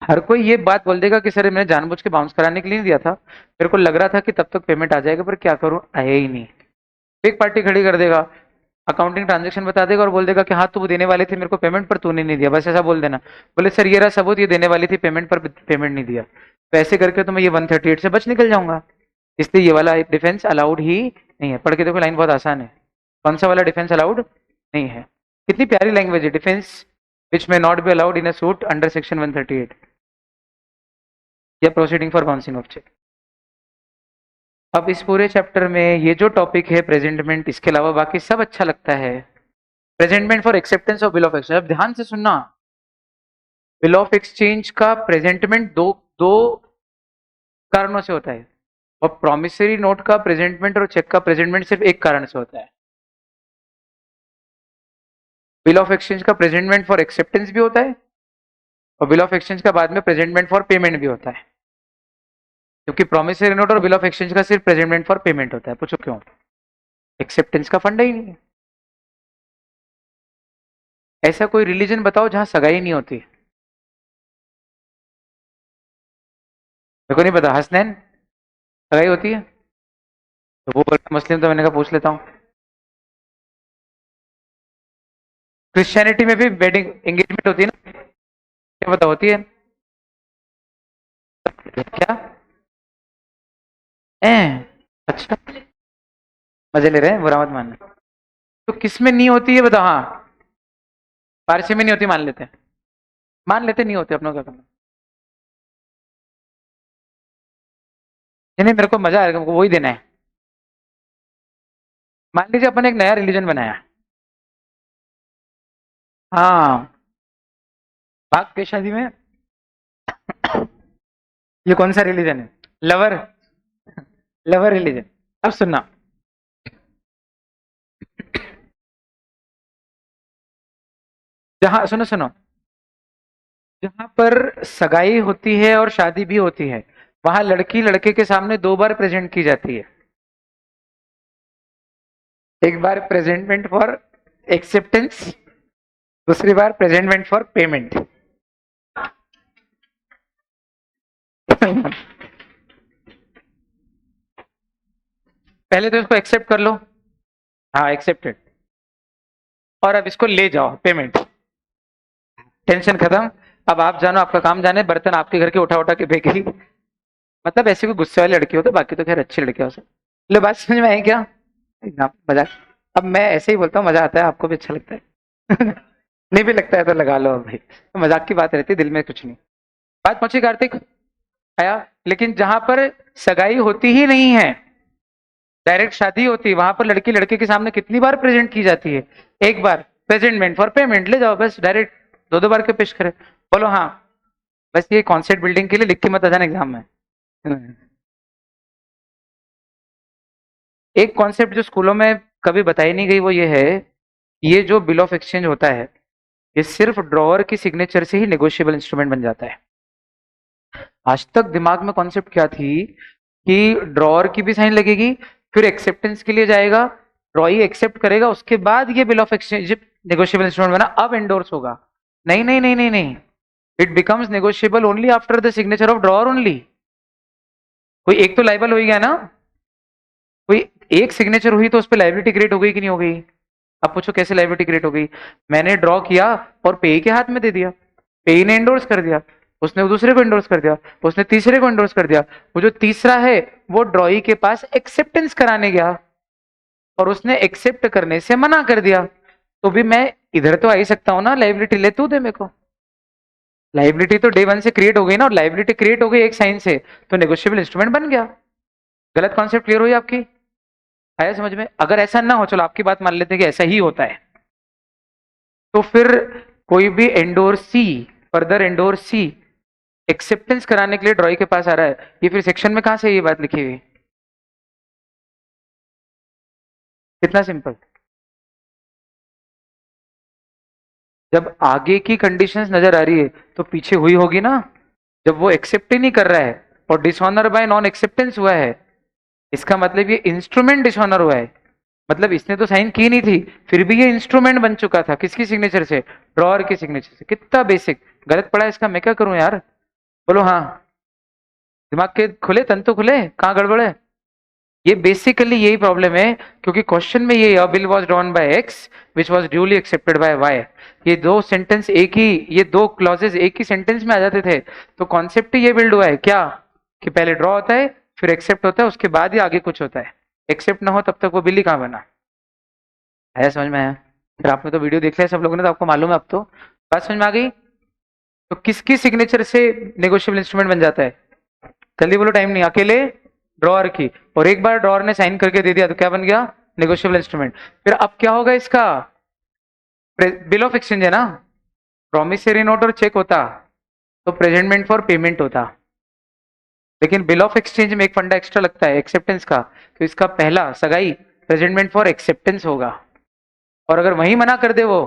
Speaker 1: हर कोई ये बात बोल देगा कि सर मैंने जानबूझ के बाउंस कराने के लिए नहीं दिया था, मेरे को लग रहा था कि तब तक पेमेंट आ जाएगा, पर क्या करूं, आया ही नहीं। एक पार्टी खड़ी कर देगा, अकाउंटिंग ट्रांजैक्शन बता देगा और बोल देगा कि हाँ तू वो देने वाली थी मेरे को पेमेंट, पर तूने नहीं दिया, बस ऐसा बोल देना। बोले सर ये रहा सबूत, ये देने वाली थी पेमेंट पर पेमेंट नहीं दिया। तो ऐसे करके तो मैं ये 138 से बच निकल जाऊंगा। इसलिए ये वाला डिफेंस अलाउड ही नहीं है। पढ़ के देखो, लाइन बहुत आसान है। कौन सा वाला डिफेंस अलाउड नहीं है? कितनी प्यारी लैंग्वेज है, defence which may not be allowed in a suit under section 138 या proceeding for bouncing of cheque. अब इस पूरे चैप्टर में ये जो टॉपिक है प्रेजेंटमेंट, इसके अलावा बाकी सब अच्छा लगता है। Presentment for acceptance of bill of exchange, अब ध्यान से सुनना। बिल ऑफ एक्सचेंज का प्रेजेंटमेंट दो दो कारणों से होता है, और प्रॉमिसरी नोट का प्रेजेंटमेंट और चेक का प्रेजेंटमेंट सिर्फ एक कारण से होता है। बिल ऑफ एक्सचेंज का प्रेजेंटमेंट फॉर एक्सेप्टेंस भी होता है, और बिल ऑफ एक्सचेंज का बाद में प्रेजेंटमेंट फॉर पेमेंट भी होता है। क्योंकि प्रॉमिसरी नोट और बिल ऑफ एक्सचेंज का सिर्फ प्रेजेंटमेंट फॉर पेमेंट होता है। पूछो क्यों? एक्सेप्टेंस का फंडा ही नहीं है। ऐसा कोई रिलीजन बताओ जहां सगाई नहीं होती? मेरे को नहीं पता। हसनैन, सगाई होती है? तो वो मुस्लिम, तो मैंने कहा पूछ लेता हूँ। क्रिश्चियनिटी में भी वेडिंग एंगेजमेंट होती है ना? क्या पता होती है क्या? ए, अच्छा, मजे ले रहे हैं, बुरा मत मानना। तो किस में नहीं होती है बताओ? हाँ, पारसी में नहीं होती, मान लेते हैं, मान लेते नहीं होते, अपनों क्या करना। नहीं नहीं, मेरे को मजा आएगा, हमको वही देना है। मान लीजिए अपन एक नया रिलीजन बनाया, हाँ, भाग के शादी में। ये कौन सा रिलीजन है? Lover, lover religion. अब सुनना, जहां, सुनो सुनो, जहां पर सगाई होती है और शादी भी होती है, वहां लड़की लड़के के सामने 2 बार प्रेजेंट की जाती है। एक बार प्रेजेंटमेंट फॉर एक्सेप्टेंस, दूसरी बार प्रेजेंटमेंट फॉर पेमेंट। पहले तो इसको एक्सेप्ट कर लो, हाँ एक्सेप्टेड, और अब इसको ले जाओ पेमेंट, टेंशन खत्म। अब आप जानो, आपका काम जाने, बर्तन आपके घर के उठा उठा के फेंकेगी। मतलब ऐसे कोई गुस्से वाली लड़की हो तो, बाकी तो खैर अच्छी लड़की हो सब। लो, बात समझ में आई क्या? एकदम मजाक। अब मैं ऐसे ही बोलता हूँ, मजा आता है, आपको भी अच्छा लगता है। नहीं भी लगता है तो लगा लो भाई, तो मजाक की बात रहती है, दिल में कुछ नहीं। बात पहुंची कार्तिक? आया? लेकिन जहां पर सगाई होती ही नहीं है, डायरेक्ट शादी होती है, वहां पर लड़की लड़के के सामने कितनी बार प्रेजेंट की जाती है? एक बार प्रेजेंटमेंट फॉर पेमेंट, ले जाओ बस डायरेक्ट, 2 बार के पेश करे। बोलो हाँ। बस ये कॉन्सेप्ट बिल्डिंग के लिए लिख के मत आ जाना एग्जाम में। एक कॉन्सेप्ट जो स्कूलों में कभी बताई नहीं गई वो ये है, ये जो बिल ऑफ एक्सचेंज होता है, ये सिर्फ ड्रॉअर की सिग्नेचर से ही नेगोशिएबल इंस्ट्रूमेंट बन जाता है। आज तक दिमाग में कॉन्सेप्ट क्या थी कि ड्रॉअर की भी साइन लगेगी, फिर एक्सेप्टेंस के लिए जाएगा, ड्रॉई एक्सेप्ट करेगा, उसके बाद ये bill of exchange negotiable instrument बना, अब एंडोर्स होगा। नहीं नहीं नहीं नहीं नहीं, it becomes negotiable only after the signature of drawer only. कोई एक तो लाइबल हो गया ना, कोई एक सिग्नेचर हुई तो उस पर लाइबिलिटी क्रिएट हो गई कि नहीं हो गई? अब पूछो कैसे लाइबिलिटी क्रिएट हो गई? मैंने ड्रॉ किया और पेई के हाथ में दे दिया, पेई ने एंडोर्स कर दिया, उसने दूसरे को एंडोर्स कर दिया, उसने तीसरे को एंडोर्स कर दिया, वो जो तीसरा है वो ड्रॉई के पास एक्सेप्टेंस कराने गया और उसने एक्सेप्ट करने से मना कर दिया, तो भी मैं इधर तो आ ही सकता हूं ना, लाइबिलिटी ले तू दे मेरे को। लाइबिलिटी तो डे 1 से क्रिएट हो गई ना, और लाइबिलिटी क्रिएट हो गई एक साइन से, तो नेगोशिएबल इंस्ट्रूमेंट बन गया। गलत कॉन्सेप्ट क्लियर हुई आपकी? आया समझ में? अगर ऐसा ना हो, चलो आपकी बात मान लेते हैं कि ऐसा ही होता है, तो फिर कोई भी एंडोर्सी, फर्दर एंडोर्सी एक्सेप्टेंस कराने के लिए ड्रॉई के पास आ रहा है, ये फिर सेक्शन में कहां से ये बात लिखी हुई? कितना सिंपल। जब आगे की कंडीशंस नजर आ रही है तो पीछे हुई होगी ना। जब वो एक्सेप्ट ही नहीं कर रहा है और डिसऑनर बाय नॉन एक्सेप्टेंस हुआ है, इसका मतलब ये इंस्ट्रूमेंट डिसऑनर हुआ है। मतलब इसने तो साइन की नहीं थी, फिर भी ये इंस्ट्रूमेंट बन चुका था। किसकी सिग्नेचर से? ड्रॉअर की सिग्नेचर से। कितना बेसिक। गलत पड़ा इसका, मैं क्या करूं यार? बोलो हाँ। दिमाग के खुले, तन तो खुले, कहाँ गड़बड़ है? ये बेसिकली यही प्रॉब्लम है, क्योंकि क्वेश्चन में ये bill was drawn by X which was duly accepted by Y, ये दो सेंटेंस एक ही, ये दो क्लॉजेस एक ही सेंटेंस में आ जाते थे। तो कॉन्सेप्ट ही ये बिल्ड हुआ है क्या, कि पहले ड्रॉ होता है, फिर एक्सेप्ट होता है, उसके बाद ही आगे कुछ होता है। एक्सेप्ट ना हो तब तक वो बिल ही कहाँ बना। आया समझ में? आया? फिर आपने तो वीडियो देख लिया सब लोगों ने, तो आपको मालूम है अब तो। बात समझ में आ गई? तो किसकी सिग्नेचर से नेगोशिएबल इंस्ट्रूमेंट बन जाता है? जल्दी बोलो, टाइम नहीं। अकेले ड्रॉअर की, और एक बार ड्रॉअर ने साइन करके दे दिया तो क्या बन गया? Negotiable instrument. फिर अब क्या होगा इसका? बिल ऑफ एक्सचेंज है ना। प्रॉमिसरी नोट और चेक होता तो प्रेजेंटमेंट फॉर पेमेंट होता, लेकिन बिल ऑफ एक्सचेंज में एक फंडा एक्स्ट्रा लगता है एक्सेप्टेंस का, तो इसका पहला सगाई प्रेजेंटमेंट फॉर एक्सेप्टेंस होगा। और अगर वही मना कर दे वो,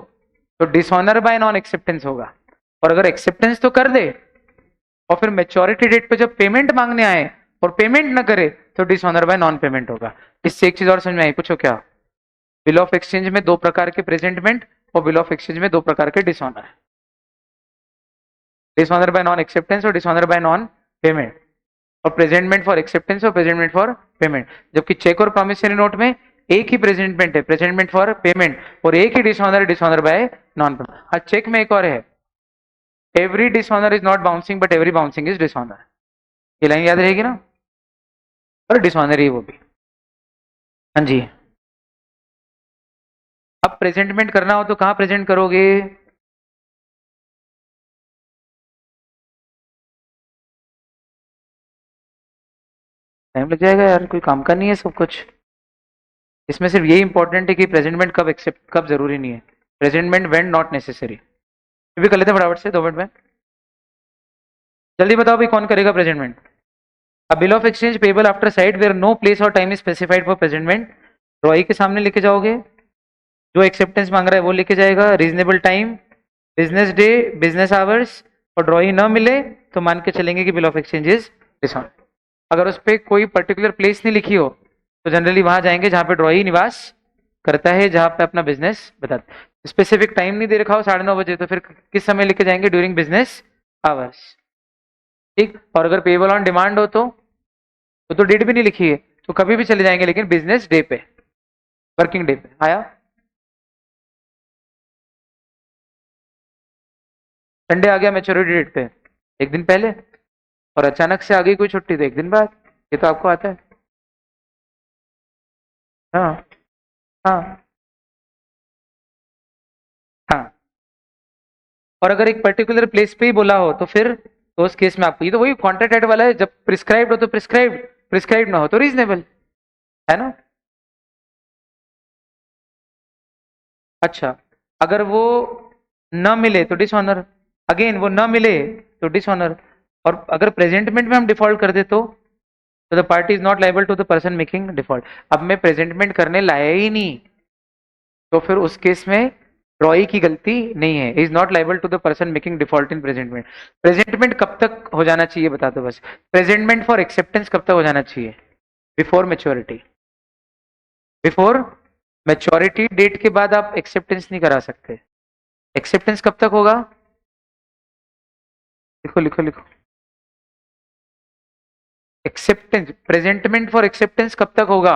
Speaker 1: तो डिसऑनर बाय नॉन एक्सेप्टेंस होगा। और अगर एक्सेप्टेंस तो कर दे और फिर मेच्योरिटी डेट पे जब पेमेंट मांगने आए और पेमेंट ना करे, तो डिसऑनर बाय नॉन पेमेंट होगा। इससे एक चीज और समझ में आई? पूछो क्या? बिल ऑफ एक्सचेंज में दो प्रकार के प्रेजेंटमेंट और बिल ऑफ एक्सचेंज में दो प्रकार के dishonour. Dishonour by non acceptance और डिसऑनर बाय नॉन पेमेंट, और प्रेजेंटमेंट फॉर एक्सेप्टेंस और प्रेजेंटमेंट फॉर पेमेंट। जबकि चेक और प्रॉमिसरी नोट में एक ही प्रेजेंटमेंट है, प्रेजेंटमेंट फॉर पेमेंट, और एक ही dishonour, dishonour by non payment. हाँ, चेक में एक और है, every dishonour is not bouncing but every bouncing is dishonour. ये लाइन याद रहेगी ना? और डिसऑनर ही वो भी। हाँ जी। अब प्रेजेंटमेंट करना हो तो कहां प्रेजेंट करोगे? टाइम लग जाएगा यार, कोई काम का नहीं है सब कुछ। इसमें सिर्फ यही इंपॉर्टेंट है कि प्रेजेंटमेंट कब एक्सेप्ट, कब जरूरी नहीं है। Presentment when not necessary. ये भी कर लेते हैं फटाफट से 2 मिनट में। जल्दी बताओ भाई, कौन करेगा presentment? A bill of exchange payable after sight where no place or time is specified for presentment. Drawee के सामने लेके जाओगे, जो एक्सेप्टेंस मांग रहा है वो लेके जाएगा, reasonable time, business day, business hours, और ड्रॉई ना मिले तो मान के चलेंगे कि बिल ऑफ एक्सचेंज इज डिसऑन। अगर उस पर कोई पर्टिकुलर प्लेस नहीं लिखी हो तो जनरली वहां जाएंगे जहां पे ड्रॉई निवास करता है, जहां पे अपना बिजनेस बताते। स्पेसिफिक टाइम नहीं दे रखा हो 9:30 बजे, तो फिर किस समय लेके जाएंगे? During business hours. ठीक। और अगर पेबल ऑन डिमांड हो तो डेट भी नहीं लिखी है तो कभी भी चले जाएंगे, लेकिन बिजनेस डे पे, वर्किंग डे पे। आया? संडे आ गया मेच्योरिटी डेट पे, एक दिन पहले, और अचानक से आ गई कोई छुट्टी तो एक दिन बाद। ये तो आपको आता है। हाँ। हाँ। हाँ। और अगर एक पर्टिकुलर प्लेस पे ही बोला हो तो फिर, तो उस केस में आपको, ये तो वही कॉन्ट्रैक्ट एड वाला है, जब प्रिस्क्राइब्ड हो तो प्रिस्क्राइब्ड, प्रिस्क्राइब्ड ना हो तो रीजनेबल, है ना? अच्छा, अगर वो न मिले तो डिसऑनर, अगेन वो न मिले तो डिसऑनर। और अगर प्रेजेंटमेंट में हम डिफॉल्ट कर दे तो the party is not liable to the person making default. अब मैं प्रेजेंटमेंट करने लाया ही नहीं, तो फिर उस केस में रॉय की गलती नहीं है, is not liable to the person making default in presentment. Presentment कब तक हो जाना चाहिए बता दो बस। प्रेजेंटमेंट फॉर एक्सेप्टेंस कब तक हो जाना चाहिए? Before maturity. Before maturity date के बाद आप एक्सेप्टेंस नहीं करा सकते। एक्सेप्टेंस कब तक होगा? लिखो लिखो लिखो। एक्सेप्टेंस, प्रेजेंटमेंट फॉर एक्सेप्टेंस कब तक होगा?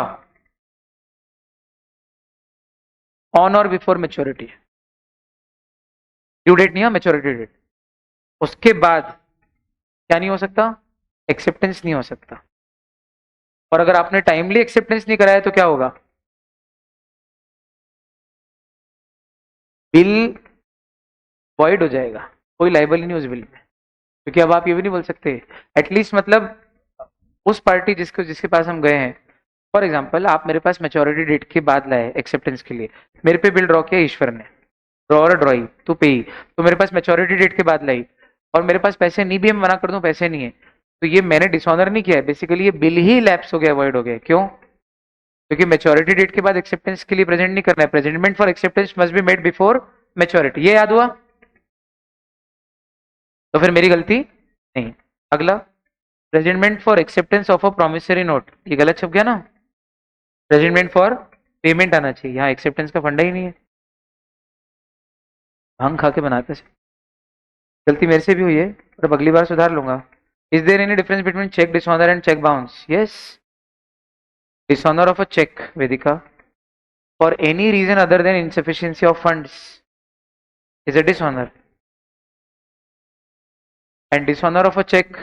Speaker 1: ऑन और बिफोर मेच्योरिटी। ड्यू डेट नहीं है, मेच्योरिटी डेट। उसके बाद क्या नहीं हो सकता? एक्सेप्टेंस नहीं हो सकता। और अगर आपने टाइमली एक्सेप्टेंस नहीं कराया तो क्या होगा? बिल वॉइड हो जाएगा, कोई लाइबल ही नहीं उस बिल में। क्योंकि अब आप ये भी नहीं बोल सकते एटलीस्ट, मतलब उस पार्टी जिसको, जिसके पास हम गए हैं, फॉर एग्जाम्पल आप मेरे पास मेच्योरिटी डेट के बाद लाए एक्सेप्टेंस के लिए, मेरे पे बिल ड्रॉ किया ईश्वर ने, ड्रॉअर ड्रॉई तू पे ही, तो मेरे पास मेच्योरिटी डेट के बाद लाई और मेरे पास पैसे नहीं भी है, मैं मना कर दूं पैसे नहीं है, तो ये मैंने डिसऑनर नहीं किया है, बेसिकली ये बिल ही लैप्स हो गया, अवॉइड हो गया। क्यों? क्योंकि मेच्योरिटी डेट के बाद एक्सेप्टेंस के लिए प्रेजेंट नहीं करना है, presentment for acceptance must be made before maturity, ये याद हुआ? तो फिर मेरी गलती नहीं। अगला, presentment for acceptance of a promissory note, ये गलत छप गया ना, प्रेजेंटमेंट फॉर पेमेंट आना चाहिए, यहाँ एक्सेप्टेंस का फंडा ही नहीं है, भांग खा के बनाते से। गलती मेरे से भी हुई है और अब अगली बार सुधार लूंगा। Is there any difference between cheque dishonour and cheque bounce? Yes, dishonour of a cheque वेदिका for any reason other than insufficiency of funds is a dishonor, and dishonor of a check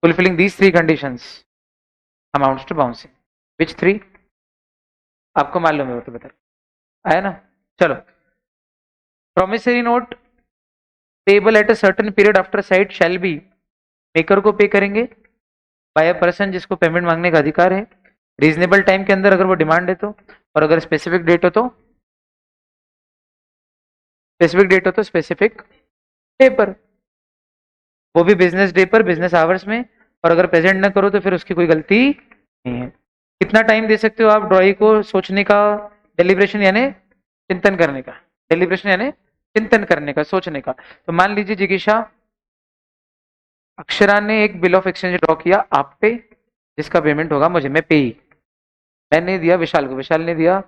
Speaker 1: fulfilling these three conditions amounts to bouncing. Which three? आपको मालूम है वो तो बता आया ना। चलो, promissory note payable at a certain period after sight shall be, maker को पे करेंगे बाय अ पर्सन जिसको पेमेंट मांगने का अधिकार है, रीजनेबल टाइम के अंदर अगर वो डिमांड है तो, और अगर स्पेसिफिक डेट हो तो स्पेसिफिक डे पर, वो भी बिजनेस डे पर, बिजनेस आवर्स में, और अगर प्रेजेंट ना करो तो फिर उसकी कोई गलती नहीं है। कितना टाइम दे सकते हो आप ड्रॉई को सोचने का, डेलिब्रेशन यानी चिंतन करने का, डेलिब्रेशन यानी चिंतन करने का, सोचने का। तो मान लीजिए जिगीशा, अक्षरा ने एक बिल ऑफ एक्सचेंज ड्रॉ किया आप पे, जिसका पेमेंट होगा मुझे, मैं पे ही, मैंने दिया विशाल को, विशाल ने दिया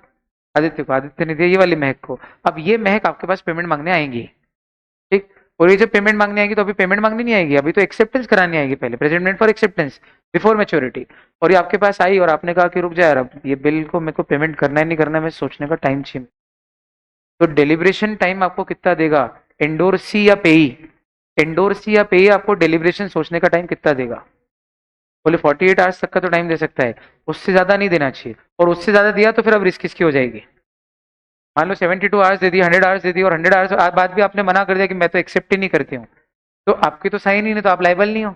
Speaker 1: आदित्य को, आदित्य ने दिया ये वाली महक को। अब ये महक आपके पास पेमेंट मांगने आएंगी, ठीक, और ये जब पेमेंट मांगने आएगी तो अभी पेमेंट मांगनी नहीं आएगी, अभी तो एक्सेप्टेंस करानी आएगी पहले, presentment for acceptance before maturity. और ये आपके पास आई और आपने कहा कि रुक जा यार, अब ये बिल को मेरे को पेमेंट करना है नहीं करना है, मैं सोचने का टाइम चाहिए। तो डेलिब्रेशन टाइम आपको कितना देगा, एंडोर्सी या पेई, एंडोर्सी या पेई आपको डेलिब्रेशन सोचने का टाइम कितना देगा? बोले 48 आवर्स तक का तो टाइम दे सकता है, उससे ज्यादा नहीं देना चाहिए, और उससे ज्यादा दिया तो फिर अब रिस्क किसकी हो जाएगी? मान लो 72 आवर्स दे दी, 100 आवर्स दे दी, और 100 आवर्स बाद भी आपने मना कर दिया कि मैं तो एक्सेप्ट ही नहीं करती हूँ, तो आपकी तो साइन ही नहीं, तो आप लाइबल नहीं हो,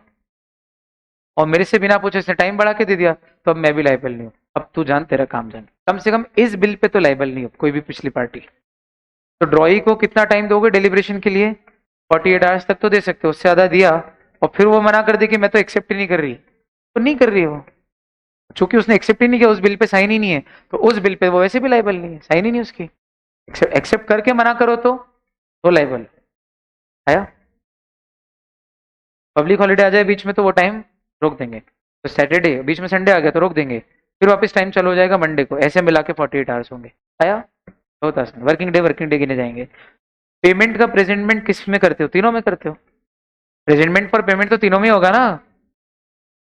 Speaker 1: और मेरे से बिना पूछे इसने टाइम बढ़ा के दे दिया, तो अब मैं भी लाइबल नहीं हूँ। अब तू जान, तेरा काम जान, कम से कम इस बिल पे तो लाइबल नहीं हो कोई भी पिछली पार्टी। तो ड्रॉई को कितना टाइम दोगे डेलिब्रेशन के लिए? 48 आवर्स तक तो दे सकते हो, उससे ज्यादा दिया और फिर वो मना कर दे कि मैं तो एक्सेप्ट ही नहीं कर रही, तो नहीं कर रही हो, चूंकि उसने एक्सेप्ट ही नहीं किया, उस बिल पे साइन ही नहीं है, तो उस बिल पे वो वैसे भी लाइबल नहीं है, साइन ही नहीं उसकी। एक्सेप्ट करके मना करो तो लाइबल आया। पब्लिक हॉलिडे आ जाए बीच में तो वो टाइम रोक देंगे, तो सैटरडे बीच में संडे आ गया तो रोक देंगे, फिर वापस टाइम चालू हो जाएगा मंडे को, ऐसे मिला के 48 आवर्स होंगे। आया, होता है वर्किंग डे गिने जाएंगे। पेमेंट का प्रेजेंटमेंट किस में करते हो? तीनों में करते हो। प्रेजेंटमेंट फॉर पेमेंट तो तीनों में होगा ना,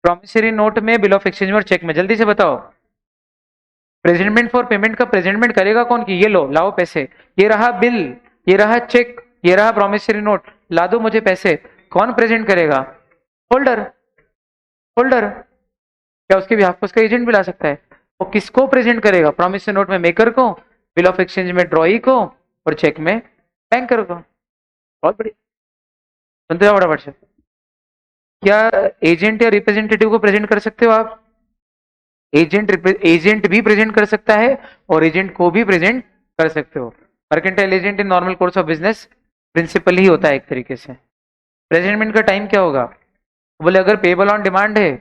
Speaker 1: प्रॉमिसरी नोट में, बिल ऑफ एक्सचेंज में और चेक में। जल्दी से बताओ, प्रेजेंटमेंट फॉर पेमेंट का प्रेजेंटमेंट करेगा कौन? की ये लो, लाओ पैसे, ये रहा बिल, ये रहा चेक, ये रहा प्रॉमिसरी नोट, ला दो मुझे पैसे। कौन प्रेजेंट करेगा? होल्डर। होल्डर क्या उसके बिहाफ पर उसका एजेंट भी ला सकता है? वो किसको प्रेजेंट करेगा? प्रॉमिसरी नोट में मेकर को, बिल ऑफ एक्सचेंज में ड्रॉई को, और चेक में बैंकर को। बहुत बढ़िया, सुनते जाओ फटाफट से। क्या एजेंट या रिप्रेजेंटेटिव को प्रेजेंट कर सकते हो आप? एजेंट भी प्रेजेंट कर सकता है और एजेंट को भी प्रेजेंट कर सकते हो। Mercantile agent in normal course of business principal ही होता है एक तरीके से। प्रेजेंटमेंट का टाइम क्या होगा? बोले अगर पेबल ऑन डिमांड है,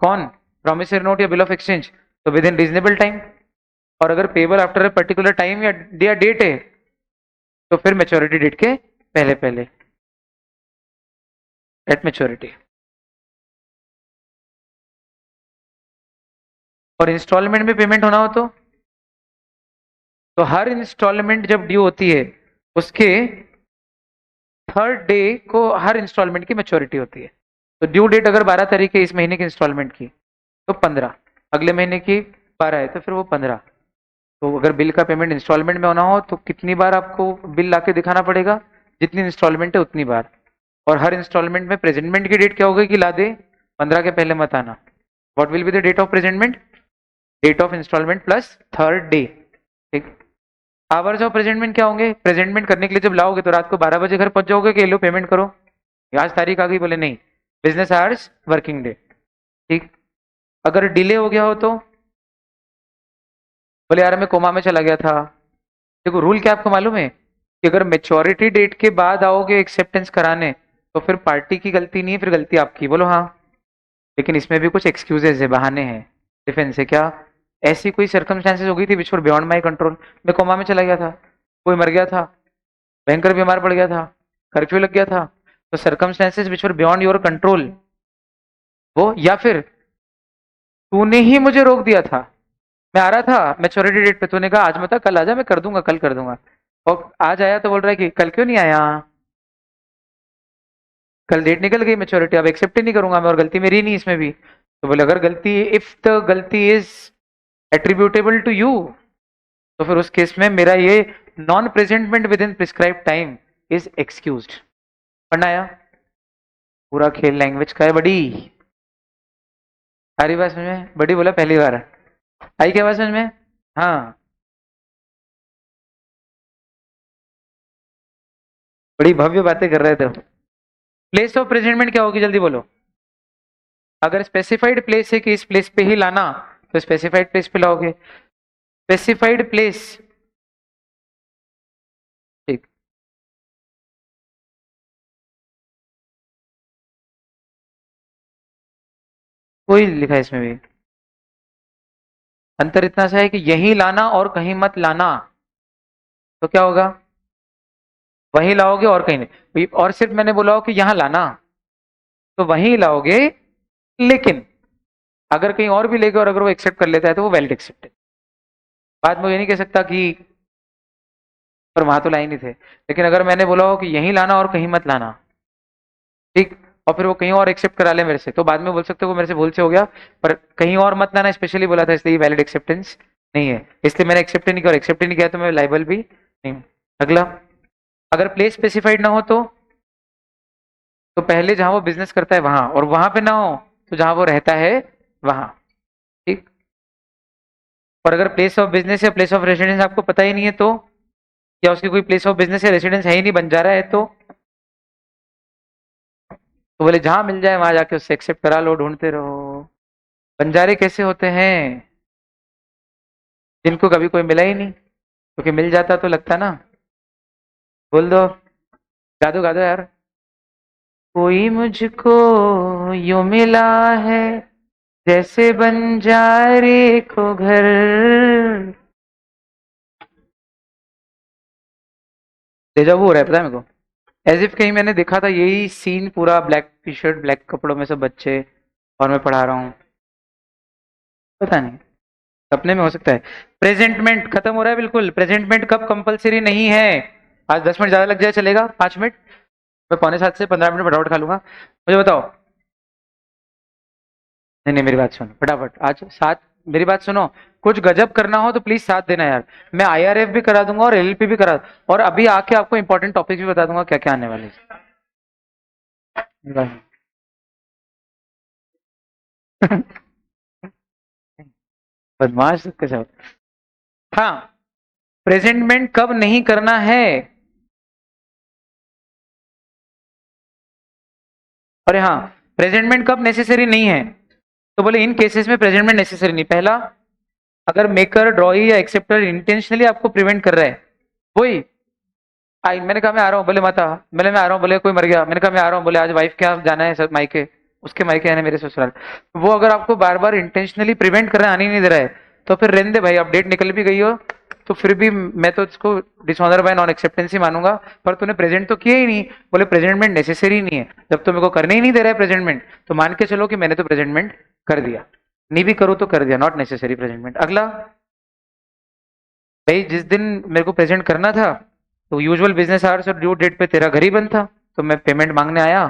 Speaker 1: कौन? प्रॉमिसरी नोट या बिल ऑफ एक्सचेंज, तो विद इन रीजनेबल टाइम। और अगर payable after a particular time या डेट है, तो फिर मेच्योरिटी डेट के पहले पहले, एट मेच्योरिटी। और इंस्टॉलमेंट में पेमेंट होना हो तो हर इंस्टॉलमेंट जब ड्यू होती है उसके थर्ड डे को हर इंस्टॉलमेंट की मैच्योरिटी होती है। तो ड्यू डेट अगर 12 तारीख है इस महीने की इंस्टॉलमेंट की, तो 15, अगले महीने की 12 है तो फिर वो 15। तो अगर बिल का पेमेंट इंस्टॉलमेंट में होना हो तो कितनी बार आपको बिल लाके दिखाना पड़ेगा? जितनी इंस्टॉलमेंट है उतनी बार। और हर इंस्टॉलमेंट में प्रेजेंटमेंट की डेट क्या होगी कि ला दे 15 के पहले मत आना। What will be the date of presentment? Date of instalment plus third day. ठीक, आवर्स ऑफ प्रेजेंटमेंट क्या होंगे? प्रेजेंटमेंट करने के लिए जब लाओगे तो रात को 12 बजे घर पहुंच जाओगे कि लो पेमेंट करो, आज तारीख आ गई, बोले नहीं, बिजनेस आवर्स वर्किंग डे। ठीक, अगर डिले हो गया हो तो बोले यार मैं कोमा में चला गया था। देखो रूल क्या आपको मालूम है कि अगर मेच्योरिटी डेट के बाद आओगे एक्सेप्टेंस कराने तो फिर पार्टी की गलती नहीं है, फिर गलती आपकी। बोलो हाँ। लेकिन इसमें भी कुछ एक्सक्यूजेज है, बहाने हैं, डिफेंस है। क्या? ऐसी कोई सर्कमस्टांसेस हो गई थी विच वर बियॉन्ड माई कंट्रोल। मैं कोमा में चला गया था, कोई मर गया था, भयंकर बीमार पड़ गया था, कर्फ्यू लग गया था, तो circumstances which were beyond your control वो, या फिर तूने ही मुझे रोक दिया था। मैं आ रहा था मैच्योरिटी डेट पे, तूने कहा आज मत आ, कल आजा, मैं कर दूंगा, कल कर दूंगा। और आज आया तो बोल रहा है कि कल क्यों नहीं आया, कल डेट निकल गई मैच्योरिटी, अब एक्सेप्ट ही नहीं करूंगा मैं, और गलती मेरी नहीं इसमें भी। तो बोले अगर गलती, इफ द गलती इज एट्रीब्यूटेबल टू यू, तो फिर उस केस में मेरा ये non presentment with in prescribe time is excused. पढ़ना आया? पूरा खेल लैंग्वेज का है बड़ी। आ रही बात समझ में? बड़ी बोला पहली बार। आई क्या बात समझ में? हाँ, बड़ी भव्य बातें कर रहे थे। प्लेस ऑफ प्रेजेंटमेंट क्या होगी, जल्दी बोलो। अगर स्पेसिफाइड प्लेस है कि इस प्लेस पे ही लाना, तो स्पेसिफाइड प्लेस पे लाओगे। स्पेसिफाइड प्लेस, ठीक। कोई लिखा है इसमें भी। अंतर इतना सा है कि यही लाना और कहीं मत लाना, तो क्या होगा? वहीं लाओगे और कहीं नहीं। और सिर्फ मैंने बोला हो कि यहां लाना, तो वहीं लाओगे। लेकिन अगर कहीं और भी लेगे और अगर वो एक्सेप्ट कर लेता है तो वो वैलिड एक्सेप्टेड। बाद में वो ये नहीं कह सकता कि पर वहां तो लाए नहीं थे। लेकिन अगर मैंने बोला हो कि यहीं लाना और कहीं मत लाना, ठीक, और फिर वो कहीं और एक्सेप्ट करा ले मेरे से, तो बाद में बोल सकते हो वो मेरे से भूल से हो गया, पर कहीं और मत लाना स्पेशली बोला था, इसलिए वैलिड एक्सेप्टेंस नहीं है। इसलिए मैंने एक्सेप्ट ही नहीं किया, और एक्सेप्ट ही नहीं किया तो मैं लाइबल भी नहीं हूं। अगला, अगर प्लेस स्पेसिफाइड ना हो तो पहले जहां वो बिजनेस करता है वहां, और वहां पे ना हो तो जहां वो रहता है वहां, ठीक। और अगर प्लेस ऑफ बिजनेस या प्लेस ऑफ रेसिडेंस आपको पता ही नहीं है तो, या उसकी कोई प्लेस ऑफ बिजनेस या रेसिडेंस है ही नहीं, बंजारा है तो बोले जहां मिल जाए वहां जाके उससे एक्सेप्ट करा लो, ढूंढते रहो। बंजारे कैसे होते हैं? जिनको कभी कोई मिला ही नहीं, क्योंकि मिल जाता तो लगता ना। बोल दो, गा दो गा दो यार। कोई मुझको यूं मिला है जैसे बंजारे को घर। डेजा vu हो रहा है, पता है मेरे को, एज इफ कहीं मैंने देखा था यही सीन पूरा, ब्लैक टी शर्ट ब्लैक कपड़ों में सब बच्चे, और मैं पढ़ा रहा हूँ। पता नहीं, सपने में हो सकता है। प्रेजेंटमेंट खत्म हो रहा है बिल्कुल। प्रेजेंटमेंट कब कंपलसरी नहीं है? आज 10 मिनट ज्यादा लग जाए चलेगा, 5 मिनट। मैं 6:45 से 15 मिनट फटाफट खा लूंगा। मुझे बताओ। नहीं नहीं, मेरी बात सुनो फटाफट, आज साथ, मेरी बात सुनो। कुछ गजब करना हो तो प्लीज साथ देना यार। मैं आईआरएफ भी करा दूंगा और एलएलपी भी करा, और अभी आके आपको इंपॉर्टेंट टॉपिक भी बता दूंगा क्या क्या आने वाले हैं। बदमाश के सब। हाँ, प्रेजेंटमेंट कब नहीं करना है? अरे हाँ, प्रेजेंटमेंट कब नेसेसरी नहीं है? तो बोले इन केसेस में प्रेजेंटमेंट नेसेसरी नहीं। पहला, अगर मेकर ड्रॉई या एक्सेप्टर इंटेंशनली आपको प्रिवेंट कर रहा है। वही आई, मैंने कहा मैं आ रहा हूँ, बोले माता, बोले मैं आ रहा हूँ, बोले कोई मर गया, मैंने कहा मैं आ रहा हूँ, बोले आज वाइफ के यहाँ जाना है सब मायके, उसके मायके आने मेरे ससुराल। वो अगर आपको बार बार इंटेंशनली प्रिवेंट कर रहा है, आने ही नहीं दे रहा है, तो फिर रहने दे भाई, अपडेट निकल भी गई हो तो फिर भी मैं तो इसको डिसऑनर बाय नॉन एक्सेप्टेंस ही मानूंगा। पर तूने प्रेजेंट तो किया ही नहीं। बोले प्रेजेंटमेंट नेसेसरी नहीं है, जब तो मेरे को करने ही नहीं दे रहा है प्रेजेंटमेंट, तो मान के चलो कि मैंने तो प्रेजेंटमेंट कर दिया, नहीं भी करूँ तो कर दिया, नॉट नेसेसरी प्रेजेंटमेंट। अगला, भाई जिस दिन मेरे को प्रेजेंट करना था तो यूजुअल बिजनेस आवर्स और ड्यू डेट पे तेरा घर ही बंद था, तो मैं पेमेंट मांगने आया,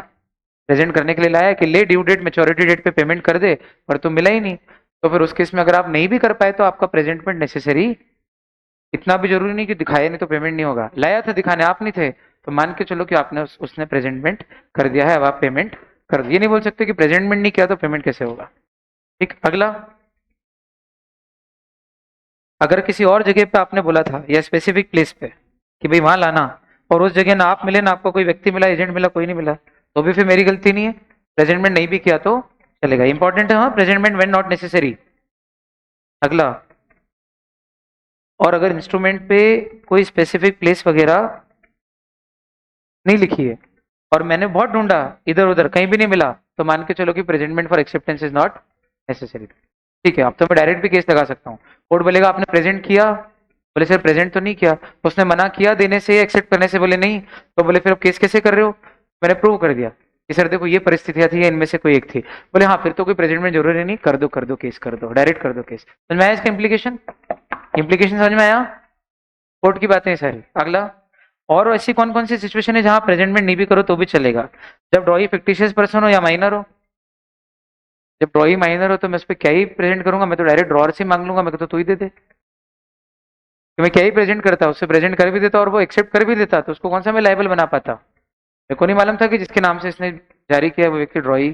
Speaker 1: प्रेजेंट करने के लिए लाया कि ले ड्यू डेट मेच्योरिटी डेट पे पेमेंट कर दे, पर तुम मिला ही नहीं। तो फिर उस केस में अगर आप नहीं भी कर पाए तो आपका प्रेजेंटमेंट नेसेसरी, इतना भी जरूरी नहीं कि दिखाया नहीं तो पेमेंट नहीं होगा। लाया था दिखाने, आप नहीं थे, तो मान के चलो कि आपने उसने प्रेजेंटमेंट कर दिया है, अब आप पेमेंट कर दिए। नहीं बोल सकते कि प्रेजेंटमेंट नहीं किया तो पेमेंट कैसे होगा। ठीक। अगला, अगर किसी और जगह पे आपने बोला था या स्पेसिफिक प्लेस पे कि भाई वहां लाना, और उस जगह ना आप मिले ना आपको कोई व्यक्ति मिला, एजेंट मिला, कोई नहीं मिला, तो भी फिर मेरी गलती नहीं है। प्रेजेंटमेंट नहीं भी किया तो चलेगा। इंपॉर्टेंट है हाँ, प्रेजेंटमेंट व्हेन नॉट नेसेसरी। अगला, और अगर इंस्ट्रूमेंट पे कोई स्पेसिफिक प्लेस वगैरह नहीं लिखी है और मैंने बहुत ढूंढा इधर उधर कहीं भी नहीं मिला, तो मान के चलो कि presentment for acceptance is not necessary. ठीक है, अब तो मैं डायरेक्ट भी केस लगा सकता हूँ। कोर्ट बोलेगा आपने प्रेजेंट किया, बोले सर प्रेजेंट तो नहीं किया, उसने मना किया देने से एक्सेप्ट करने से, बोले नहीं, तो बोले फिर अब केस कैसे कर रहे हो? मैंने प्रूव कर दिया कि सर देखो ये परिस्थितियां थी, इनमें से कोई एक थी। बोले हाँ फिर तो कोई प्रेजेंटमेंट जरूरी नहीं, कर दो केस, कर दो डायरेक्ट कर दो केस। समझ में आया इसका इम्प्लीकेशन? इम्प्लीकेशन समझ में आया? कोर्ट की बातें हैं सारी। अगला, और ऐसी कौन कौन सी सिचुएशन है जहां प्रेजेंटमेंट नहीं भी करो तो भी चलेगा? जब ड्रॉई फिक्टिशियस पर्सन हो या माइनर हो। जब ड्रॉई माइनर हो तो मैं उस पर क्या ही प्रेजेंट करूंगा, मैं तो डायरेक्ट ड्रॉर से मांग लूंगा, मैं तो तू ही दे दे। तो मैं क्या ही प्रेजेंट करता, उससे प्रेजेंट कर भी देता और वो एक्सेप्ट कर भी देता, तो उसको कौन सा मैं लाइबल बना पाता? मेरे को नहीं मालूम था कि जिसके नाम से इसने जारी किया वो व्यक्ति ड्रॉई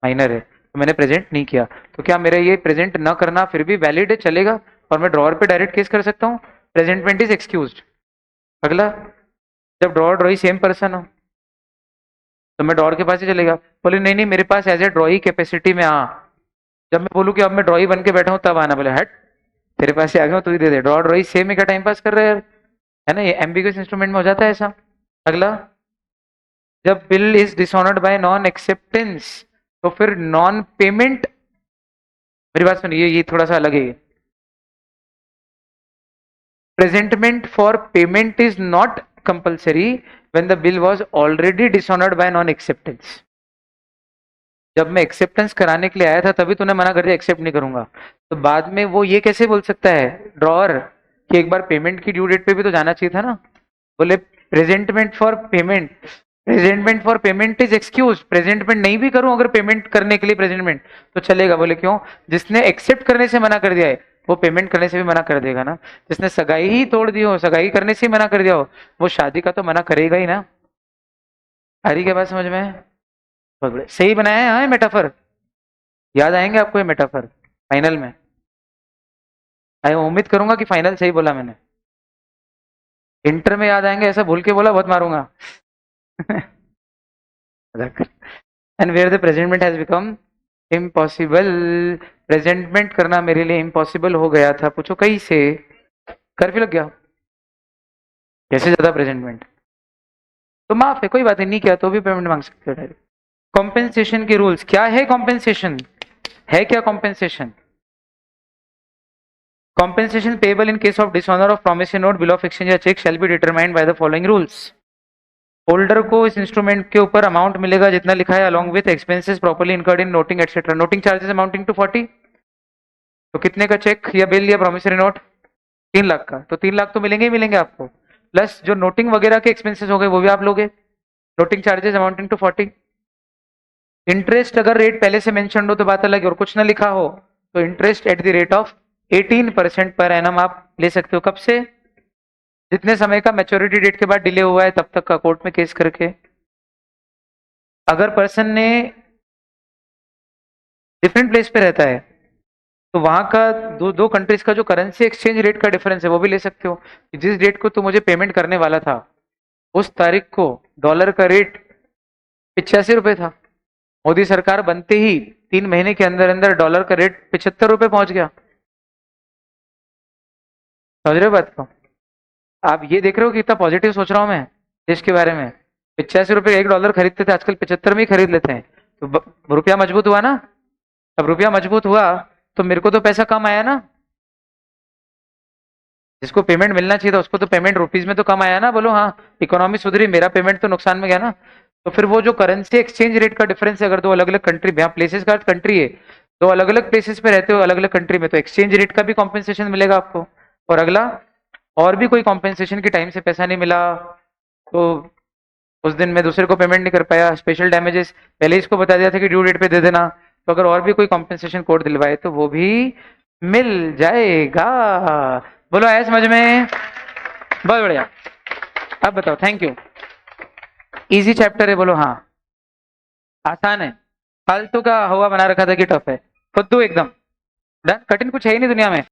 Speaker 1: माइनर है, तो मैंने प्रेजेंट नहीं किया। तो क्या मेरा ये प्रेजेंट न करना फिर भी वैलिड है, चलेगा? और मैं ड्रॉर पे डायरेक्ट केस कर सकता हूँ, प्रेजेंटमेंट इज एक्सक्यूज्ड। अगला, जब ड्रॉर ड्रॉई सेम पर्सन हो तो मैं ड्रॉर के पास ही चलेगा। बोले नहीं नहीं मेरे पास एज ए ड्रॉई कैपेसिटी में आ। जब मैं बोलूँ कि अब मैं ड्रॉई बन के बैठा हूँ तब आना, बोले हट तेरे पास से आ गया हूँ तू ही दे दे। ड्रॉ ड्रॉई सेम है, क्या टाइम पास कर रहे हैं यार? है ना, ये एम्बिगुअस इंस्ट्रूमेंट में हो जाता है ऐसा। अगला, जब bill is dishonoured bye non acceptance, तो फिर नॉन पेमेंट, मेरी बात सुनिए ये थोड़ा सा अलग है। Presentment for payment is not compulsory when the bill was already dishonoured bye non acceptance. जब मैं एक्सेप्टेंस कराने के लिए आया था तभी तूने मना कर दिया एक्सेप्ट नहीं करूंगा, तो बाद में वो ये कैसे बोल सकता है ड्रॉअर कि एक बार पेमेंट की ड्यू डेट पे भी तो जाना चाहिए था ना? बोले presentment for payment is excuse. Presentment नहीं भी करूं अगर पेमेंट करने के लिए प्रेजेंटमेंट, तो चलेगा। बोले क्यों? जिसने एक्सेप्ट करने से मना कर दिया है वो पेमेंट करने से भी मना कर देगा ना। जिसने सगाई ही तोड़ दी हो, सगाई करने से ही मना कर दिया हो, वो शादी का तो मना करेगा ही ना। आ रही क्या बात समझ में? बहुत बढ़िया, सही बनाया है हाँ मेटाफर। याद आएंगे आपको ये मेटाफर फाइनल में? आई उम्मीद करूंगा कि फाइनल सही बोला मैंने। इंटर में याद आएंगे, ऐसा भूल के बोला बहुत मारूंगा। And where the presentment has become impossible. Presentment करना मेरे लिए इम्पॉसिबल हो गया था, पूछो कैसे? कर भी लग गया, कैसे ज्यादा प्रेजेंटमेंट? तो माफ है, कोई बात नहीं किया तो भी पेमेंट मांग सकते हो डायरेक्ट। कॉम्पेंसेशन के रूल्स क्या है? कॉम्पेंसेशन है क्या? Compensation, compensation payable in case of dishonor of promissory note, bill of exchange या चेक shall be determined by the following rules. Holder को इस इंस्ट्रूमेंट के ऊपर अमाउंट मिलेगा जितना लिखा है along with expenses properly incurred in noting etc. noting charges amounting to 40। तो कितने का चेक या बिल या promissory नोट? 3 लाख का, तो 3 लाख तो मिलेंगे ही मिलेंगे आपको, प्लस जो नोटिंग वगैरह के एक्सपेंसेस हो गए वो भी आप लोगे। Noting charges amounting to 40। Interest अगर रेट पहले से मेंशन हो तो बात अलग है, और कुछ ना लिखा हो तो interest at the rate of 18% per annum आप ले सकते हो। कब से? जितने समय का मैच्योरिटी डेट के बाद डिले हुआ है तब तक का, कोर्ट में केस करके। अगर पर्सन ने डिफरेंट प्लेस पे रहता है तो वहां का दो कंट्रीज का जो करेंसी एक्सचेंज रेट का डिफरेंस है वो भी ले सकते हो। जिस डेट को तो मुझे पेमेंट करने वाला था उस तारीख को डॉलर का रेट 85 रुपए था, मोदी सरकार बनते ही 3 महीने के अंदर अंदर डॉलर का रेट 75 रुपए पहुंच गया। समझ रहे हो बात को? आप ये देख रहे हो कि इतना पॉजिटिव सोच रहा हूं मैं देश के बारे में। 85 रुपए 1 डॉलर खरीदते थे, आजकल 75 में ही खरीद लेते हैं। तो रुपया मजबूत हुआ ना। अब रुपया मजबूत हुआ तो मेरे को तो पैसा कम आया ना, जिसको पेमेंट मिलना चाहिए था उसको तो पेमेंट रुपीज में तो कम आया ना। बोलो हाँ, इकोनॉमी सुधरी, मेरा पेमेंट तो नुकसान में गया ना। तो फिर वो जो करेंसी एक्सचेंज रेट का डिफरेंस है, अगर दो अलग अलग कंट्री, यहाँ प्लेसेस का कंट्री है, दो अलग अलग प्लेसेस पे रहते हो अलग अलग कंट्री में, तो एक्सचेंज रेट का भी कॉम्पेंसेशन मिलेगा आपको। और अगला, और भी कोई कॉम्पेंसेशन की टाइम से पैसा नहीं मिला तो उस दिन मैं दूसरे को पेमेंट नहीं कर पाया, स्पेशल डैमेजेस पहले इसको बता दिया था कि ड्यू डेट पे दे देना, तो अगर और भी कोई कॉम्पेंसेशन कोड दिलवाए तो वो भी मिल जाएगा। बोलो आया समझ में? बहुत बढ़िया। अब बताओ, थैंक यू। इजी चैप्टर है, बोलो हाँ। आसान है, फालतू का हवा बना रखा था कि टफ है, खुद एकदम डन। कठिन कुछ है ही नहीं दुनिया में।